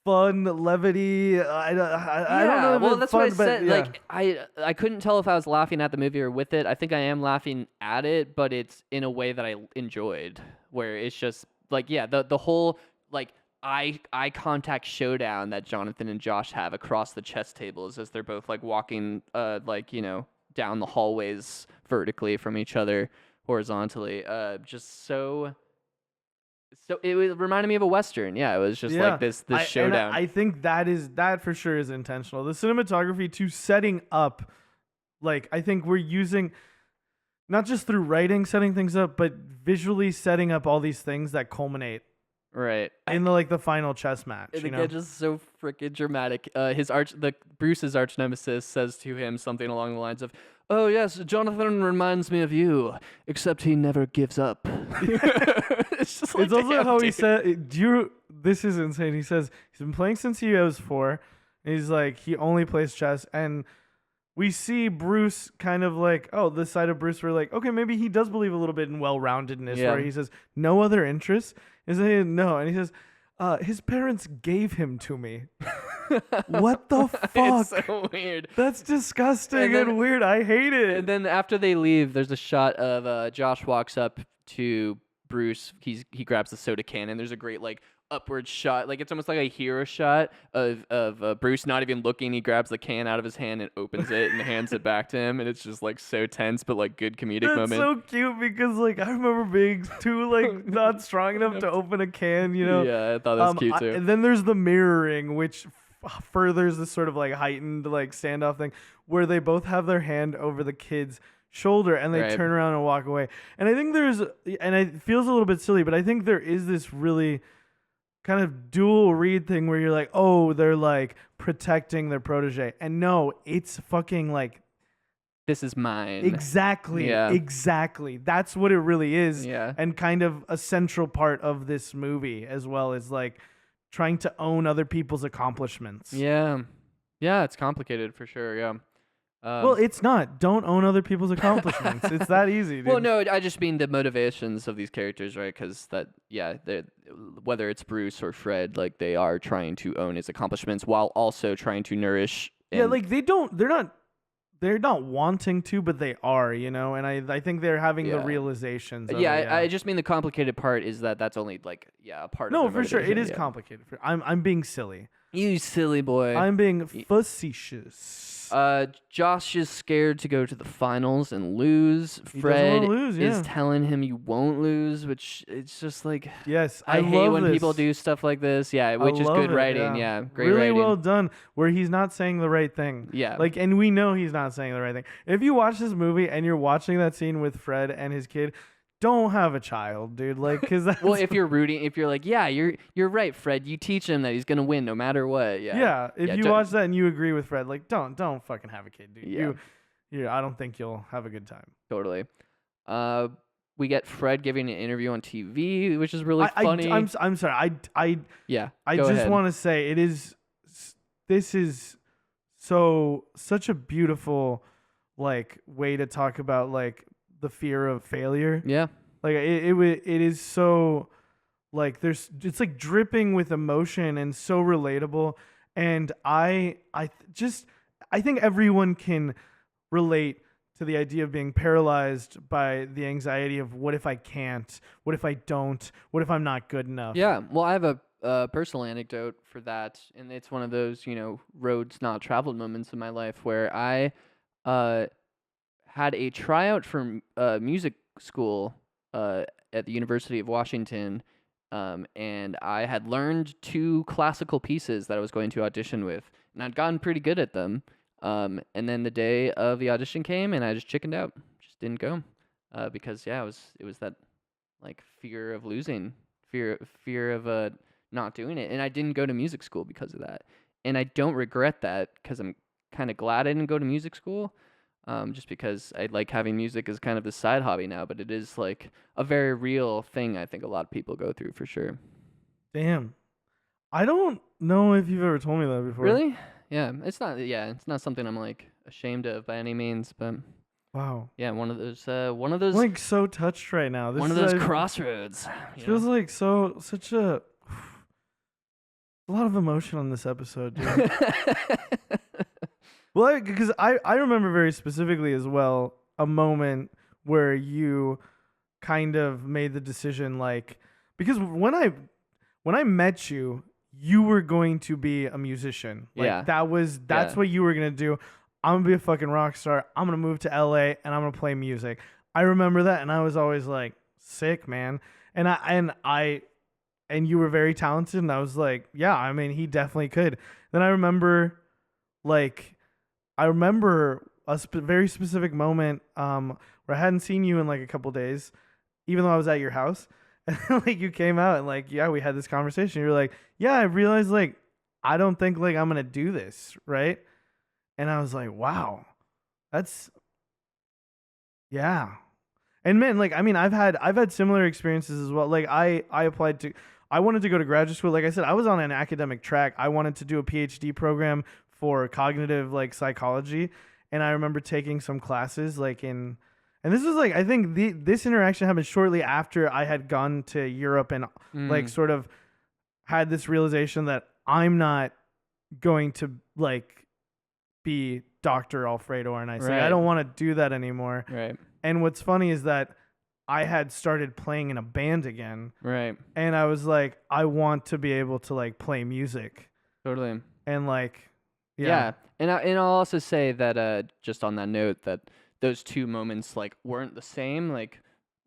fun levity. I don't know. Well, that's fun, what I said. yeah. Like I couldn't tell if I was laughing at the movie or with it. I think I am laughing at it, but it's in a way that I enjoyed, where it's just like the whole like eye contact showdown that Jonathan and Josh have across the chess tables as they're both like walking down the hallways vertically from each other horizontally. Just so it reminded me of a Western. Yeah, it was just like this showdown. I think that for sure is intentional. The cinematography to setting up, like I think we're using not just through writing setting things up, but visually setting up all these things that culminate right in the final chess match. And again, just so freaking dramatic. Bruce's arch nemesis says to him something along the lines of, "Oh yes, Jonathan reminds me of you, except he never gives up." It's just like, it's also how he said, this is insane. He says he's been playing since he was 4. And he's like, he only plays chess. And we see Bruce kind of like, this side of Bruce, we're like, okay, maybe he does believe a little bit in well-roundedness, where he says, no other interests? No. And he says, his parents gave him to me. What the fuck? It's so weird. That's disgusting and weird. I hate it. And then after they leave, there's a shot of Josh walks up to Bruce. He grabs the soda can, and there's a great like upward shot. Like it's almost like a hero shot of Bruce not even looking. He grabs the can out of his hand and opens it and hands it back to him, and it's just like so tense, but like good comedic moment. That's so cute because like I remember being too like not strong enough to open a can. Yeah, I thought that was cute too. And then there's the mirroring, which furthers this sort of like heightened like standoff thing, where they both have their hand over the kid's shoulder and they turn around and walk away. And I think it feels a little bit silly, but I think there is this really kind of dual read thing where you're like, oh, they're like protecting their protege. And no, it's fucking like, this is mine. Exactly. Yeah. Exactly. That's what it really is. Yeah. And kind of a central part of this movie as well, is like trying to own other people's accomplishments. Yeah. Yeah, it's complicated for sure. Yeah. Well, it's not. Don't own other people's accomplishments. It's that easy, dude. Well, no, I just mean the motivations of these characters, right? Because whether it's Bruce or Fred, like they are trying to own his accomplishments while also trying to nourish. Like they're not wanting to, but they are, And I think they're having the realizations. I just mean the complicated part is that's only like a part. No, of for sure, it is complicated. I'm being silly. You silly boy. I'm being facetious. Josh is scared to go to the finals and lose. Fred is telling him you won't lose, which it's just like, yes, I hate when people do stuff like this. Yeah, which is good writing. Yeah, great really writing. Well done. Where he's not saying the right thing. Yeah, and we know he's not saying the right thing. If you watch this movie and you're watching that scene with Fred and his kid, don't have a child, dude. Like, because well, if you're like, yeah, you're right, Fred. You teach him that he's gonna win no matter what. Yeah. Yeah. If you watch that and you agree with Fred, like, don't fucking have a kid, dude. Yeah. I don't think you'll have a good time. Totally. We get Fred giving an interview on TV, which is really funny. I'm sorry. I just want to say this is such a beautiful like way to talk about like the fear of failure. Yeah. Like it is so like it's like dripping with emotion and so relatable. And I think everyone can relate to the idea of being paralyzed by the anxiety of what if I can't? What if I don't? What if I'm not good enough? Yeah. Well, I have a personal anecdote for that, and it's one of those, roads not traveled moments in my life where I had a tryout for music school at the University of Washington, and I had learned 2 classical pieces that I was going to audition with, and I'd gotten pretty good at them. And then the day of the audition came, and I just chickened out, just didn't go, because it was that like fear of losing, fear of not doing it, and I didn't go to music school because of that, and I don't regret that because I'm kind of glad I didn't go to music school. Just because I like having music as kind of a side hobby now, but it is like a very real thing I think a lot of people go through for sure. Damn. I don't know if you've ever told me that before. Really? Yeah, it's not something I'm like ashamed of by any means, but wow. Yeah, one of those I'm like so touched right now. One of those crossroads. Feels like such a lot of emotion on this episode, dude. Well, because I remember very specifically as well a moment where you kind of made the decision, like, because when I met you, you were going to be a musician. Like, that's what you were gonna do. I'm gonna be a fucking rock star. I'm gonna move to LA and I'm gonna play music. I remember that, and I was always like, sick, man. And you were very talented, and I was like, yeah, I mean, he definitely could. Then I remember a very specific moment where I hadn't seen you in like a couple days, even though I was at your house. And like you came out and like, yeah, we had this conversation. You were like, yeah, I realized like I don't think like I'm gonna do this, right? And I was like, wow, that's yeah. And man, like, I mean, I've had similar experiences as well. Like I wanted to go to graduate school. Like I said, I was on an academic track. I wanted to do a PhD program for cognitive like psychology, and I remember taking some classes and this was like, I think this interaction happened shortly after I had gone to Europe and like sort of had this realization that I'm not going to like be Dr. Alfredo and I say I don't want to do that anymore. Right. And what's funny is that I had started playing in a band again. Right. And I was like, I want to be able to like play music. Totally. And like, yeah. And I'll also say that just on that note that those 2 moments like weren't the same. Like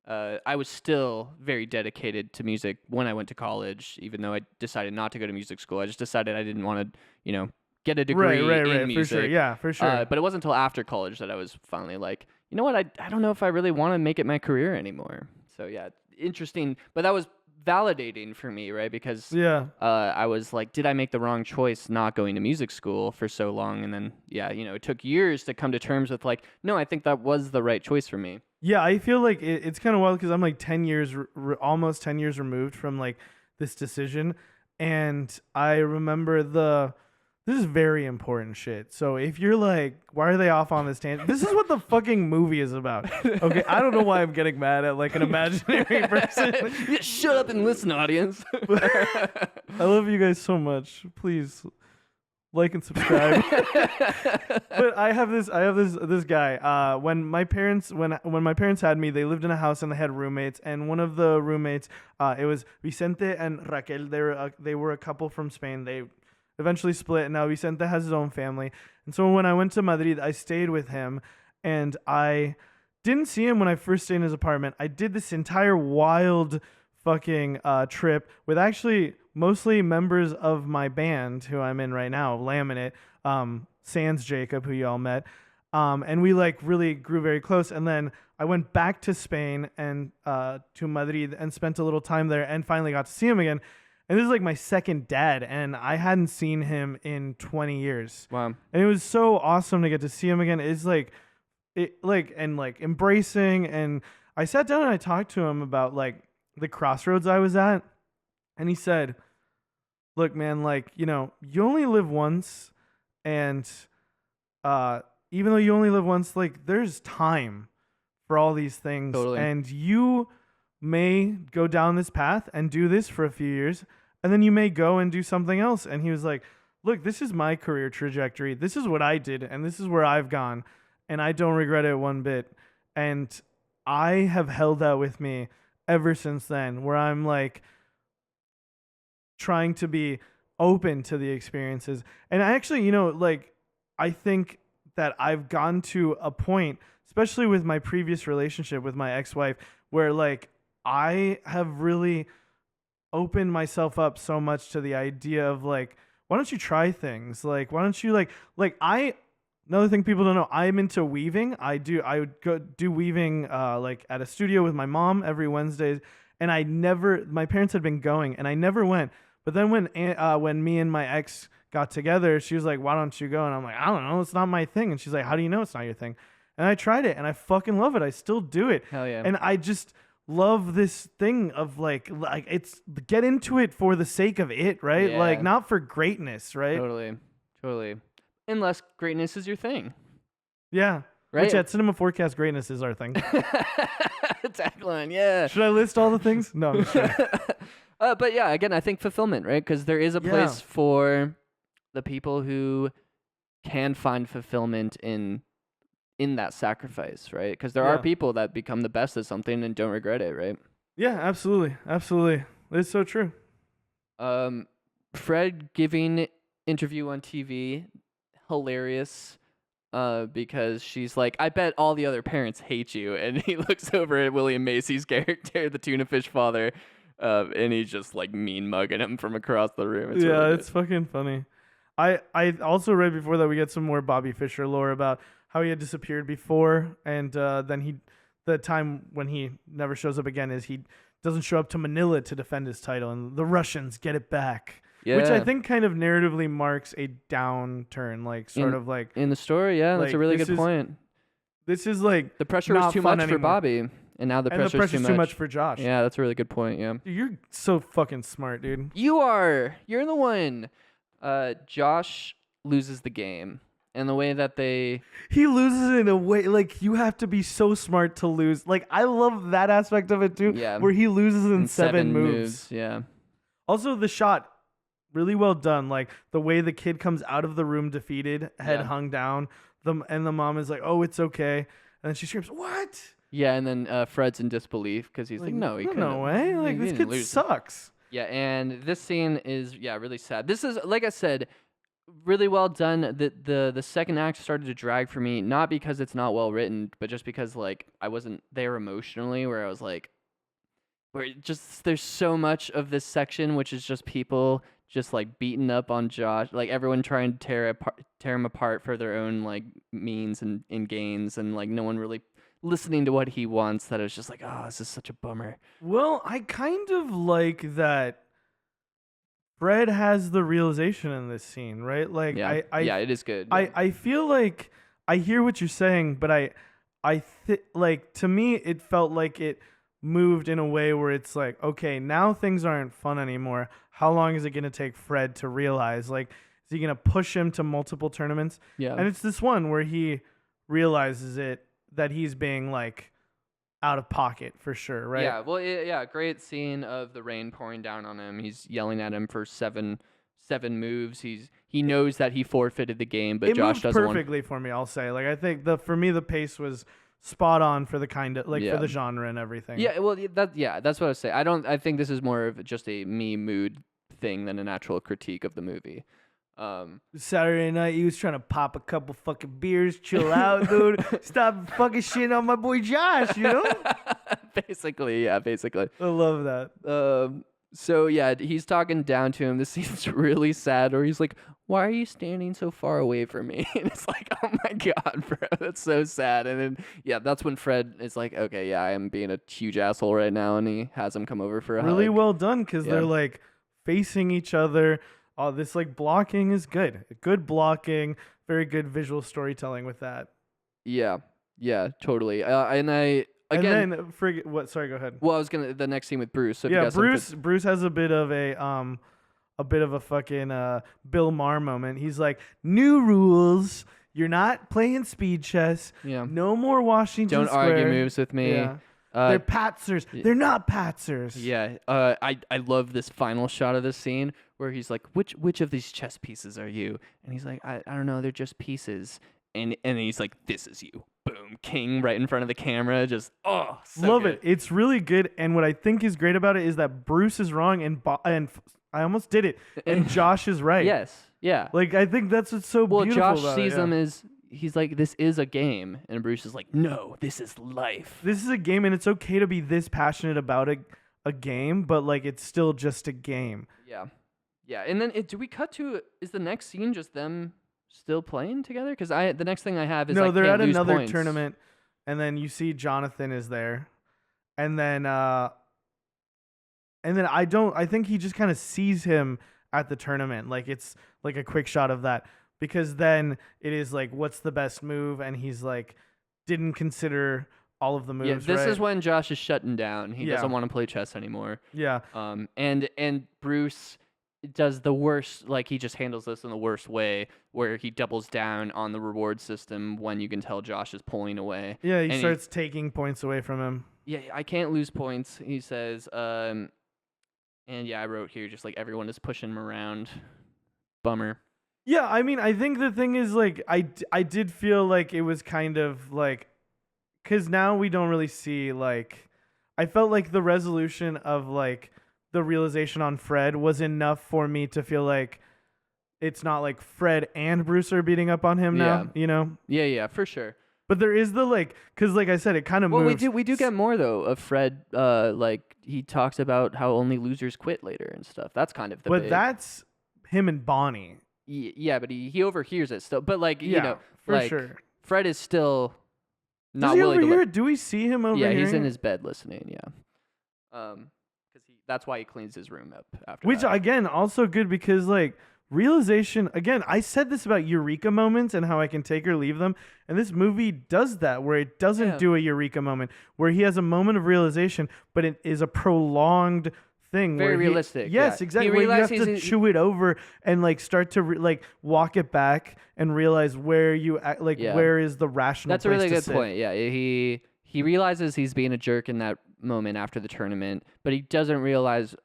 I was still very dedicated to music when I went to college, even though I decided not to go to music school. I just decided I didn't want to, get a degree in music. For sure. Yeah, for sure. But it wasn't until after college that I was finally like, you know what? I don't know if I really want to make it my career anymore. So yeah, interesting. But that was validating for me, right? Because I was like, did I make the wrong choice not going to music school for so long? And then it took years to come to terms with like, no, I think that was the right choice for me. Yeah, I feel like it's kind of wild because I'm like 10 years, almost 10 years removed from like this decision, and I remember this is very important shit. So if you're like, why are they off on this tangent? This is what the fucking movie is about. Okay, I don't know why I'm getting mad at like an imaginary person. Shut up and listen, audience. I love you guys so much. Please like and subscribe. But I have this guy. When my parents had me, they lived in a house and they had roommates. And one of the roommates, it was Vicente and Raquel. They were a couple from Spain. They eventually split, and now Vicente has his own family. And so when I went to Madrid, I stayed with him, and I didn't see him when I first stayed in his apartment. I did this entire wild fucking trip with actually mostly members of my band who I'm in right now, Laminate, Sans Jacob, who you all met. And we like really grew very close. And then I went back to Spain and to Madrid and spent a little time there and finally got to see him again. And this is like my second dad, and I hadn't seen him in 20 years. Wow. And it was so awesome to get to see him again. It's like, embracing. And I sat down and I talked to him about like the crossroads I was at. And he said, look, man, like, you only live once. And even though you only live once, like, there's time for all these things. Totally. And you may go down this path and do this for a few years, and then you may go and do something else. And he was like, look, this is my career trajectory. This is what I did, and this is where I've gone. and I don't regret it one bit. And I have held that with me ever since then, where I'm like trying to be open to the experiences. And I actually, like, I think that I've gotten to a point, especially with my previous relationship with my ex-wife, where like I have really opened myself up so much to the idea of like, why don't you try things? Like, why don't you another thing people don't know, I'm into weaving. I would go do weaving like at a studio with my mom every Wednesday, and my parents had been going and I never went. But then when me and my ex got together, she was like, why don't you go? And I'm like, I don't know, it's not my thing. And she's like, how do you know it's not your thing? And I tried it and I fucking love it. I still do it. Hell yeah. And I just love this thing of like it's get into it for the sake of it, right? Yeah. Like not for greatness, right? Totally. Unless greatness is your thing. Yeah. Right? Which at Cinema Fourcast, greatness is our thing. Tagline, yeah. Should I list all the things? No, I'm just kidding. But yeah, again, I think fulfillment, right? Because there is a place for the people who can find fulfillment in that sacrifice, right? Because there are people that become the best at something and don't regret it, right? Yeah, absolutely. It's so true. Fred giving interview on TV, hilarious. Because she's like, I bet all the other parents hate you, and he looks over at William Macy's character, the tuna fish father, and he's just like mean mugging him from across the room. It's really it's fucking funny. I also read before that we get some more Bobby Fischer lore about how he had disappeared before, and then the time when he never shows up again is he doesn't show up to Manila to defend his title, and the Russians get it back. Yeah. Which I think kind of narratively marks a downturn, like sort of like in the story. Yeah, that's a really good point. This is like the pressure was too much for Bobby, and now the pressure's too much for Josh. Yeah, that's a really good point. Yeah, dude, you're so fucking smart, dude. You are. You're the one. Josh loses the game, and the way that he loses it in a way like you have to be so smart to lose. Like I love that aspect of it too. Yeah, where he loses in seven moves. Yeah. Also, the shot. Really well done. Like the way the kid comes out of the room defeated, head hung down, and the mom is like, "Oh, it's okay," and then she screams, "What?" Yeah, and then Fred's in disbelief because he's like, "No, he couldn't. No way! Like this kid sucks." Yeah, and this scene is really sad. This is, like I said, really well done. The second act started to drag for me, not because it's not well written, but just because like I wasn't there emotionally, where I was like, there's so much of this section which is just people just like beating up on Josh, like everyone trying to tear him apart for their own like means and gains, and like no one really listening to what he wants. That it's just like, oh, this is such a bummer. Well, I kind of like that Fred has the realization in this scene, right? Like, yeah, it is good. I feel like I hear what you're saying, but like to me, it felt like it moved in a way where it's like, okay, now things aren't fun anymore. How long is it going to take Fred to realize? Like, is he going to push him to multiple tournaments? Yeah. And it's this one where he realizes that he's being like out of pocket for sure, right? Yeah. Well, great scene of the rain pouring down on him. He's yelling at him for seven moves. He knows that he forfeited the game, but Josh doesn't want. It moved perfectly for me, I'll say. Like I think for me the pace was spot on for the kind of for the genre and everything. Yeah, well, that's what I was saying. I think this is more of just a me mood thing than an actual critique of the movie. Saturday night, he was trying to pop a couple fucking beers, chill out, dude. Stop fucking shitting on my boy Josh, you know? Basically. I love that. So yeah, he's talking down to him. This seems really sad. Or he's like, "Why are you standing so far away from me?" And it's like, "Oh my god, bro, that's so sad." And then that's when Fred is like, "Okay, yeah, I am being a huge asshole right now," and he has him come over for a hug. Really well done because they're like facing each other. Oh, this like blocking is good. Good blocking. Very good visual storytelling with that. Yeah, totally. Again, and then what? Sorry, go ahead. Well, I was the next scene with Bruce. So Bruce has a bit of a fucking Bill Maher moment. He's like, new rules. You're not playing speed chess. Yeah. No more Washington Don't Square. Argue moves with me. Yeah. They're patzers. They're not patzers. Yeah. I love this final shot of this scene where he's like, which of these chess pieces are you? And he's like, I don't know. They're just pieces. and he's like, "This is you." Boom, king right in front of the camera. Just so love good. it. It's really good. And what I think is great about it is that Bruce is wrong and I almost did it. And Josh is right. Yes. Yeah. Like I think that's what's so beautiful Josh about sees it. him as he's like, "This is a game," and Bruce is like, "No, this is life. This is a game, and it's okay to be this passionate about a game, but like it's still just a game." Yeah. Yeah. And then do we cut to? Is the next scene just them still playing together? Because the next thing I have is no, they're can't at lose another points. tournament, and then you see Jonathan is there, and then I think he just kind of sees him at the tournament, like it's like a quick shot of that, because then it is like, what's the best move, and he's like, didn't consider all of the moves. Yeah, this right? is when Josh is shutting down. He Yeah. doesn't want to play chess anymore. Yeah. And Bruce does the worst, like he just handles this in the worst way, where he doubles down on the reward system when you can tell Josh is pulling away. Yeah, he starts taking points away from him. Yeah, I can't lose points, he says. And yeah, I wrote here just like everyone is pushing him around. Bummer. Yeah, I mean, I think the thing is, like, I did feel like it was kind of like, because now we don't really see, like, I felt like the resolution of, like, the realization on Fred was enough for me to feel like it's not like Fred and Bruce are beating up on him now, you know? Yeah, for sure. But there is the, like, because, like I said, it kind of moves. We do get more, though, of Fred, like, he talks about how only losers quit later and stuff. That's kind of the But big... that's him and Bonnie. Yeah, but he overhears it still. But, like, you know, for like, sure. Fred is still not Does he willing overhear to... it? Do we see him over Yeah, here? he's in his bed listening, yeah. Because that's why he cleans his room up after Which, that. again, also good because, like, realization, again, I said this about eureka moments and how I can take or leave them, and this movie does that, where it doesn't do a eureka moment, where he has a moment of realization, but it is a prolonged thing. Very where realistic. Yes, yeah. exactly. Where you have to chew it over and, like, start to, like, walk it back and realize where you, where is the rational That's a really good sit. point, yeah. He realizes he's being a jerk in that moment after the tournament, but he doesn't realize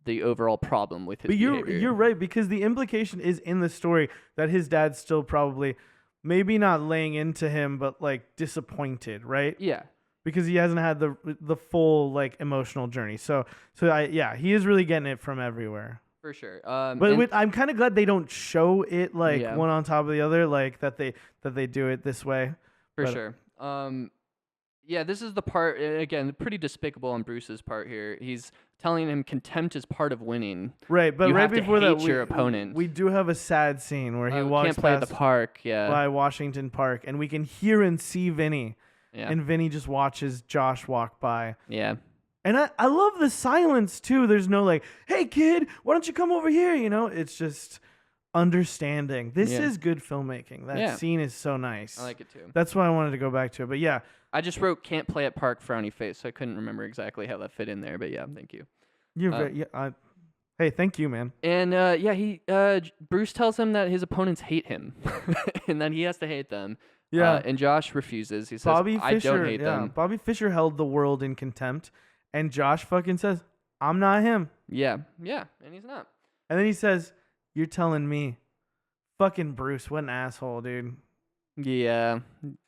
the overall problem with his behavior. You're right, because the implication is in the story that his dad's still probably maybe not laying into him, but like disappointed, right? Yeah, because he hasn't had the full like emotional journey. So he is really getting it from everywhere. For sure. But I'm kind of glad they don't show it like one on top of the other, like that they do it this way. For sure. Yeah, this is the part, again, pretty despicable on Bruce's part here. He's telling him contempt is part of winning. Right, but you right have before to hate that, your opponent. We do have a sad scene where he walks can't play at past the park, by Washington Park, and we can hear and see Vinny. Yeah. And Vinny just watches Josh walk by. Yeah. And I love the silence, too. There's no like, hey, kid, why don't you come over here? You know, it's just understanding. This is good filmmaking. That scene is so nice. I like it, too. That's why I wanted to go back to it. But yeah. I just wrote can't play at park frowny face, so I couldn't remember exactly how that fit in there. But yeah, thank you. Hey, thank you, man. And Bruce tells him that his opponents hate him and that he has to hate them. Yeah. And Josh refuses. He says, I don't hate them. Bobby Fischer held the world in contempt, and Josh fucking says, I'm not him. Yeah, and he's not. And then he says, you're telling me. Fucking Bruce, what an asshole, dude. Yeah.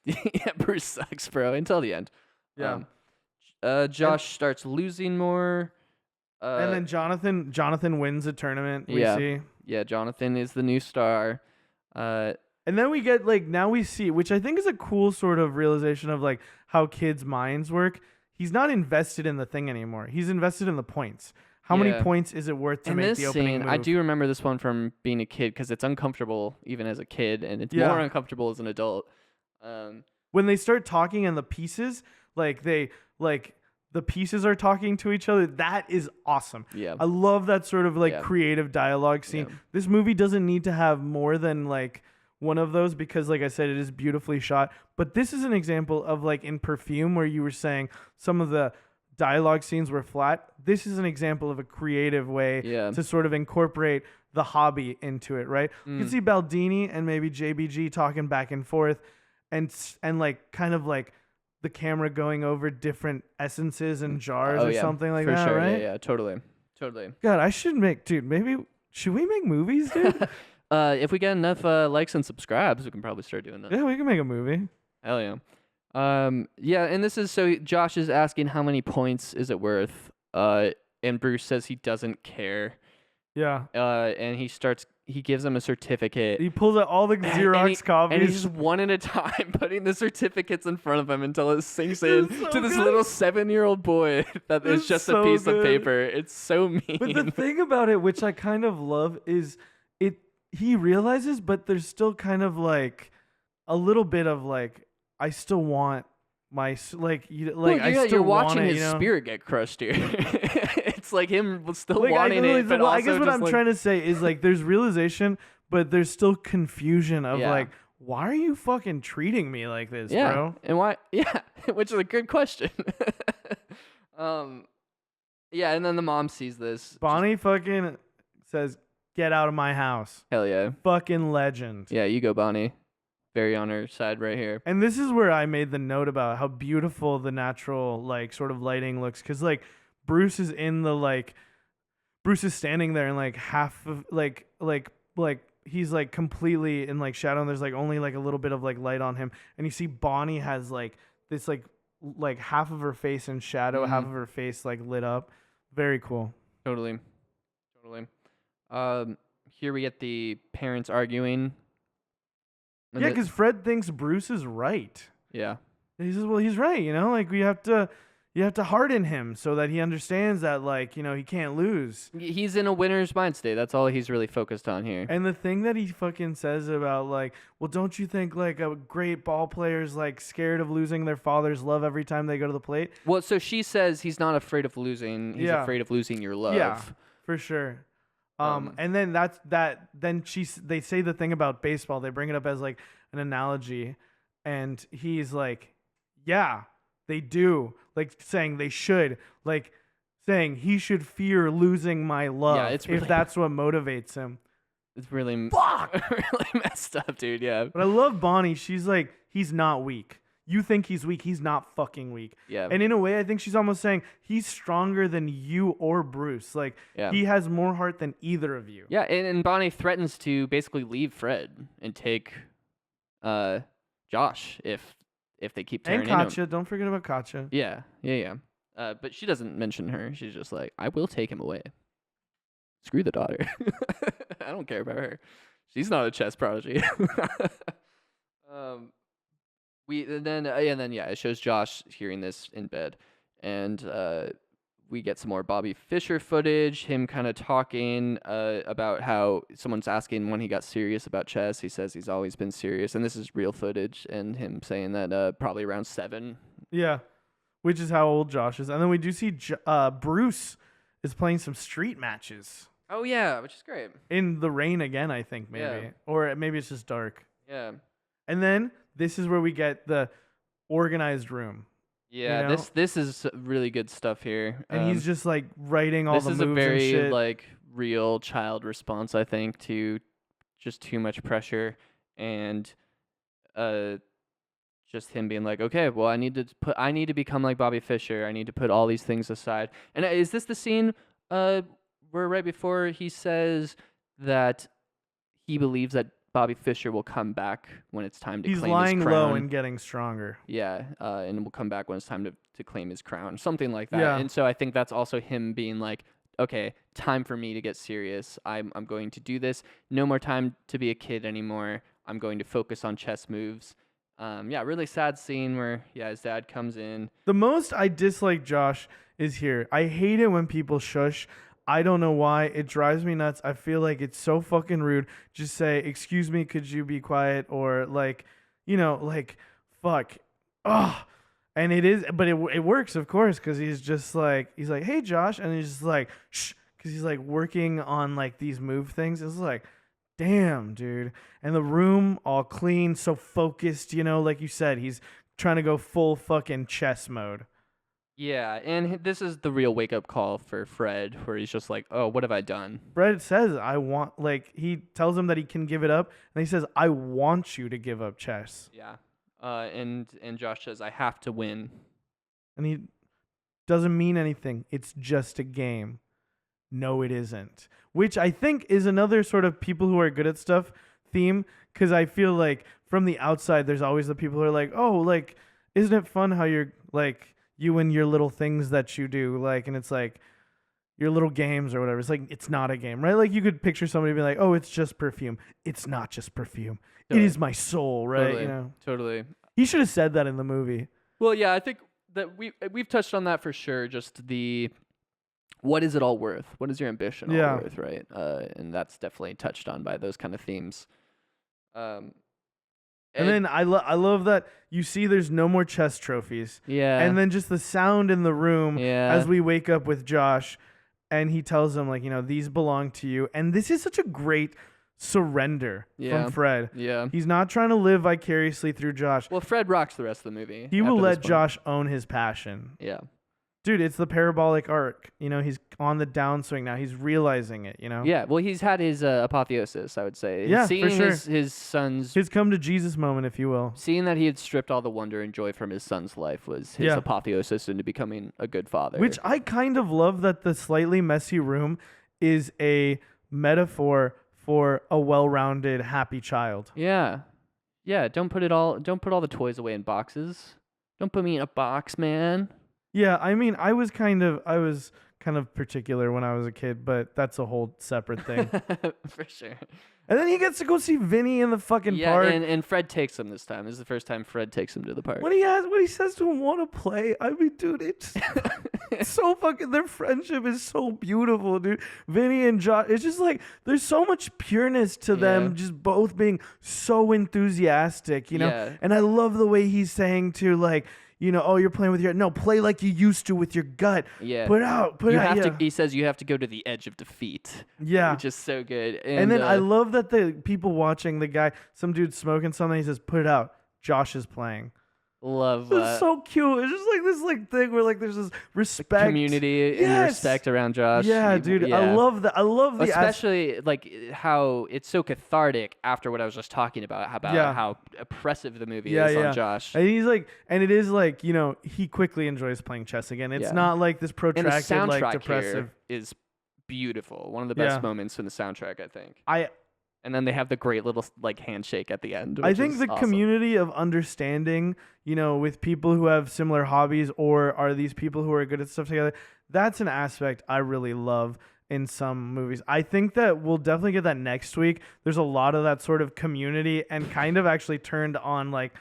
Yeah, Bruce sucks, bro, until the end. Yeah. Josh starts losing more. And then Jonathan wins a tournament, we see. Yeah, Jonathan is the new star. And then we get, like, now we see, which I think is a cool sort of realization of, like, how kids' minds work. He's not invested in the thing anymore. He's invested in the points. How many points is it worth to make the opening move? I do remember this one from being a kid because it's uncomfortable even as a kid, and it's more uncomfortable as an adult. When they start talking and the pieces, the pieces are talking to each other, that is awesome. Yeah. I love that sort of creative dialogue scene. Yeah. This movie doesn't need to have more than like one of those because, like I said, it is beautifully shot. But this is an example of, like, in Perfume, where you were saying some of the dialogue scenes were flat. This is an example of a creative way to sort of incorporate the hobby into it, right? You can see Baldini and maybe JBG talking back and forth and like kind of like the camera going over different essences and jars something like that, sure. right? Yeah, totally. God, should we make movies, dude? If we get enough likes and subscribes, we can probably start doing that. Yeah, we can make a movie. Hell yeah. Yeah, and this is so Josh is asking how many points is it worth? And Bruce says he doesn't care. Yeah. And he gives him a certificate. He pulls out all the Xerox copies. And he's just one at a time putting the certificates in front of him until it sinks in to this little 7-year-old boy that is just so a piece good. of paper. It's so mean. But the thing about it, which I kind of love, is he realizes, but there's still kind of like a little bit of like, I still want my you're watching his spirit get crushed here. It's like him still wanting it, but also I guess what I'm trying to say is like there's realization, but there's still confusion of like, why are you fucking treating me like this, bro? And why? Yeah, which is a good question. Yeah, and then the mom sees this. Bonnie fucking says, "Get out of my house." Hell yeah. Fucking legend. Yeah, you go, Bonnie. Very on her side right here. And this is where I made the note about how beautiful the natural like sort of lighting looks, because like Bruce is standing there and like half of like he's like completely in like shadow, and there's like only like a little bit of like light on him, and you see Bonnie has like this like half of her face in shadow, half of her face like lit up. Very cool. Totally. Here we get the parents arguing. Yeah, because Fred thinks Bruce is right. Yeah. He says, well, he's right, like you have to harden him so that he understands that, like, he can't lose. He's in a winner's mind state. That's all he's really focused on here. And the thing that he fucking says about, like, well, don't you think, like, a great ball player's, like, scared of losing their father's love every time they go to the plate? Well, so she says he's not afraid of losing. He's afraid of losing your love. Yeah, for sure. And then they say the thing about baseball. They bring it up as like an analogy, and he's like, yeah, they do. Like saying they should, like saying he should fear losing my love. Yeah, it's really, if that's what motivates him. It's really really messed up, dude. Yeah. But I love Bonnie. She's like, he's not weak. You think he's weak. He's not fucking weak. Yeah. And in a way, I think she's almost saying he's stronger than you or Bruce. Like, he has more heart than either of you. Yeah, and Bonnie threatens to basically leave Fred and take Josh if they keep tearing into him. And Katja. Don't forget about Katja. Yeah. But she doesn't mention her. She's just like, I will take him away. Screw the daughter. I don't care about her. She's not a chess prodigy. It shows Josh hearing this in bed, and we get some more Bobby Fischer footage, him kind of talking about how someone's asking when he got serious about chess. He says he's always been serious, and this is real footage, and him saying that probably around 7. Yeah, which is how old Josh is. And then we do see Bruce is playing some street matches. Oh, yeah, which is great. In the rain again, I think, maybe. Yeah. Or maybe it's just dark. Yeah. And then this is where we get the organized room. Yeah, this is really good stuff here. And he's just like writing all the moves and shit. This is a very like real child response, I think, to just too much pressure, and just him being like, okay, well, I need to become like Bobby Fischer. I need to put all these things aside. And is this the scene where right before he says that he believes that Bobby Fischer will come back when it's time to claim his crown? He's lying low and getting stronger. Yeah, and will come back when it's time to claim his crown, something like that. Yeah. And so I think that's also him being like, okay, time for me to get serious. I'm going to do this. No more time to be a kid anymore. I'm going to focus on chess moves. Really sad scene where his dad comes in. The most I dislike Josh is here. I hate it when people shush. I don't know why. It drives me nuts. I feel like it's so fucking rude. Just say, excuse me, could you be quiet? Or like, fuck. Ugh. And it is, but it works, of course, because he's like, hey, Josh. And he's just like, shh, because he's like working on like these move things. It's like, damn, dude. And the room all clean, so focused, like you said, he's trying to go full fucking chess mode. Yeah, and this is the real wake-up call for Fred, where he's just like, oh, what have I done? Fred says, he tells him that he can give it up, and he says, I want you to give up chess. Yeah, and Josh says, I have to win. And he doesn't mean anything. It's just a game. no, it isn't. Which I think is another sort of people who are good at stuff theme, because I feel like from the outside, there's always the people who are like, oh, like, isn't it fun how you're like you and your little things that you do, like, and it's like your little games or whatever. It's like, it's not a game, right? Like you could picture somebody being like, oh, it's just perfume. It's not just perfume. Totally. It is my soul, right? Totally. You know, Totally. he should have said that in the movie. Well, yeah, I think that we've touched on that for sure. Just what is it all worth? What is your ambition all worth, right? And that's definitely touched on by those kind of themes. And then I love that you see there's no more chess trophies. Yeah. And then just the sound in the room as we wake up with Josh, and he tells him, like, you know, these belong to you. And this is such a great surrender from Fred. Yeah. He's not trying to live vicariously through Josh. Well, Fred rocks the rest of the movie. He will let Josh own his passion. Yeah. Dude, it's the parabolic arc. You know, he's on the downswing now. He's realizing it, you know? Yeah, well, he's had his apotheosis, I would say. Yeah, seeing for sure. His son's... His come to Jesus moment, if you will. Seeing that he had stripped all the wonder and joy from his son's life was his apotheosis into becoming a good father. Which I kind of love, that the slightly messy room is a metaphor for a well-rounded, happy child. Yeah. Yeah, don't put all the toys away in boxes. Don't put me in a box, man. Yeah, I mean, I was kind of particular when I was a kid, but that's a whole separate thing. For sure. And then he gets to go see Vinny in the fucking park. And Fred takes him this time. This is the first time Fred takes him to the park. When he says to him, "Want to play?" I mean, dude, it's so fucking. Their friendship is so beautiful, dude. Vinny and Josh. It's just like there's so much pureness to them, just both being so enthusiastic, you know. Yeah. And I love the way he's saying to, like, you know, oh, you're playing with your... No, play like you used to with your gut. Yeah. Put out. He says you have to go to the edge of defeat. Yeah. Which is so good. And then I love that the people watching, the guy, some dude smoking something, he says, put it out. Josh is playing. Love that. It's so cute. It's just like this like thing where like there's this respect. Community and respect around Josh. Yeah, dude. Yeah. I love that. I love the... Especially like how it's so cathartic after what I was just talking about how oppressive the movie is on Josh. And he's like, and it is like, you know, he quickly enjoys playing chess again. It's not like this protracted, and the soundtrack like depressive. Here is beautiful. One of the best moments in the soundtrack, I think. And then they have the great little like handshake at the end. I think the awesome. Community of understanding, you know, with people who have similar hobbies or are these people who are good at stuff together, that's an aspect I really love in some movies. I think that we'll definitely get that next week. There's a lot of that sort of community and kind of actually turned on like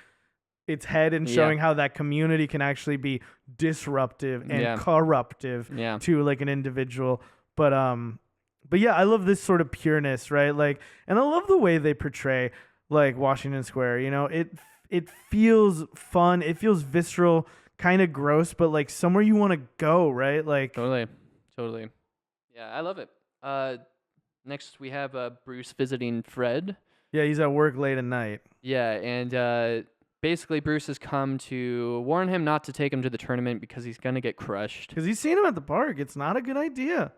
its head and showing how that community can actually be disruptive and corruptive to like an individual. But yeah, I love this sort of pureness, right? Like, and I love the way they portray like Washington Square. You know, it feels fun, it feels visceral, kind of gross, but like somewhere you want to go, right? Like totally. Yeah, I love it. Next we have Bruce visiting Fred. Yeah, he's at work late at night. Yeah, and basically Bruce has come to warn him not to take him to the tournament because he's gonna get crushed. Because he's seen him at the park. It's not a good idea.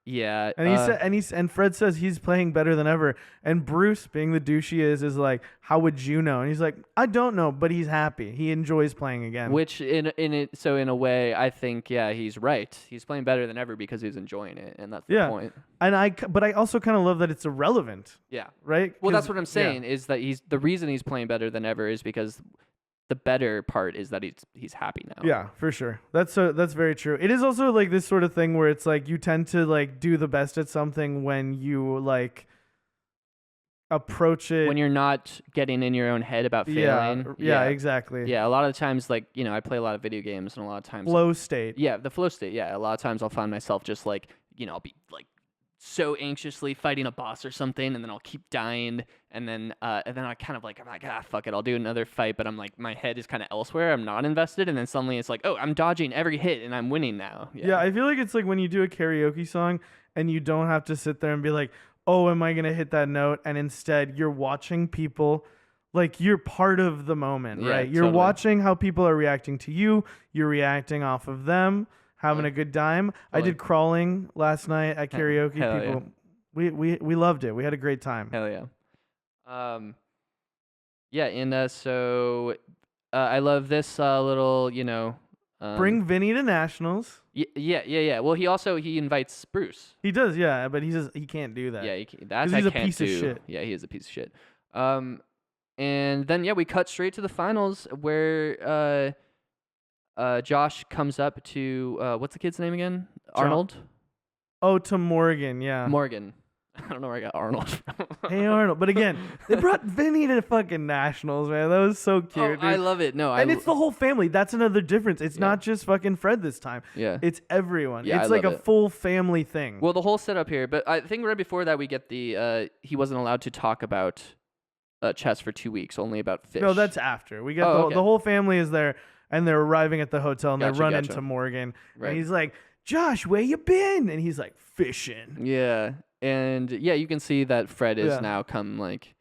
Yeah, and Fred says he's playing better than ever, and Bruce, being the douche he is like, how would you know? And he's like, I don't know, but he's happy. He enjoys playing again. Which in a way, I think he's right. He's playing better than ever because he's enjoying it, and that's the point. But I also kind of love that it's irrelevant. Yeah. Right. Well, that's what I'm saying is that the reason he's playing better than ever is because the better part is that he's happy now. Yeah, for sure. That's very true. It is also like this sort of thing where it's like you tend to like do the best at something when you like approach it when you're not getting in your own head about failing. Yeah, exactly. Yeah, a lot of the times, like, you know, I play a lot of video games, and a lot of times flow state. Yeah, the flow state. Yeah, a lot of times I'll find myself just like, you know, I'll be like so anxiously fighting a boss or something, and then I'll keep dying, and then I kind of like, I'm like, fuck it, I'll do another fight, but I'm like, my head is kind of elsewhere, I'm not invested, and then suddenly it's like, oh, I'm dodging every hit and I'm winning now. Yeah, I feel like it's like when you do a karaoke song and you don't have to sit there and be like, oh, am I gonna hit that note? And instead you're watching people, like you're part of the moment, right? You're watching how people are reacting to you, you're reacting off of them, having a good time. I did crawling last night at karaoke. People, we loved it. We had a great time. Hell yeah. Yeah, and so I love this little, you know, Bring Vinny to nationals. Yeah. Well, he invites Bruce. He does, yeah, but he can't do that. Yeah, that's he's I a can't piece do. of shit. Yeah, he is a piece of shit. And then we cut straight to the finals where Josh comes up to what's the kid's name again? Arnold. Oh, to Morgan, yeah. Morgan. I don't know where I got Arnold from. Hey Arnold, but again, they brought Vinny to fucking nationals, man. That was so cute. Oh, dude. I love it. No, and it's the whole family. That's another difference. It's not just fucking Fred this time. Yeah, it's everyone. Yeah, it's like a full family thing. Well, the whole setup here, but I think right before that we get the he wasn't allowed to talk about chess for 2 weeks, only about fish. No, that's after. We got the whole family is there, and they're arriving at the hotel, and they run into Morgan, and he's like, "Josh, where you been?" And he's like, "Fishing." Yeah. And you can see that Fred is now come like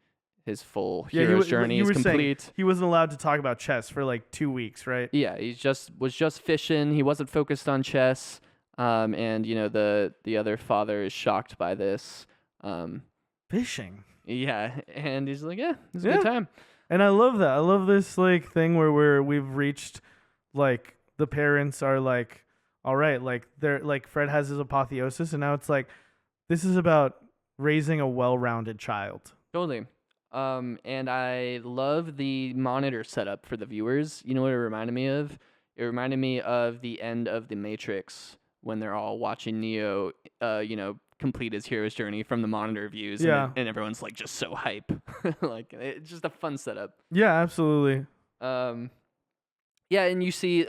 his full hero's journey is complete. He wasn't allowed to talk about chess for like 2 weeks, right? Yeah, he was just fishing. He wasn't focused on chess. And the other father is shocked by this. Fishing. Yeah, and he's like, yeah, it's a good time. And I love that. I love this like thing where we've reached like the parents are like, all right, like they're like Fred has his apotheosis, and now it's like, this is about raising a well-rounded child. Totally. And I love the monitor setup for the viewers. You know what it reminded me of? It reminded me of the end of The Matrix when they're all watching Neo, complete his hero's journey from the monitor views. Yeah. And everyone's like just so hype. Like it's just a fun setup. Yeah, absolutely. And you see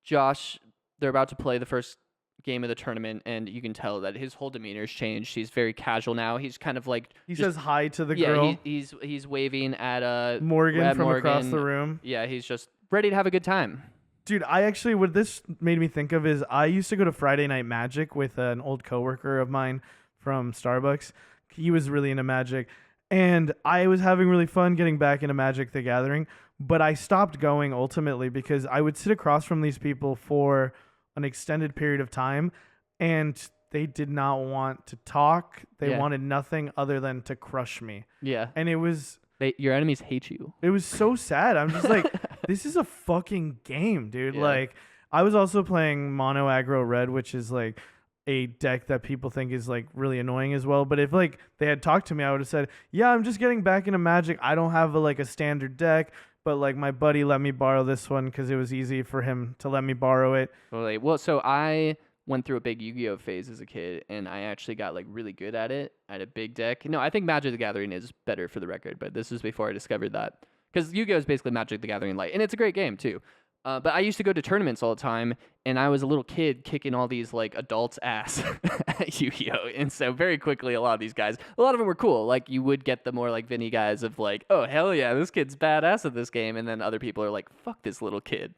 Josh, they're about to play the first game of the tournament, and you can tell that his whole demeanor's changed. He's very casual now. He's kind of like he says hi to the girl. He's waving at Morgan from across the room. Yeah, he's just ready to have a good time. Dude, I actually what this made me think of is I used to go to Friday Night Magic with an old coworker of mine from Starbucks. He was really into Magic, and I was having really fun getting back into Magic the Gathering, but I stopped going ultimately because I would sit across from these people for an extended period of time, and they did not want to talk. They wanted nothing other than to crush me. Yeah. And it was... your enemies hate you. It was so sad. I'm just like, this is a fucking game, dude. Yeah. Like, I was also playing Mono Aggro Red, which is like a deck that people think is like really annoying as well. But if like they had talked to me, I would have said, yeah, I'm just getting back into Magic. I don't have a standard deck. But like my buddy let me borrow this one because it was easy for him to let me borrow it. Totally. Well, so I went through a big Yu-Gi-Oh phase as a kid, and I actually got like really good at it. I had a big deck. No, I think Magic the Gathering is better for the record, but this is before I discovered that. Because Yu-Gi-Oh is basically Magic the Gathering Light, and it's a great game too. But I used to go to tournaments all the time, and I was a little kid kicking all these like adults' ass at Yu-Gi-Oh. And so very quickly, a lot of these guys, a lot of them were cool. Like you would get the more like Vinny guys of like, oh hell yeah, this kid's badass at this game, and then other people are like, fuck this little kid.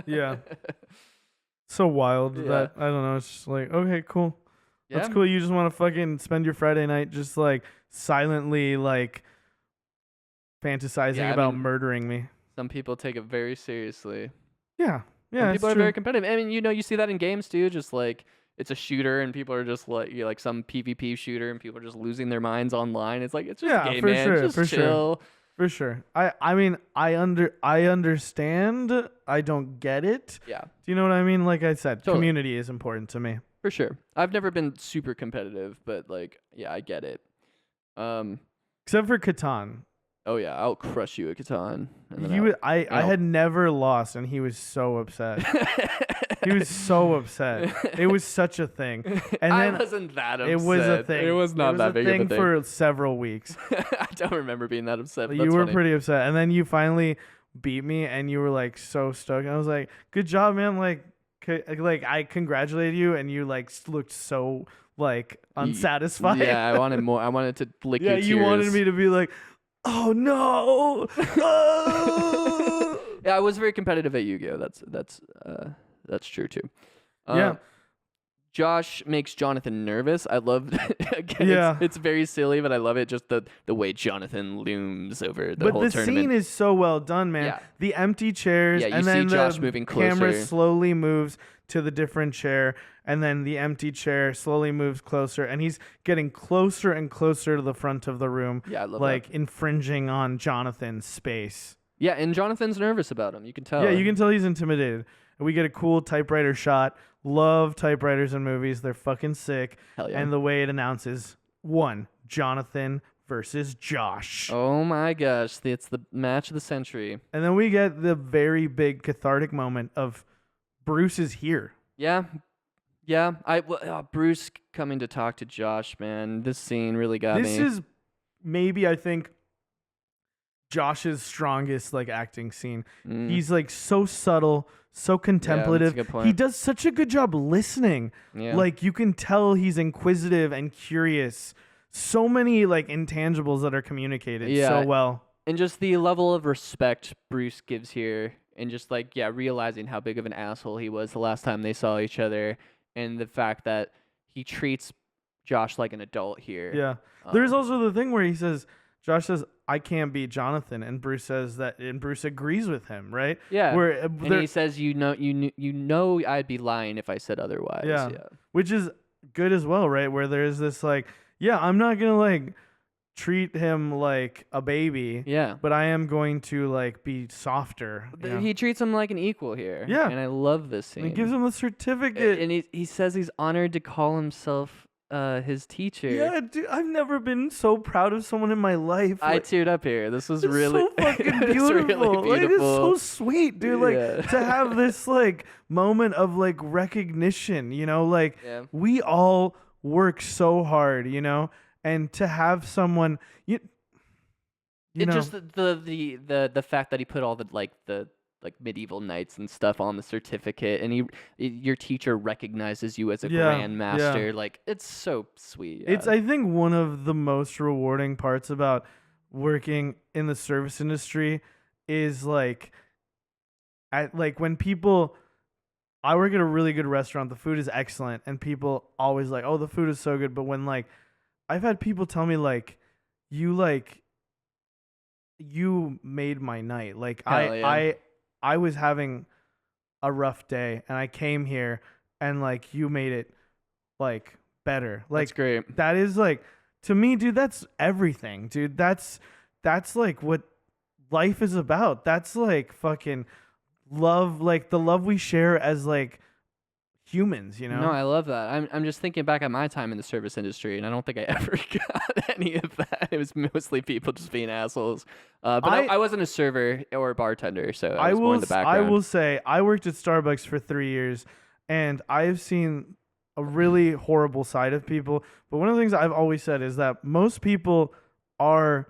Yeah. So wild that I don't know. It's just like, okay, cool. Yeah. That's cool. You just want to fucking spend your Friday night just like silently like fantasizing about murdering me. Some people take it very seriously. Yeah. And people are very competitive. I mean, you see that in games too. Just like it's a shooter, and people are just like like some PvP shooter, and people are just losing their minds online. It's like it's just a game, for man. Sure, just for chill. Sure. For sure. I mean, I understand. I don't get it. Yeah. Do you know what I mean? Like I said, Totally. community is important to me. For sure. I've never been super competitive, but like, yeah, I get it. Except for Catan. Oh yeah, I'll crush you at Catan. I had never lost, and he was so upset. He was so upset. It was such a thing. And then I wasn't that upset. It was a thing. It was not that big of a thing for several weeks. I don't remember being that upset. But you were pretty upset, and then you finally beat me, and you were like so stoked. And I was like, "Good job, man!" Like I congratulated you, and you like looked so like unsatisfied. Yeah, I wanted more. I wanted to lick your tears. Yeah, you wanted me to be like, "Oh no!" Yeah, I was very competitive at Yu-Gi-Oh. That's true too. Yeah. Josh makes Jonathan nervous. I love again, it's very silly, but I love it just the way Jonathan looms over the whole tournament. But the scene is so well done, man. Yeah. The empty chairs, Yeah, you and see then Josh the moving closer. camera slowly moves to the different chair, and then the empty chair slowly moves closer, and he's getting closer and closer to the front of the room. Yeah, I love like that. infringing on Jonathan's space. Yeah, and Jonathan's nervous about him. You can tell. Yeah, you can tell he's intimidated. and we get a cool typewriter shot. Love typewriters in movies. They're fucking sick. Hell yeah. And the way it announces, 1, Jonathan versus Josh. Oh my gosh, it's the match of the century. And then we get the very big cathartic moment of Bruce is here. Yeah. Bruce coming to talk to Josh, man. This scene really got me. This is maybe, I think, Josh's strongest like acting scene. He's like so subtle, so contemplative. Yeah, that's a good point. He does such a good job listening. Yeah. Like you can tell he's inquisitive and curious. So many like intangibles that are communicated so well. And just the level of respect Bruce gives here, and just like realizing how big of an asshole he was the last time they saw each other, and the fact that he treats Josh like an adult here. Yeah. There's also the thing where Josh says, I can't beat Jonathan, and Bruce says that, and Bruce agrees with him, right? Yeah. Where and he says, you know, I'd be lying if I said otherwise. Yeah. Which is good as well, right? Where there's this like, I'm not gonna like treat him like a baby. Yeah. But I am going to like be softer. He treats him like an equal here. Yeah. And I love this scene. And he gives him the certificate. And he says he's honored to call himself his teacher. Yeah, dude, I've never been so proud of someone in my life. I teared up here. This was really so fucking beautiful. Really beautiful. Like, it's so sweet, dude. Like to have this like moment of like recognition, like we all work so hard, and to have someone just the fact that he put all the medieval knights and stuff on the certificate, and your teacher recognizes you as a grandmaster. Like, it's so sweet. It's, I think, one of the most rewarding parts about working in the service industry is like when people, I work at a really good restaurant, the food is excellent, and people always like, oh, the food is so good. But when like I've had people tell me like you made my night. Like I was having a rough day and I came here and like you made it like better. Like, that's great. That is like, to me, dude, that's everything, dude. That's like what life is about. That's like fucking love, like the love we share as like humans, No, I love that. I'm just thinking back at my time in the service industry, and I don't think I ever got any of that. It was mostly people just being assholes. But I wasn't a server or a bartender, so I was more in the background. I will say I worked at Starbucks for 3 years, and I've seen a really horrible side of people. But one of the things I've always said is that most people are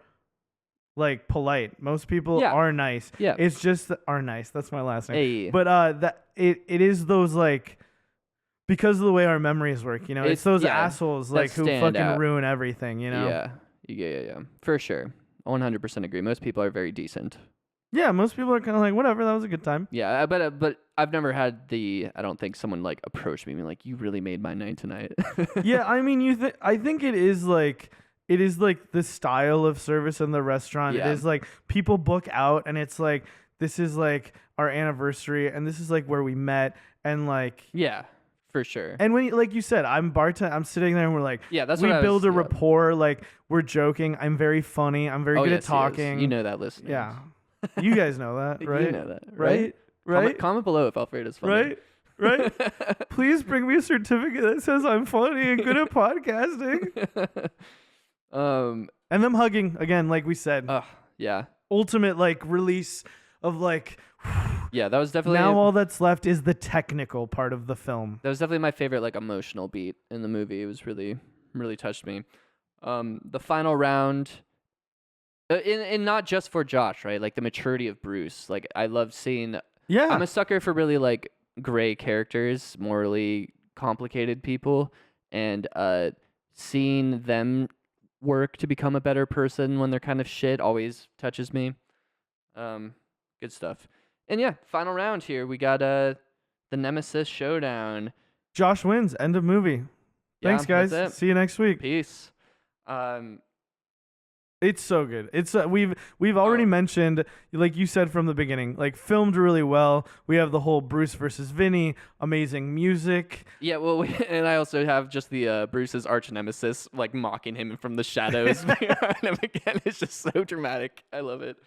like polite. Most people are nice. Yeah. It's just are nice. That's my last name. Hey. But that it is those like, because of the way our memories work, it's those assholes like who fucking ruin everything, Yeah. For sure. 100% agree. Most people are very decent. Yeah, most people are kind of like, whatever, that was a good time. Yeah, but I've never had I don't think someone like approached me and be like, you really made my night tonight. Yeah, I mean, I think it is like the style of service in the restaurant. Yeah. It is like people book out and it's like, this is like our anniversary and this is like where we met and like. Yeah. For sure. And when, like you said, I'm sitting there and we're like, that's we what build a rapport. Like we're joking. I'm very funny. I'm very good at talking. You know that, listener. Yeah. You guys know that, right? You know that, right? Right? Comment below if Alfredo's funny. Right? Please bring me a certificate that says I'm funny and good at podcasting. And them hugging again, like we said. Yeah. Ultimate like release of like. Yeah, that was definitely. Now all that's left is the technical part of the film. That was definitely my favorite like emotional beat in the movie. It was really touched me. The final round. And not just for Josh, right? Like the maturity of Bruce. Like I love seeing. Yeah. I'm a sucker for really like gray characters, morally complicated people, and seeing them work to become a better person when they're kind of shit always touches me. Good stuff. And yeah, final round here. We got the Nemesis showdown. Josh wins. End of movie. Thanks, guys. See you next week. Peace. It's so good. It's we've already mentioned, like you said from the beginning, like filmed really well. We have the whole Bruce versus Vinny, amazing music. Yeah, well, and I also have just the Bruce's arch nemesis like mocking him from the shadows behind him again. It's just so dramatic. I love it.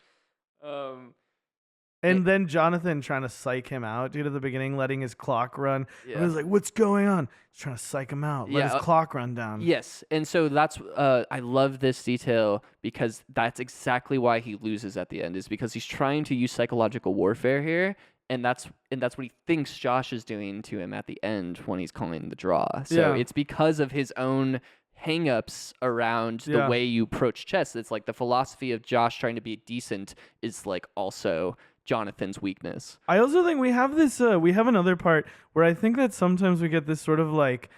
And then Jonathan trying to psych him out, dude, at the beginning, letting his clock run. Yeah. I was like, what's going on? He's trying to psych him out. Let his clock run down. Yes. And so that's, I love this detail because that's exactly why he loses at the end, is because he's trying to use psychological warfare here. And that's what he thinks Josh is doing to him at the end when he's calling the draw. So it's because of his own hang-ups around the way you approach chess. It's like the philosophy of Josh trying to be decent is like also Jonathan's weakness. I also think we have this we have another part where I think that sometimes we get this sort of like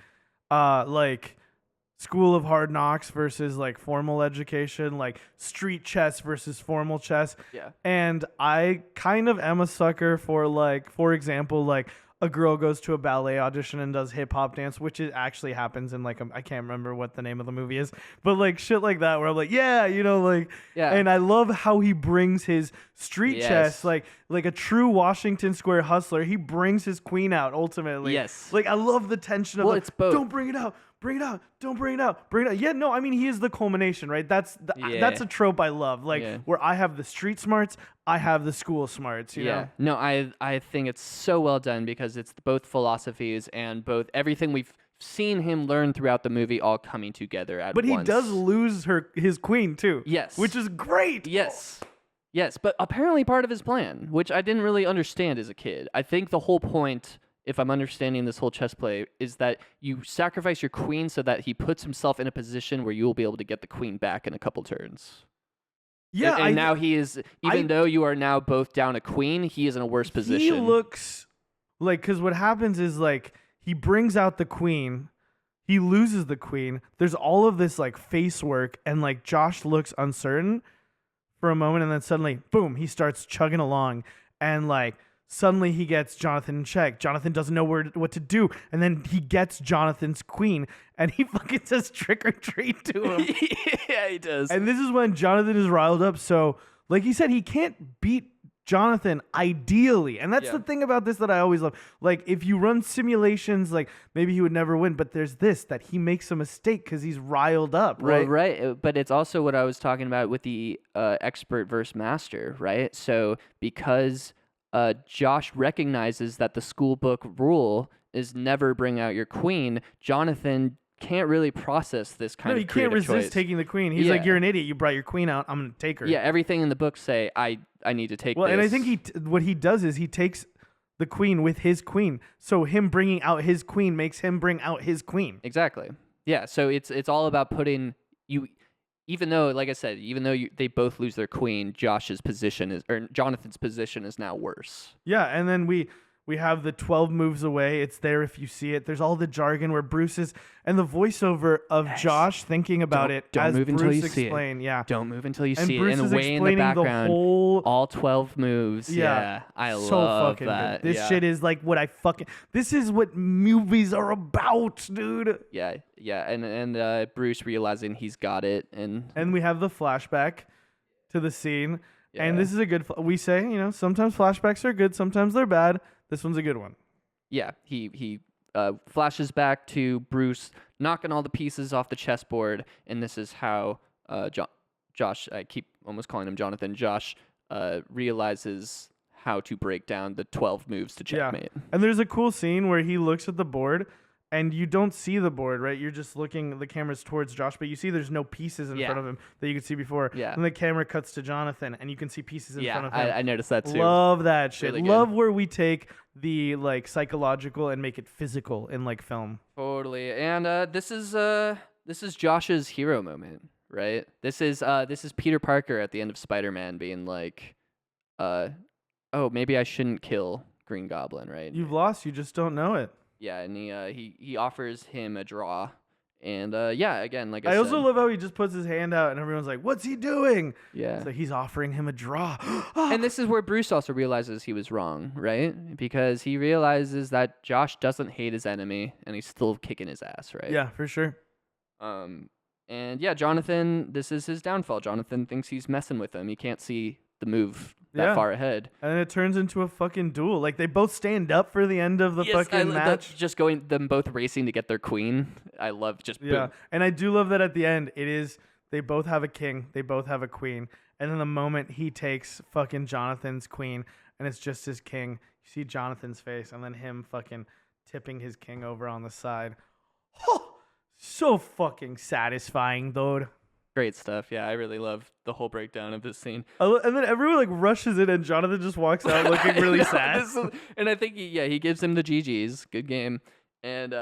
school of hard knocks versus like formal education, like street chess versus formal chess. Yeah. And I kind of am a sucker for like, for example, like a girl goes to a ballet audition and does hip hop dance, which it actually happens in like I can't remember what the name of the movie is, but like shit like that where I'm like, yeah, you know, like, yeah. And I love how he brings his street chess, like a true Washington Square hustler. He brings his queen out ultimately. Yes. Like I love the tension of it's both. Don't bring it out. Bring it out. Don't bring it out. Bring it out. Yeah, no, I mean, he is the culmination, right? That's a trope I love. Like, where I have the street smarts, I have the school smarts, you know? No, I think it's so well done because it's both philosophies and both everything we've seen him learn throughout the movie all coming together at once. But he does lose his queen, too. Yes. Which is great. Yes. Yes, but apparently part of his plan, which I didn't really understand as a kid. I think the whole point, if I'm understanding this whole chess play, is that you sacrifice your queen so that he puts himself in a position where you will be able to get the queen back in a couple turns. Yeah, and now he is, though you are now both down a queen, he is in a worse position. He looks like, because what happens is like he brings out the queen, he loses the queen. There's all of this like face work, and like Josh looks uncertain for a moment, and then suddenly, boom, he starts chugging along, and like suddenly he gets Jonathan in check. Jonathan doesn't know what to do. And then he gets Jonathan's queen and he fucking says trick or treat to him. Yeah, he does. And this is when Jonathan is riled up. So like he said, he can't beat Jonathan ideally. And that's the thing about this that I always love. Like if you run simulations, like maybe he would never win, but there's this, that he makes a mistake because he's riled up, right? Well, right. But it's also what I was talking about with the expert versus master, right? So because Josh recognizes that the school book rule is never bring out your queen, Jonathan can't really process this kind of creative choice. He can't resist taking the queen. He's like, you're an idiot. You brought your queen out. I'm going to take her. Yeah, everything in the book say, I need to take this. Well, and I think what he does is he takes the queen with his queen. So him bringing out his queen makes him bring out his queen. Exactly. Yeah, so it's all about putting you... Even though, like I said, they both lose their queen, Jonathan's position is now worse. Yeah, and then we have the 12 moves away. It's there if you see it. There's all the jargon where Bruce is, and the voiceover of Josh thinking about don't as move Bruce until you explained. See it. Yeah, don't move until you see Bruce it. And way in the background, all 12 moves. Yeah, I love that. Good. This shit is like what this is what movies are about, dude. Yeah, and Bruce realizing he's got it, and we have the flashback to the scene, and this is a good. We say, sometimes flashbacks are good, sometimes they're bad. This one's a good one. Yeah, he flashes back to Bruce knocking all the pieces off the chessboard, and this is how Josh, I keep almost calling him Jonathan, Josh realizes how to break down the 12 moves to checkmate. Yeah. And there's a cool scene where he looks at the board, and you don't see the board, right? You're just looking, the camera's towards Josh, but you see there's no pieces in front of him that you could see before. Yeah. And the camera cuts to Jonathan, and you can see pieces in front of him. I noticed that too. Love that shit. Really Love where we take the like psychological and make it physical in like film. Totally. And this is Josh's hero moment, right? This is Peter Parker at the end of Spider-Man being like, oh, maybe I shouldn't kill Green Goblin, right? You've lost, you just don't know it. Yeah, and he offers him a draw, and again, like I said, also love how he just puts his hand out, and everyone's like, "What's he doing?" Yeah, so he's offering him a draw. And this is where Bruce also realizes he was wrong, right? Because he realizes that Josh doesn't hate his enemy, and he's still kicking his ass, right? Yeah, for sure. And yeah, Jonathan, this is his downfall. Jonathan thinks he's messing with him. He can't see the move that far ahead. And it turns into a fucking duel. Like, they both stand up for the end of the fucking match. Just them both racing to get their queen. I love just boom. Yeah, and I do love that at the end, they both have a king, they both have a queen, and then the moment he takes fucking Jonathan's queen, and it's just his king. You see Jonathan's face, and then him fucking tipping his king over on the side. So fucking satisfying, dude. Great stuff. Yeah, I really love the whole breakdown of this scene. And then everyone like rushes in, and Jonathan just walks out looking really sad. And I think he gives him the GGs. Good game. And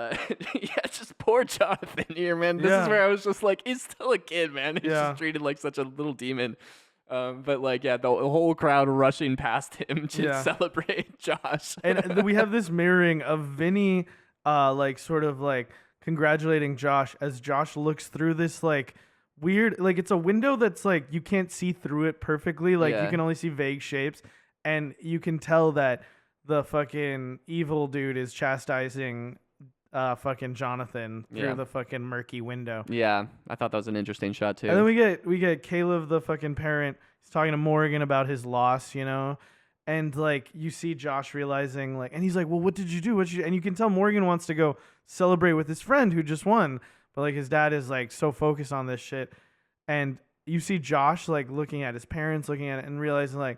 just poor Jonathan here, man. This is where I was just like, he's still a kid, man. He's just treated like such a little demon. But like, the whole crowd rushing past him to celebrate Josh. And we have this mirroring of Vinny, like sort of like congratulating Josh as Josh looks through this like weird, like it's a window that's like you can't see through it perfectly. Like you can only see vague shapes, and you can tell that the fucking evil dude is chastising fucking Jonathan through the fucking murky window. Yeah, I thought that was an interesting shot too. And then we get Caleb, the fucking parent. He's talking to Morgan about his loss, you know, and like you see Josh realizing like, and he's like, well, what did you do? And you can tell Morgan wants to go celebrate with his friend who just won, but like his dad is like so focused on this shit, and you see Josh like looking at his parents, looking at it, and realizing like,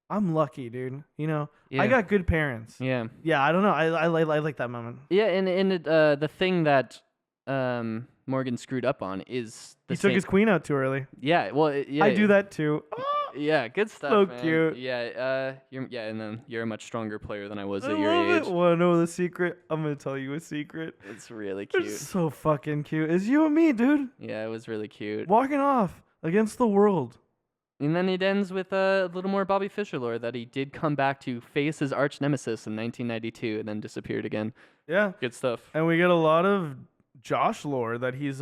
I'm lucky, dude. You know, I got good parents. Yeah. Yeah, I don't know. I like that moment. Yeah, and the thing that Morgan screwed up on is he took his queen out too early. Yeah, well, I do that too. Yeah, good stuff. So man. cute. Yeah, and then you're a much stronger player than I was at I your love age. it. Want to know the secret? I'm gonna tell you a secret. It's really cute. It's so fucking cute. It's you and me, dude. Yeah, it was really cute. Walking off against the world. And then it ends with a little more Bobby Fischer lore that he did come back to face his arch nemesis in 1992 and then disappeared again. Yeah. Good stuff. And we get a lot of Josh lore that he's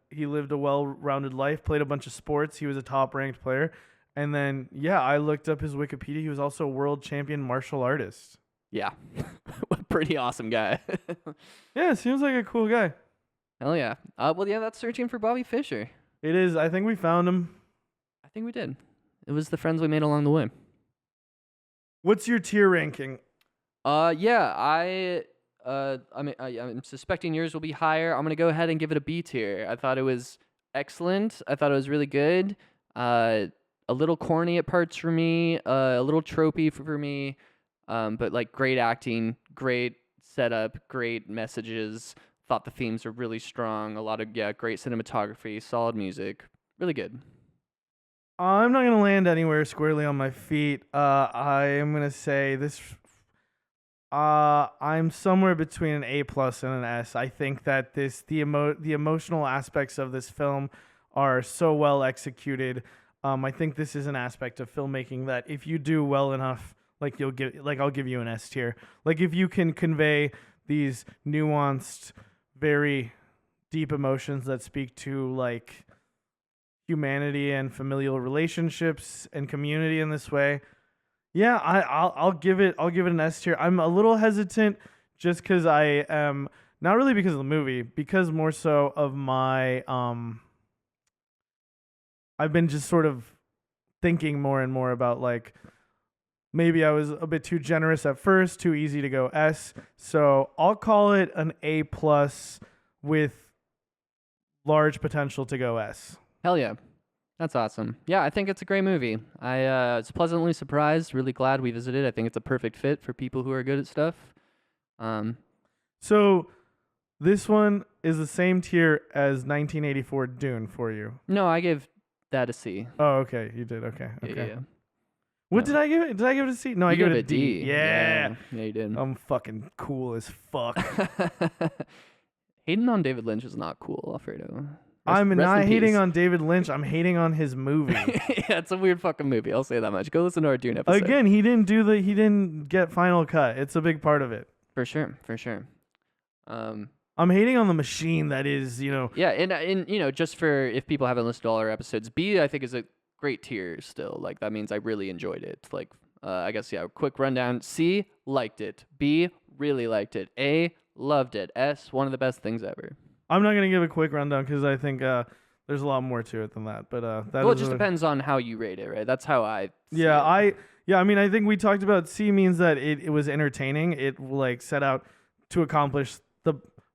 he lived a well-rounded life, played a bunch of sports. He was a top-ranked player. And then, I looked up his Wikipedia. He was also a world champion martial artist. Yeah. Pretty awesome guy. Yeah, seems like a cool guy. Hell yeah. That's Searching for Bobby Fischer. It is. I think we found him. I think we did. It was the friends we made along the way. What's your tier ranking? I'm suspecting yours will be higher. I'm going to go ahead and give it a B tier. I thought it was excellent. I thought it was really good. A little corny at parts for me, a little tropey for me, but like great acting, great setup, great messages. Thought the themes were really strong. A lot of, great cinematography, solid music. Really good. I'm not going to land anywhere squarely on my feet. I am going to say this... I'm somewhere between an A+ and an S. I think that the emotional aspects of this film are so well executed. I think this is an aspect of filmmaking that if you do well enough, I'll give you an S tier. Like if you can convey these nuanced, very deep emotions that speak to like humanity and familial relationships and community in this way. Yeah, I'll give it an S tier. I'm a little hesitant just because I am not really because of the movie, because more so of my I've been just sort of thinking more and more about like maybe I was a bit too generous at first, too easy to go S. So I'll call it an A+ with large potential to go S. Hell yeah. That's awesome. Yeah, I think it's a great movie. I was pleasantly surprised, really glad we visited. I think it's a perfect fit for people who are good at stuff. So this one is the same tier as 1984 Dune for you. No, I gave that a C. Oh, okay. You did. Okay. Yeah. What did I give it? Did I give it a C? No, I gave it a D. Yeah, you did. I'm fucking cool as fuck. Hating on David Lynch is not cool, Alfredo. I'm not hating on David Lynch. I'm hating on his movie. Yeah, it's a weird fucking movie. I'll say that much. Go listen to our Dune episode. Again, he didn't get final cut. It's a big part of it. For sure. I'm hating on the machine that is, Yeah, and just for if people haven't listened to all our episodes, B I think is a great tier still. Like that means I really enjoyed it. Like I guess quick rundown. C, liked it. B, really liked it. A, loved it. S, one of the best things ever. I'm not gonna give a quick rundown because I think there's a lot more to it than that. But it just depends on how you rate it, right? That's how I. I mean, I think we talked about C means that it was entertaining. It like set out to accomplish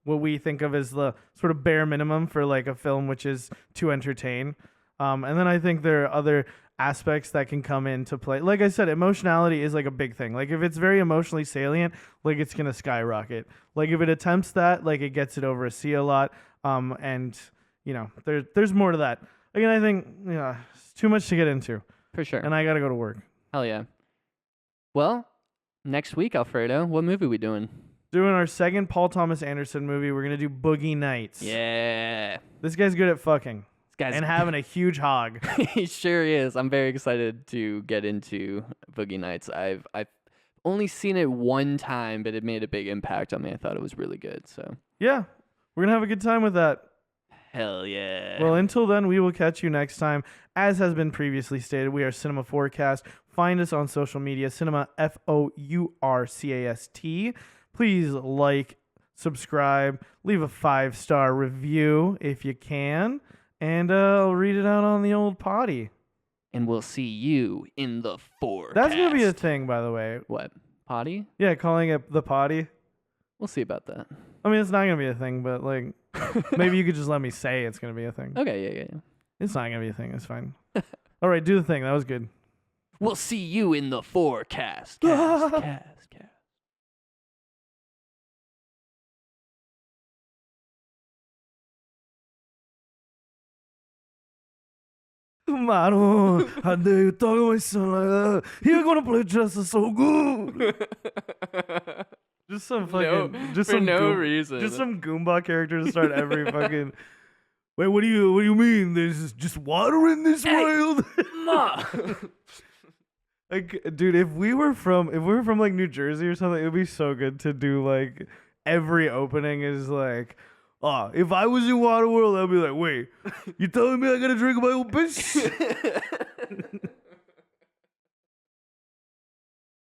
what we think of as the sort of bare minimum for like a film, which is to entertain. And then I think there are other aspects that can come into play. Like I said, emotionality is like a big thing. Like if it's very emotionally salient, like it's gonna skyrocket. Like if it attempts that, like it gets it over a sea a lot. And you know, there's more to that. Again, I think it's too much to get into. For sure. And I gotta go to work. Hell yeah. Well, next week, Alfredo, what movie we doing? Doing our second Paul Thomas Anderson movie. We're gonna do Boogie Nights. Yeah. This guy's good at fucking. Guy's and having a huge hog. He sure is. I'm very excited to get into Boogie Nights. I've only seen it one time, but it made a big impact on me. I thought it was really good. So yeah, we're gonna have a good time with that. Hell yeah. Well, until then, we will catch you next time. As has been previously stated, we are Cinema Fourcast. Find us on social media, Cinema Fourcast. Please like, subscribe, leave a 5-star review if you can. And I'll read it out on the old potty. And we'll see you in the forecast. That's going to be a thing, by the way. What? Potty? Yeah, calling it the potty. We'll see about that. I mean, it's not going to be a thing, but like, maybe you could just let me say it's going to be a thing. Okay, yeah. It's not going to be a thing. It's fine. All right, do the thing. That was good. We'll see you in the forecast. Cast. Mano, how dare you talk to my son like that? You're gonna play just so good. Just some fucking, for no reason. Just some Goomba character to start every fucking. Wait, what do you mean? There's just water in this world? Ma. Like, dude, if we were from like New Jersey or something, it'd be so good to do like every opening is like. Oh, if I was in Waterworld, I'd be like, wait, you telling me I gotta drink my own piss?